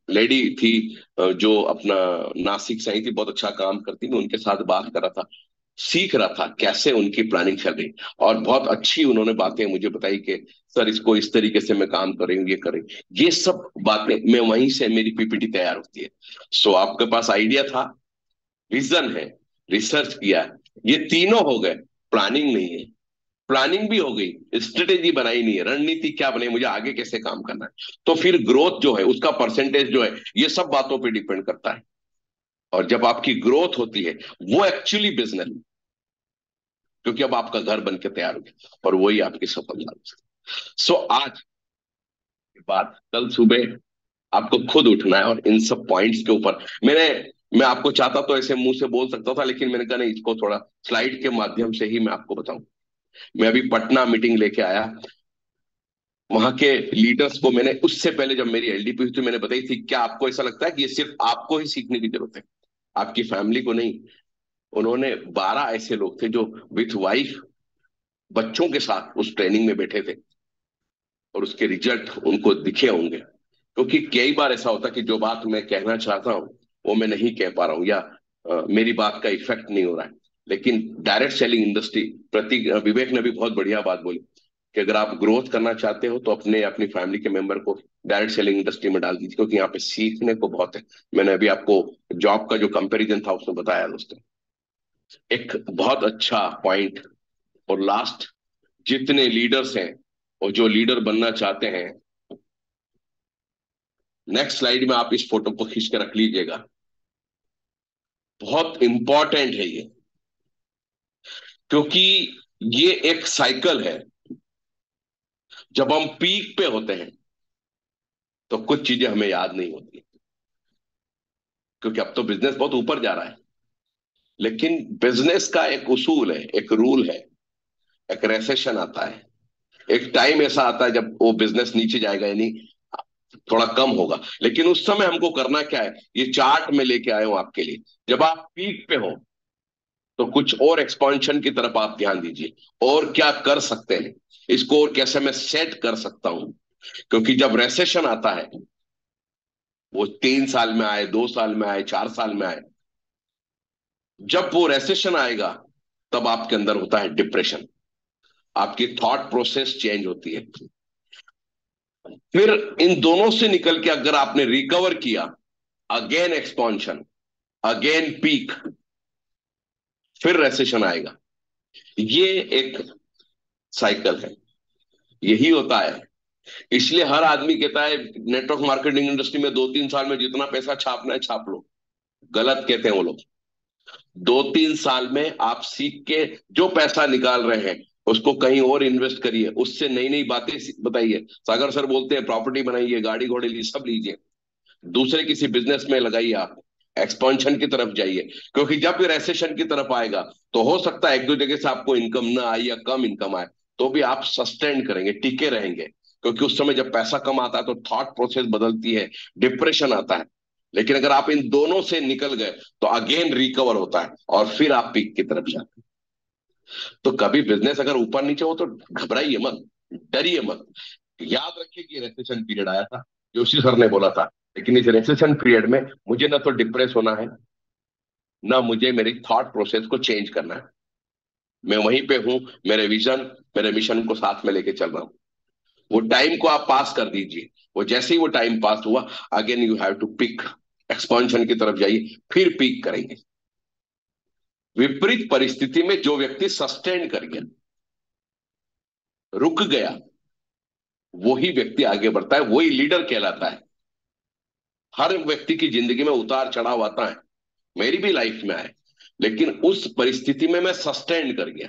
लेडी थी, जो अपना नासिक से आई थी, बहुत अच्छा काम करती, मैं उनके साथ बात कर रहा था, सीख रहा था कैसे उनकी प्लानिंग चल रही। और बहुत अच्छी उन्होंने बातें मुझे बताई कि सर इसको इस तरीके से मैं काम कर रही हूँ, ये करें। ये सब बातें मैं वहीं से मेरी पीपीटी तैयार होती है। सो आपके पास आइडिया था, विजन है, रिसर्च किया, ये तीनों हो गए। प्लानिंग नहीं है, प्लानिंग भी हो गई, स्ट्रेटेजी बनाई नहीं है, रणनीति क्या बने, मुझे आगे कैसे काम करना है। तो फिर ग्रोथ जो है, उसका परसेंटेज जो है, ये सब बातों पे डिपेंड करता है। और जब आपकी ग्रोथ होती है, वो एक्चुअली बिजनेस, क्योंकि अब आपका घर बन के तैयार हो गया, और वही आपकी सफलता। सो आज के बाद कल सुबह आपको खुद उठना है, और इन सब पॉइंट्स के ऊपर मैं आपको चाहता तो ऐसे मुंह से बोल सकता था, लेकिन मैंने कहा नहीं, इसको थोड़ा स्लाइड के माध्यम से ही मैं आपको बताऊं। मैं अभी पटना मीटिंग लेके आया, वहां के लीडर्स को मैंने, उससे पहले जब मेरी एलडीपी हुई थी, मैंने बताई थी, क्या आपको ऐसा लगता है कि ये सिर्फ आपको ही सीखने की जरूरत है, आपकी फैमिली को नहीं? उन्होंने 12 ऐसे लोग थे जो विथ वाइफ, बच्चों के साथ उस ट्रेनिंग में बैठे थे, और उसके रिजल्ट उनको दिखे होंगे। क्योंकि कई बार ऐसा होता है कि जो बात मैं कहना चाहता हूं वो मैं नहीं कह पा रहा हूं, या मेरी बात का इफेक्ट नहीं हो रहा है। लेकिन डायरेक्ट सेलिंग इंडस्ट्री, प्रतीक विवेक ने भी बहुत बढ़िया बात बोली कि अगर आप ग्रोथ करना चाहते हो तो अपने अपनी फैमिली के मेंबर को डायरेक्ट सेलिंग इंडस्ट्री में डाल दीजिए, क्योंकि यहाँ पे सीखने को बहुत है। मैंने अभी आपको जॉब का जो कंपैरिजन था उसमें बताया दोस्तों। एक बहुत अच्छा पॉइंट, और लास्ट, जितने लीडर्स हैं और जो लीडर बनना चाहते हैं, नेक्स्ट स्लाइड में आप इस फोटो को खींच के रख लीजिएगा। बहुत इंपॉर्टेंट है ये, क्योंकि ये एक साइकिल है। जब हम पीक पे होते हैं तो कुछ चीजें हमें याद नहीं होती, क्योंकि अब तो बिजनेस बहुत ऊपर जा रहा है। लेकिन बिजनेस का एक उसूल है, एक रूल है, एक रेसेशन आता है, एक टाइम ऐसा आता है जब वो बिजनेस नीचे जाएगा, यानी थोड़ा कम होगा। लेकिन उस समय हमको करना क्या है, ये चार्ट में लेके आया हूं आपके लिए। जब आप पीक पे हो तो कुछ और एक्सपांशन की तरफ आप ध्यान दीजिए, और क्या कर सकते हैं, इसको और कैसे मैं सेट कर सकता हूं। क्योंकि जब रेसेशन आता है, वो 3 साल में आए, 2 साल में आए, 4 साल में आए, जब वो रेसेशन आएगा तब आपके अंदर होता है डिप्रेशन, आपकी थॉट प्रोसेस चेंज होती है। फिर इन दोनों से निकल के अगर आपने रिकवर किया, अगेन एक्सपांशन, अगेन पीक, फिर रेसेशन आएगा। ये एक साइकिल है, यही होता है। इसलिए हर आदमी कहता है नेटवर्क मार्केटिंग इंडस्ट्री में 2-3 साल में जितना पैसा छापना है छाप लो। गलत कहते हैं वो लोग। 2-3 साल में आप सीख के जो पैसा निकाल रहे हैं उसको कहीं और इन्वेस्ट करिए, उससे नई नई बातें बताइए। सागर सर बोलते हैं प्रॉपर्टी बनाइए, गाड़ी घोड़े लीजिए, सब लीजिए, दूसरे किसी बिजनेस में लगाइए, आप एक्सपांशन की तरफ जाइए। क्योंकि जब भी रेसेशन की तरफ आएगा तो हो सकता है एक दो जगह से आपको इनकम ना आए या कम इनकम आए, तो भी आप सस्टेन करेंगे, टिके रहेंगे। क्योंकि उस समय जब पैसा कम आता है तो थॉट प्रोसेस बदलती है, डिप्रेशन आता है। लेकिन अगर आप इन दोनों से निकल गए तो अगेन रिकवर होता है, और फिर आप पीक की तरफ जाते हैं। तो कभी बिजनेस अगर ऊपर नीचे हो तो घबराइए मत, डरिए मत। याद रखिए कि रेसेशन पीरियड आया था, जोशी सर ने बोला था। लेकिन इस रेसेशन पीरियड में मुझे ना तो डिप्रेस होना है, ना मुझे मेरी थॉट प्रोसेस को चेंज करना है। मैं वहीं पे हूं, मेरे विजन, मेरे मिशन को साथ में लेके चल रहा हूं। वो टाइम को आप पास कर दीजिए। वो जैसे ही वो टाइम पास हुआ, again you have to pick, expansion की तरफ जाइए, फिर पीक करेंगे। विपरीत परिस्थिति में जो व्यक्ति सस्टेन कर गया, रुक गया, वही व्यक्ति आगे बढ़ता है, वही लीडर कहलाता है। हर व्यक्ति की जिंदगी में उतार चढ़ाव आता है, मेरी भी लाइफ में आए, लेकिन उस परिस्थिति में मैं सस्टेन कर गया।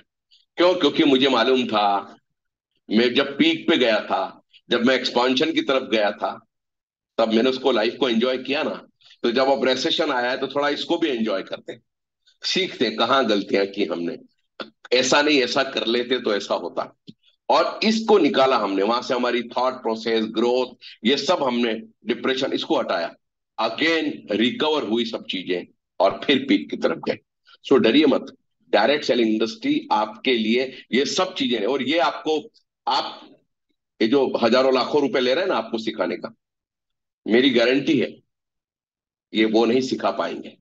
क्यों? क्योंकि मुझे मालूम था मैं जब पीक पे गया था, जब मैं एक्सपांशन की तरफ गया था, तब मैंने उसको लाइफ को एंजॉय किया ना। तो जब अब रेसेशन आया है तो थोड़ा इसको भी एंजॉय करते हैं, सीखते हैं कहाँ गलतियां की हमने, ऐसा नहीं ऐसा कर लेते तो ऐसा होता। और इसको निकाला हमने वहां से, हमारी थॉट प्रोसेस, ग्रोथ, ये सब हमने, डिप्रेशन, इसको हटाया, अगेन रिकवर हुई सब चीजें, और फिर पीक की तरफ गए। सो डरिए मत, डायरेक्ट सेलिंग इंडस्ट्री आपके लिए ये सब चीजें हैं। और ये आपको, आप ये जो हजारों लाखों रुपए ले रहे हैं ना आपको सिखाने का, मेरी गारंटी है ये वो नहीं सिखा पाएंगे।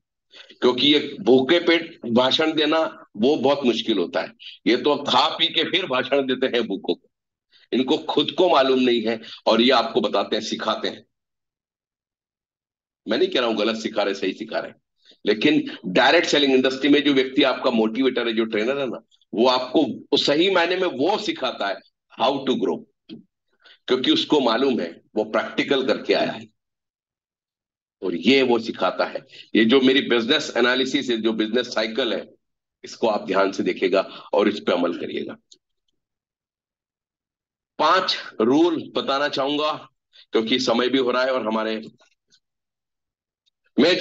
क्योंकि ये भूखे पेट भाषण देना वो बहुत मुश्किल होता है। ये तो खा पी के फिर भाषण देते हैं भूखों को, इनको खुद को मालूम नहीं है, और ये आपको बताते हैं, सिखाते हैं। मैं नहीं कह रहा हूं गलत सिखा रहे, सही सिखा रहे, लेकिन डायरेक्ट सेलिंग इंडस्ट्री में जो व्यक्ति आपका मोटिवेटर है, जो ट्रेनर है ना, वो आपको सही मायने में वो सिखाता है हाउ टू ग्रो, क्योंकि उसको मालूम है, वो प्रैक्टिकल करके आया है, और ये वो सिखाता है। ये जो मेरी बिजनेस एनालिसिस है, जो बिजनेस साइकिल है, इसको आप ध्यान से देखिएगा और इस पे अमल करिएगा। 5 रूल बताना चाहूंगा, क्योंकि समय भी हो रहा है, और हमारे, मैं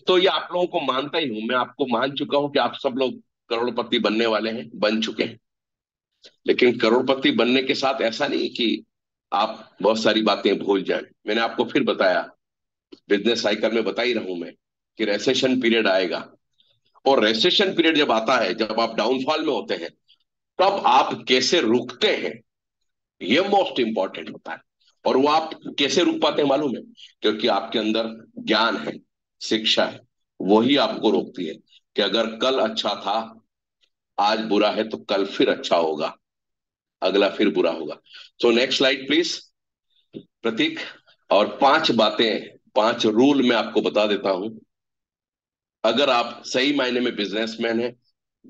तो ये आप लोगों को मानता ही हूं, मैं आपको मान चुका हूं कि आप सब लोग करोड़पति बनने वाले हैं, बन चुके हैं। लेकिन करोड़पति बनने के साथ ऐसा नहीं कि आप बहुत सारी बातें भूल जाएं। मैंने आपको फिर बताया, बिजनेस साइकिल में बता ही रहा हूं मैं, कि रेसेशन पीरियड आएगा। और रेसेशन पीरियड जब आता है, जब आप डाउनफॉल में होते हैं, तब आप कैसे रुकते हैं, ये मोस्ट इंपॉर्टेंट होता है। और वो आप कैसे रुक पाते हैं मालूम है? क्योंकि आपके अंदर ज्ञान है, शिक्षा है, वही आपको रोकती है कि अगर कल अच्छा था, आज बुरा है, तो कल फिर अच्छा होगा, अगला फिर बुरा होगा। सो नेक्स्ट स्लाइड प्लीज प्रतीक। और 5 बातें, 5 रूल मैं आपको बता देता हूं। अगर आप सही मायने में बिजनेसमैन हैं,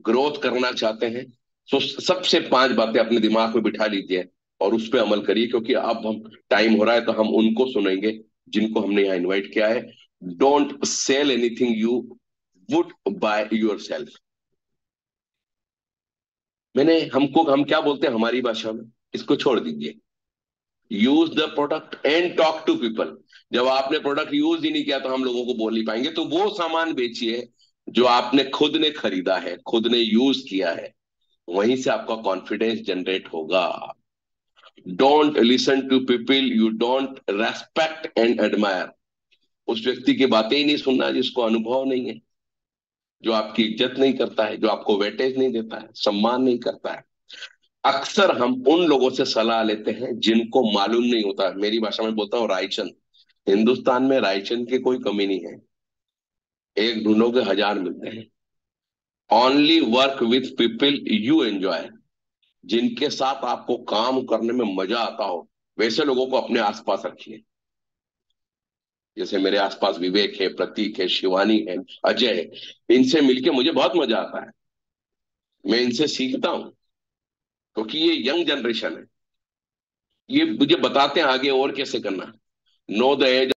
ग्रोथ करना चाहते हैं, तो सबसे 5 बातें अपने दिमाग में बिठा लीजिए और उस पर अमल करिए। क्योंकि अब हम, टाइम हो रहा है तो हम उनको सुनेंगे जिनको हमने यहाँ इनवाइट किया है। Don't sell anything you would by your self. हम क्या बोलते हैं हमारी भाषा में, इसको छोड़ दीजिए। Use the product and talk to people. जब आपने प्रोडक्ट यूज ही नहीं किया तो हम लोगों को बोल नहीं पाएंगे। तो वो सामान बेचिए जो आपने खुद ने खरीदा है, खुद ने यूज किया है, वहीं से आपका कॉन्फिडेंस जनरेट होगा। Don't listen to people you don't respect and admire. उस व्यक्ति की बातें ही नहीं सुनना जिसको अनुभव नहीं है, जो आपकी इज्जत नहीं करता है, जो आपको वेटेज नहीं देता है, सम्मान नहीं करता है। अक्सर हम उन लोगों से सलाह लेते हैं जिनको मालूम नहीं होता है। मेरी भाषा में बोलता हूँ रायचन। हिंदुस्तान में रायचन की कोई कमी नहीं है, एक ढूंढोगे 1000 मिलते हैं। Only work with people you enjoy. जिनके साथ आपको काम करने में मजा आता हो, वैसे लोगों को अपने आसपास रखिए। जैसे मेरे आसपास विवेक है, प्रतीक है, शिवानी है, अजय है। इनसे मिलके मुझे बहुत मजा आता है, मैं इनसे सीखता हूं, क्योंकि ये यंग जनरेशन है। ये मुझे बताते हैं आगे और कैसे करना। Know the age